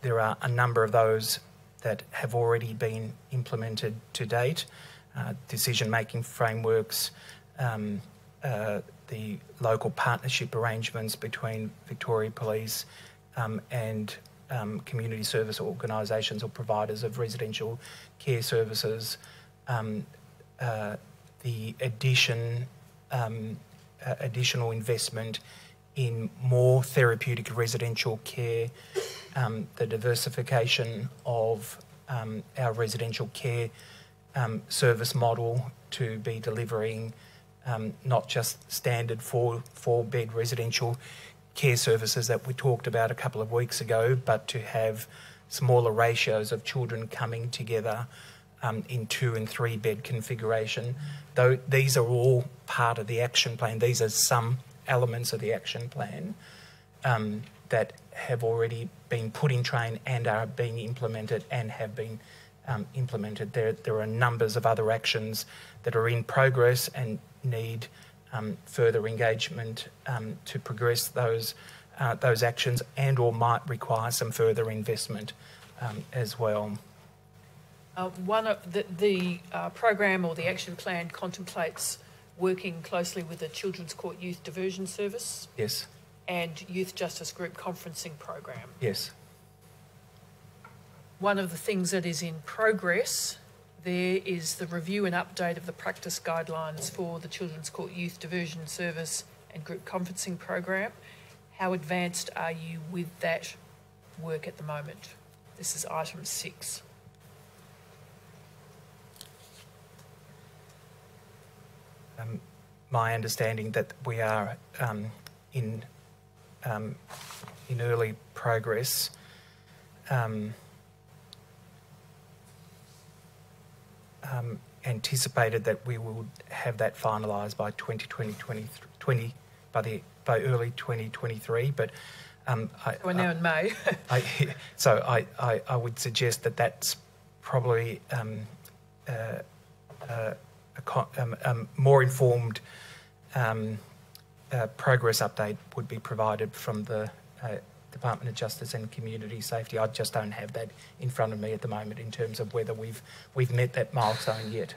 There are a number of those that have already been implemented to date. Decision-making frameworks, the local partnership arrangements between Victoria Police and community service organisations or providers of residential care services, the additional investment in more therapeutic residential care, the diversification of our residential care service model to be delivering not just standard four-bed residential care services that we talked about a couple of weeks ago, but to have smaller ratios of children coming together in 2 and 3 bed configuration. Though these are all part of the action plan. These are some elements of the action plan that have already been put in train and are being implemented and have been implemented. There are numbers of other actions that are in progress and need further engagement to progress those actions, and or might require some further investment as well. One of the program or the action plan contemplates working closely with the Children's Court Youth Diversion Service. Yes. And Youth Justice Group Conferencing Program. Yes. One of the things that is in progress there is the review and update of the practice guidelines for the Children's Court Youth Diversion Service and Group Conferencing Program. How advanced are you with that work at the moment? This is item 6. My understanding that we are in early progress. Anticipated that we will have that finalised by by early 2023, but we're now in May. I would suggest that that's probably a more informed progress update would be provided from the Department of Justice and Community Safety. I just don't have that in front of me at the moment in terms of whether we've met that milestone yet.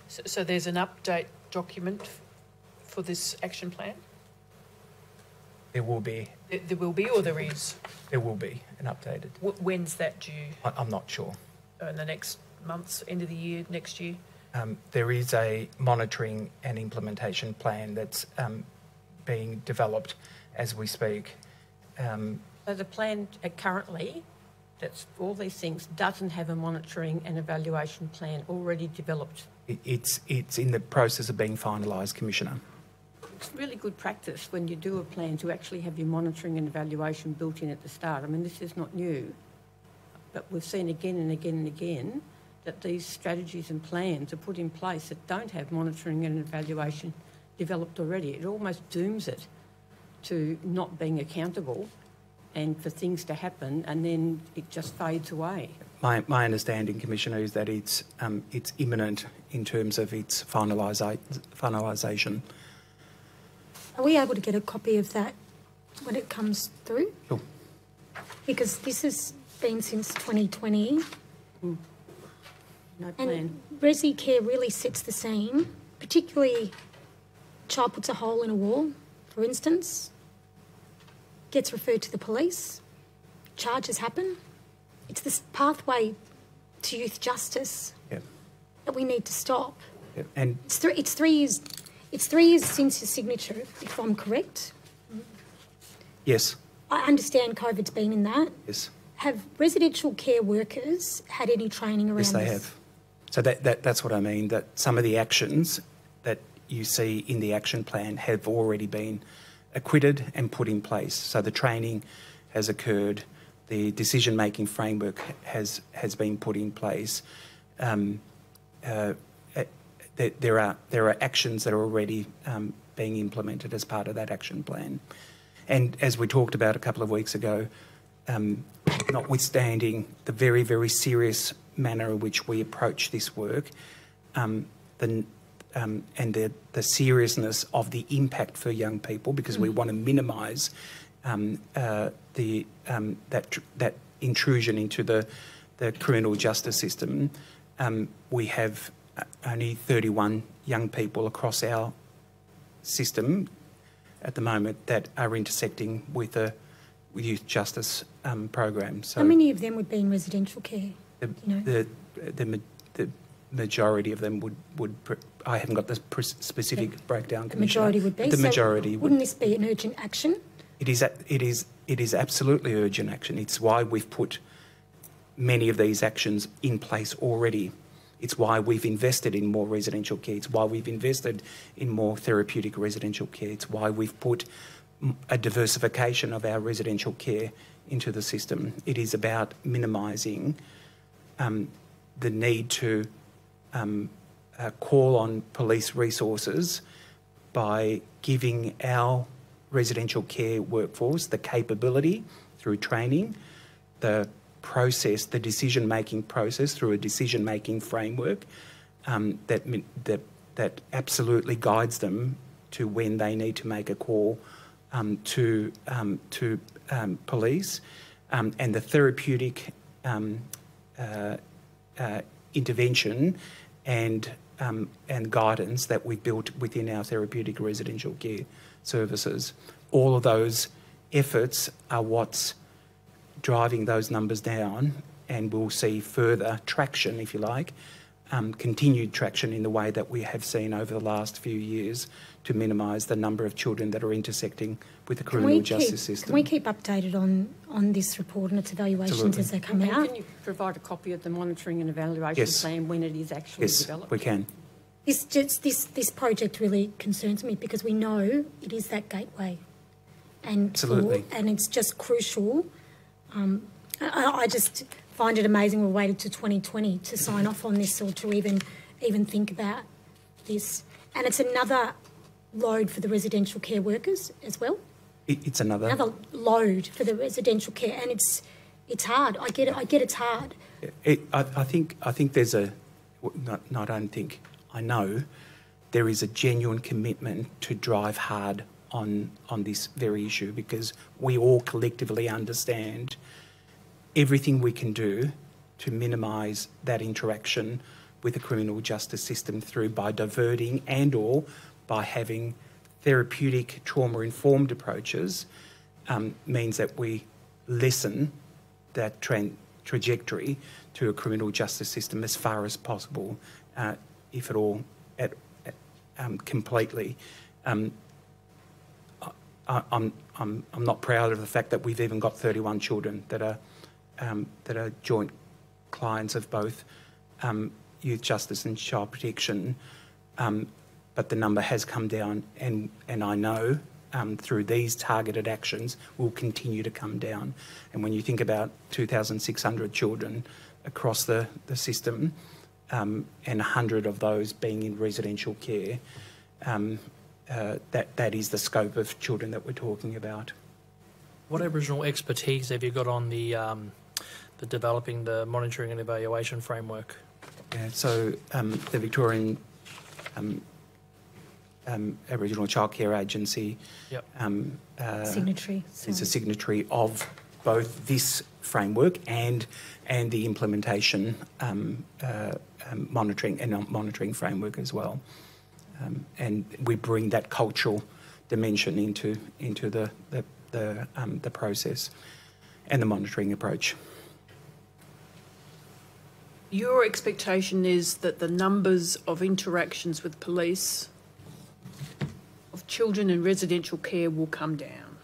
So there's an update document for this action plan? There will be. There will be, or there is? There will be an updated. When's that due? I'm not sure. In the next months, end of the year, next year? There is a monitoring and implementation plan that's being developed as we speak. So the plan currently, that's for all these things, doesn't have a monitoring and evaluation plan already developed? It's in the process of being finalised, Commissioner. It's really good practice when you do a plan to actually have your monitoring and evaluation built in at the start. I mean, this is not new, but we've seen again and again and again that these strategies and plans are put in place that don't have monitoring and evaluation developed already. It almost dooms it to not being accountable and for things to happen, and then it just fades away. My understanding, Commissioner, is that it's imminent in terms of its finalisation. Are we able to get a copy of that when it comes through? Sure. Because this has been since 2020. No plan. And Resi Care really sets the scene, particularly child puts a hole in a wall, for instance, gets referred to the police, charges happen. It's this pathway to youth justice that we need to stop. Yep. And It's 3 years. It's 3 years since your signature, if I'm correct. yes, I understand COVID's been in that. yes, Have residential care workers had any training around yes, they this? have. So that's what I mean, that some of the actions that you see in the action plan have already been acquitted and put in place. So the training has occurred, the decision-making framework has been put in place. There are actions that are already being implemented as part of that action plan. And as we talked about a couple of weeks ago, notwithstanding the very, very serious manner in which we approach this work, and the seriousness of the impact for young people, because we want to minimise that intrusion into the criminal justice system. We have only 31 young people across our system at the moment that are intersecting with a youth justice program. So how many of them would be in residential care? the majority of them would I haven't got the specific breakdown, The Commissioner. majority would be. The So majority wouldn't this be an urgent action? It is absolutely urgent action. It's why we've put many of these actions in place already. It's why we've invested in more residential care. It's why we've invested in more therapeutic residential care. It's why we've put a diversification of our residential care into the system. It is about minimising the need to call on police resources by giving our residential care workforce the capability through training, the process, the decision-making process through a decision-making framework that absolutely guides them to when they need to make a call to police, and the therapeutic intervention and guidance that we've built within our therapeutic residential care services. All of those efforts are what's driving those numbers down, and we'll see further traction, if you like, continued traction in the way that we have seen over the last few years to minimise the number of children that are intersecting with the criminal justice system. Can we keep updated on this report and its evaluations as they come out? Can you provide a copy of the monitoring and evaluation plan when it is actually developed? Yes, we can. This project really concerns me because we know it is that gateway, and absolutely, and it's just crucial. I just find it amazing we waited to 2020 to sign off on this or to even think about this, and it's another load for the residential care workers as well. It's another load for the residential care, and it's hard. I get it. I get it's hard. I think there's a. I don't think. I know there is a genuine commitment to drive hard on this very issue, because we all collectively understand everything we can do to minimise that interaction with the criminal justice system by diverting and or by having therapeutic trauma-informed approaches means that we lessen that trajectory to a criminal justice system as far as possible, if at all, completely. I'm not proud of the fact that we've even got 31 children that are joint clients of both youth justice and child protection, but the number has come down, and I know through these targeted actions will continue to come down. And when you think about 2,600 children across the system, and 100 of those being in residential care. That is the scope of children that we're talking about. What Aboriginal expertise have you got on the developing the monitoring and evaluation framework? Yeah, so the Victorian Aboriginal Childcare Agency signatory. is a signatory of both this framework and the implementation monitoring framework as well. And we bring that cultural dimension into the process and the monitoring approach. Your expectation is that the numbers of interactions with police of children in residential care will come down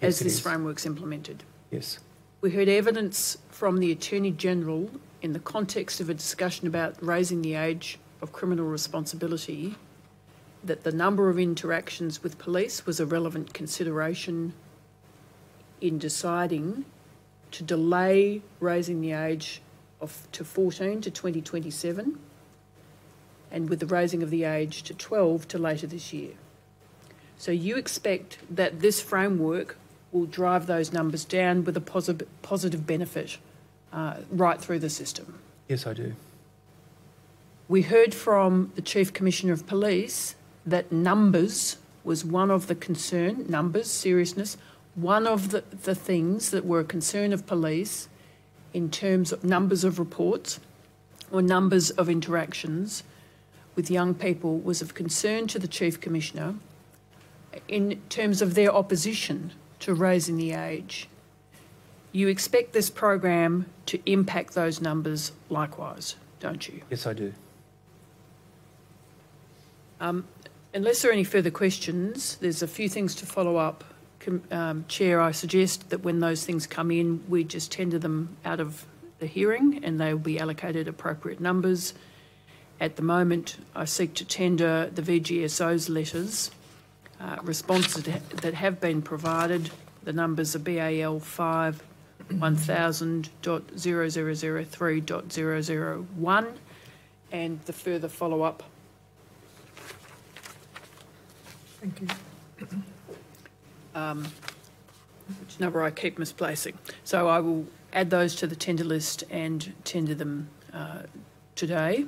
as this framework's implemented? Yes. We heard evidence from the Attorney-General in the context of a discussion about raising the age of criminal responsibility that the number of interactions with police was a relevant consideration in deciding to delay raising the age to 14 to 2027 and with the raising of the age to 12 to later this year. So you expect that this framework will drive those numbers down with a positive benefit right through the system? Yes, I do. We heard from the Chief Commissioner of Police that numbers was one of the concern, numbers, seriousness, one of the things that were a concern of police in terms of numbers of reports or numbers of interactions with young people was of concern to the Chief Commissioner in terms of their opposition to raising the age. You expect this program to impact those numbers likewise, don't you? Yes, I do. Unless there are any further questions, there's a few things to follow up. Chair, I suggest that when those things come in, we just tender them out of the hearing and they will be allocated appropriate numbers. At the moment, I seek to tender the VGSO's letters, responses that have been provided. The numbers are BAL 5 1000.0003.001 and the further follow-up. Thank you. Which number I keep misplacing. So I will add those to the tender list and tender them today.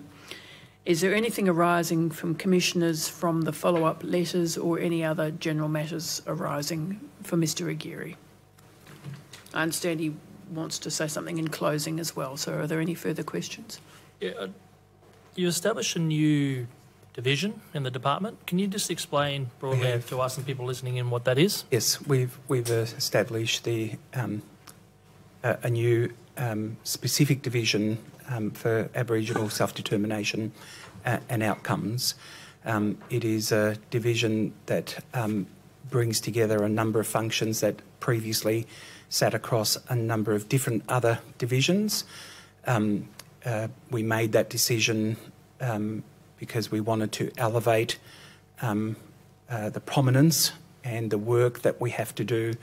Is there anything arising from commissioners from the follow-up letters or any other general matters arising for Mr Argiri? I understand he wants to say something in closing as well, so are there any further questions? Yeah, you established a new division in the department. Can you just explain broadly to us and people listening in what that is? Yes, we've established a new specific division for Aboriginal self-determination and outcomes. It is a division that brings together a number of functions that previously sat across a number of different other divisions. We made that decision because we wanted to elevate the prominence and the work that we have to do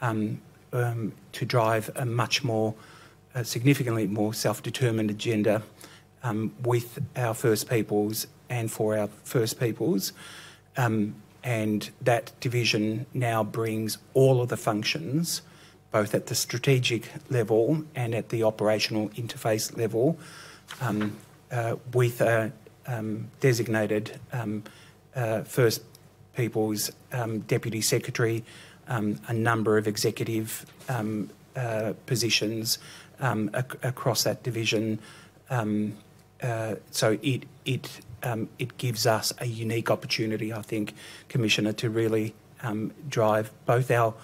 to drive a much more, significantly more self-determined agenda with our First Peoples and for our First Peoples. And that division now brings all of the functions, both at the strategic level and at the operational interface level, with a designated First Peoples Deputy Secretary, a number of executive positions across that division. So it gives us a unique opportunity, I think, Commissioner, to really drive both our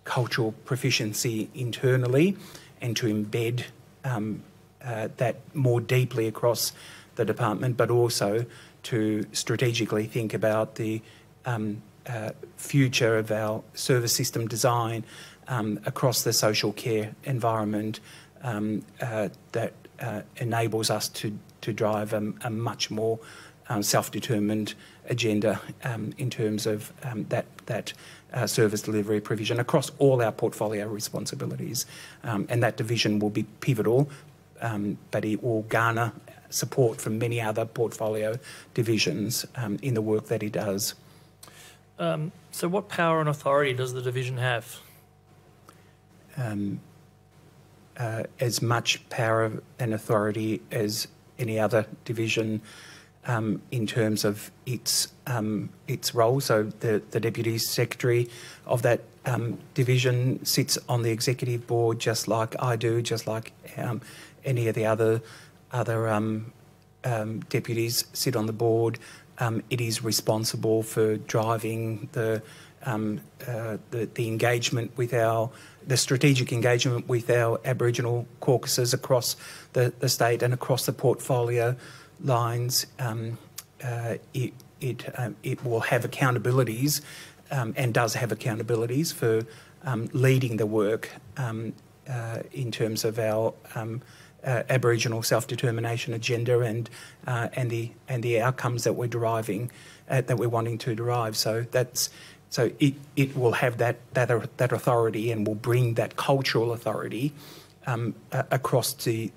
cultural proficiency internally and to embed that more deeply across the department, but also to strategically think about the future of our service system design across the social care environment that enables us to drive a much more self-determined agenda in terms of that service delivery provision across all our portfolio responsibilities. And that division will be pivotal, but it will garner support from many other portfolio divisions in the work that he does. So what power and authority does the division have? As much power and authority as any other division in terms of its role. So the Deputy Secretary of that division sits on the executive board just like I do, just like any of the other deputies sit on the board. It is responsible for driving the engagement with the strategic engagement with our Aboriginal caucuses across the state and across the portfolio lines. It will have accountabilities and does have accountabilities for leading the work in terms of our Aboriginal self-determination agenda and the outcomes that we're deriving, that we're wanting to derive. So it will have that authority and will bring that cultural authority across the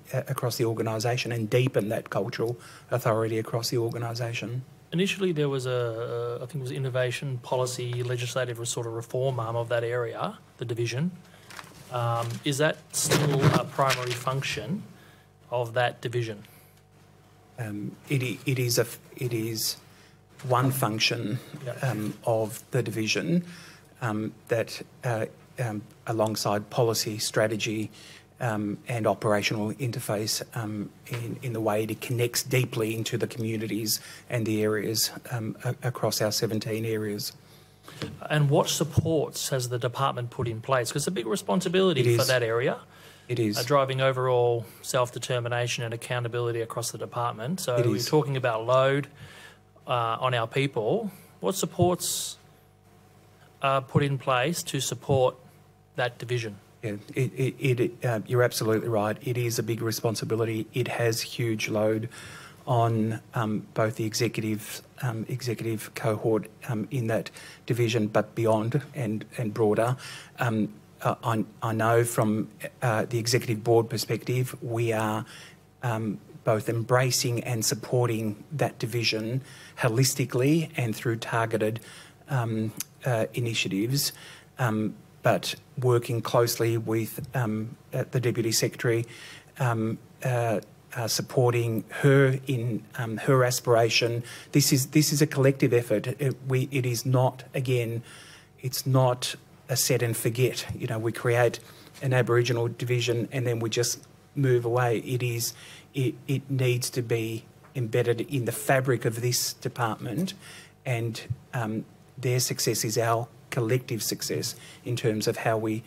organisation and deepen that cultural authority across the organisation. Initially, there was I think it was innovation, policy, legislative sort of reform arm of that area, the division. Is that still a primary function of that division? It is one function of the division that, alongside policy, strategy, and operational interface in the way it connects deeply into the communities and the areas across our 17 areas. And what supports has the department put in place? Because it's a big responsibility for that area. It is. Driving overall self-determination and accountability across the department. So we're talking about load on our people. What supports are put in place to support that division? Yeah, you're absolutely right. It is a big responsibility. It has huge load on both the executive cohort in that division, but beyond and broader. I know from the executive board perspective, we are both embracing and supporting that division holistically and through targeted initiatives, but working closely with the Deputy Secretary, supporting her in her aspiration. This is a collective effort. It is not, again, it's not a set and forget. You know, we create an Aboriginal division and then we just move away. It needs to be embedded in the fabric of this department, and their success is our collective success in terms of how we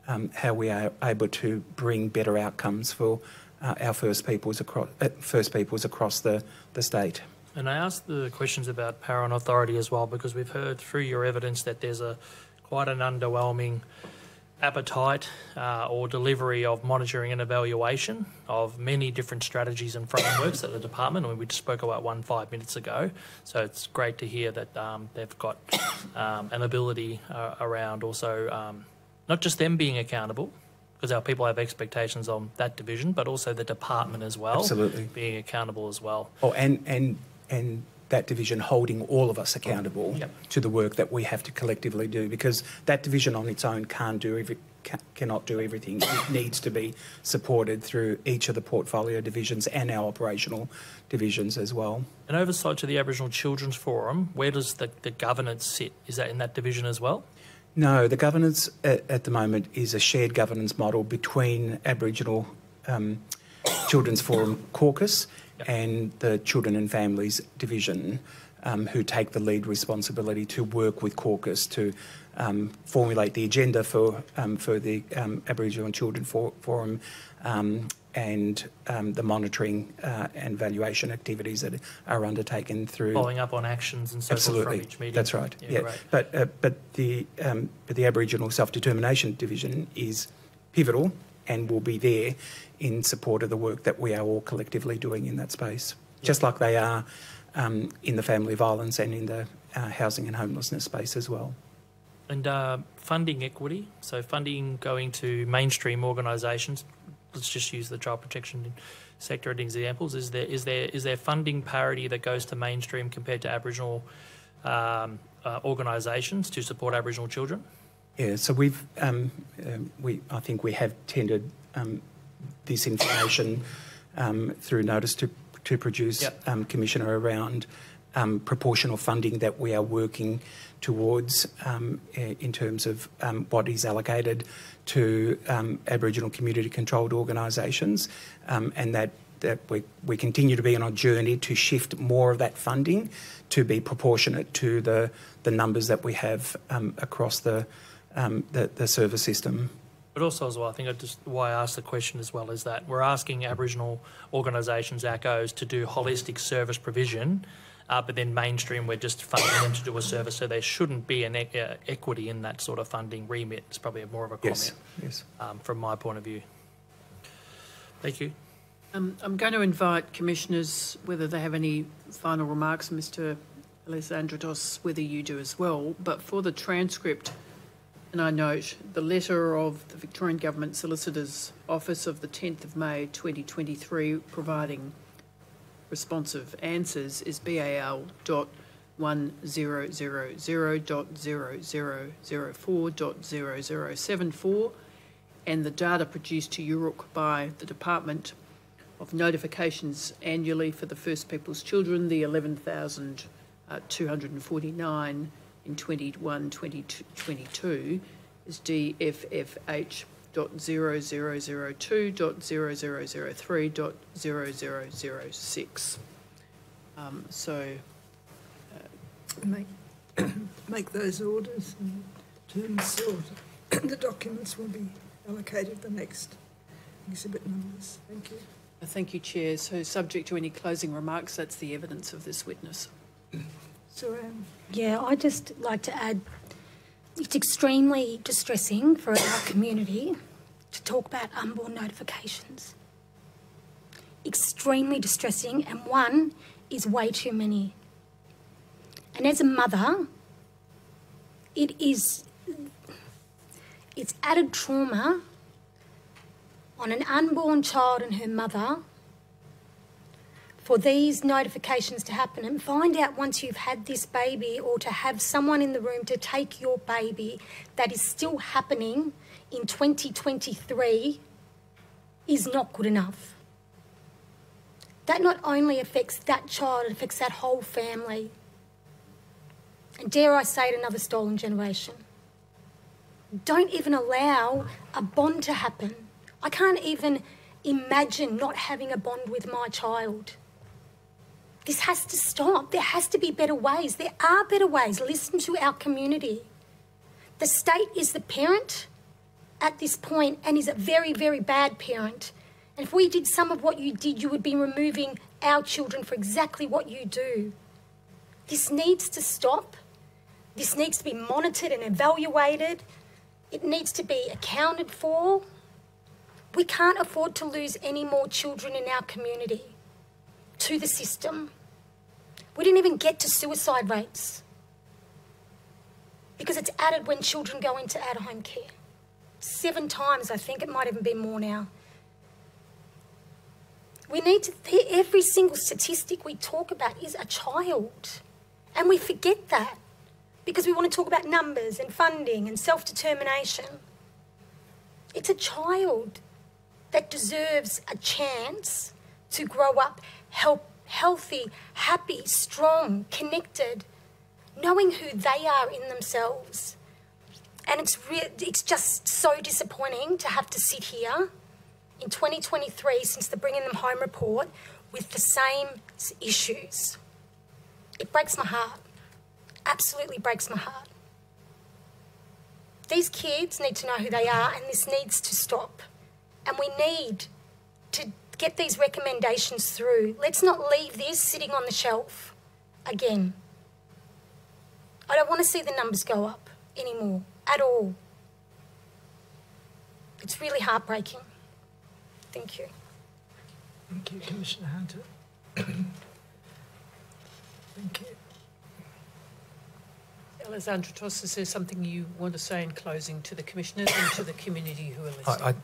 are able to bring better outcomes for our First Peoples across the state. And I asked the questions about power and authority as well, because we've heard through your evidence that there's quite an underwhelming appetite or delivery of monitoring and evaluation of many different strategies and frameworks at the department. I mean, we just spoke about one 5 minutes ago, so it's great to hear that they've got an ability around also not just them being accountable, because our people have expectations on that division, but also the department as well. Absolutely. Being accountable as well. Oh, and that division holding all of us accountable to the work that we have to collectively do, because that division on its own cannot do everything. It needs to be supported through each of the portfolio divisions and our operational divisions as well. And oversight to the Aboriginal Children's Forum, where does the governance sit? Is that in that division as well? No, the governance at the moment is a shared governance model between Aboriginal Children's Forum Caucus and the Children and Families Division, who take the lead responsibility to work with Caucus to formulate the agenda for the Aboriginal and Children Forum and the monitoring and valuation activities that are undertaken through following up on actions and so forth from each meeting. That's right. Yeah. But the Aboriginal Self-Determination Division is pivotal and will be there in support of the work that we are all collectively doing in that space, just like they are in the family violence and in the housing and homelessness space as well. And funding equity, so funding going to mainstream organisations, let's just use the child protection sector as examples. Is there funding parity that goes to mainstream compared to Aboriginal organisations to support Aboriginal children? Yeah, so I think we have tendered this information through notice to produce, Yep. Commissioner, around proportional funding that we are working towards in terms of what is allocated to Aboriginal community-controlled organisations, and that we continue to be on a journey to shift more of that funding to be proportionate to the numbers that we have across the service system. But also as well, I think why I asked the question as well is that we're asking Aboriginal organisations, ACOs, to do holistic service provision, but then mainstream we're just funding them to do a service, so there shouldn't be an equity in that sort of funding remit. It's probably more of a comment from my point of view. Thank you. I'm going to invite Commissioners, whether they have any final remarks, Mr Alisandratos, whether you do as well, but for the transcript, and I note the letter of the Victorian Government Solicitor's Office of the 10th of May 2023 providing responsive answers is BAL.1000.0004.0074, and the data produced to Yoorrook by the Department of Notifications annually for the First Peoples Children, the 11,249 in 21-22 is DFFH.0002.0003.0006. Make those orders and terms sorted. The documents will be allocated the next exhibit numbers. Thank you. Thank you, Chair. So subject to any closing remarks, that's the evidence of this witness. Yeah, I'd just like to add, it's extremely distressing for our community to talk about unborn notifications. Extremely distressing, and one is way too many. And as a mother, it's added trauma on an unborn child and her mother for these notifications to happen, and find out once you've had this baby, or to have someone in the room to take your baby, that is still happening in 2023 is not good enough. That not only affects that child, it affects that whole family. And dare I say it, another stolen generation. Don't even allow a bond to happen. I can't even imagine not having a bond with my child. This has to stop. There has to be better ways. There are better ways. Listen to our community. The state is the parent at this point, and is a very, very bad parent. And if we did some of what you did, you would be removing our children for exactly what you do. This needs to stop. This needs to be monitored and evaluated. It needs to be accounted for. We can't afford to lose any more children in our community to the system. We didn't even get to suicide rates because it's added when children go into out-of-home care. 7 times, I think. It might even be more now. We need to, every single statistic we talk about is a child. And we forget that because we want to talk about numbers and funding and self-determination. It's a child that deserves a chance to grow up healthy, happy, strong, connected, knowing who they are in themselves. And it's just so disappointing to have to sit here in 2023, since the Bringing Them Home report, with the same issues. It breaks my heart. Absolutely breaks my heart. These kids need to know who they are, and this needs to stop. And we need to get these recommendations through. Let's not leave this sitting on the shelf again. I don't want to see the numbers go up anymore, at all. It's really heartbreaking. Thank you. Thank you, Commissioner Hunter. Thank you. Alisandratos, is there something you want to say in closing to the Commissioners and to the community who are listening?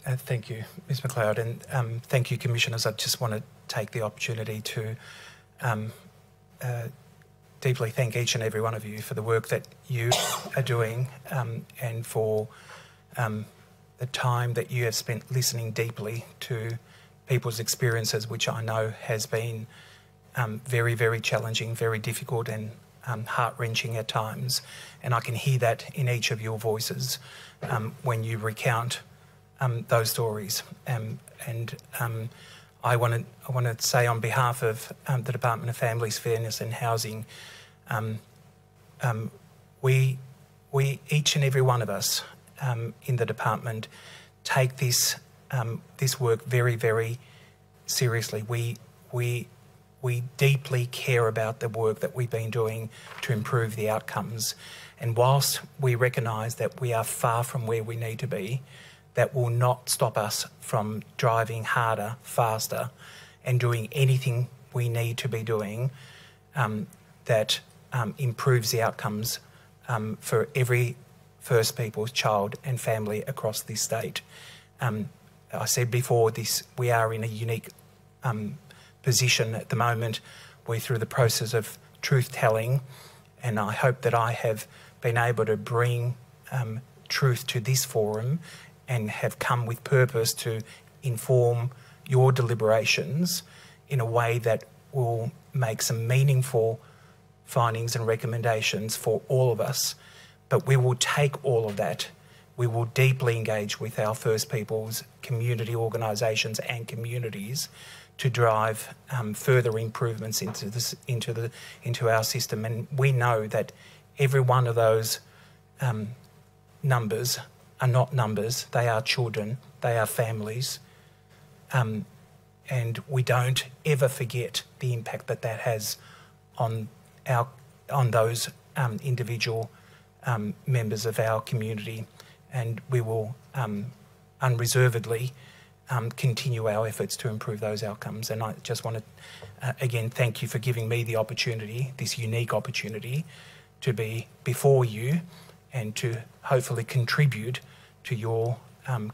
Thank you, Ms McLeod, and thank you, Commissioners. I just want to take the opportunity to deeply thank each and every one of you for the work that you are doing and for the time that you have spent listening deeply to people's experiences, which I know has been very, very challenging, very difficult and heart-wrenching at times. And I can hear that in each of your voices when you recount those stories. I want to say on behalf of the Department of Families, Fairness and Housing, we each and every one of us in the department take this work very, very seriously. We deeply care about the work that we've been doing to improve the outcomes. And whilst we recognise that we are far from where we need to be, that will not stop us from driving harder, faster, and doing anything we need to be doing that improves the outcomes for every First Peoples child and family across this state. I said before, we are in a unique position at the moment. We're through the process of truth-telling, and I hope that I have been able to bring truth to this forum and have come with purpose to inform your deliberations in a way that will make some meaningful findings and recommendations for all of us. But we will take all of that. We will deeply engage with our First Peoples community organisations and communities to drive further improvements into our system. And we know that every one of those numbers are not numbers, they are children, they are families, and we don't ever forget the impact that has on those individual members of our community, and we will unreservedly continue our efforts to improve those outcomes. And I just want to again thank you for giving me the opportunity, this unique opportunity, to be before you and to hopefully contribute to your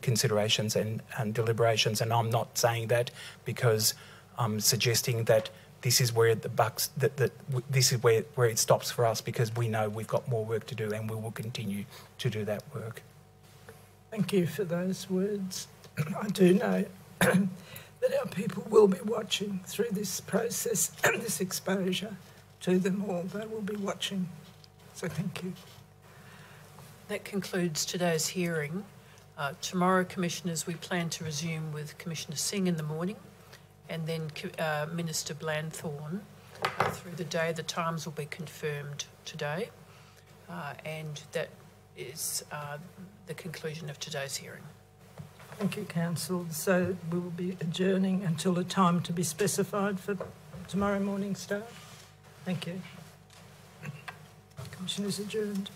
considerations and deliberations. And I'm not saying that because I'm suggesting that this is where the bucks, this is where it stops for us, because we know we've got more work to do and we will continue to do that work. Thank you for those words. I do know that our people will be watching through this process and this exposure to them all. They will be watching. So thank you. That concludes today's hearing. Tomorrow, Commissioners, we plan to resume with Commissioner Singh in the morning and then Minister Blandthorne through the day. The times will be confirmed today, and that is the conclusion of today's hearing. Thank you, Council. So we will be adjourning until a time to be specified for tomorrow morning's start. Thank you. Commissioners adjourned.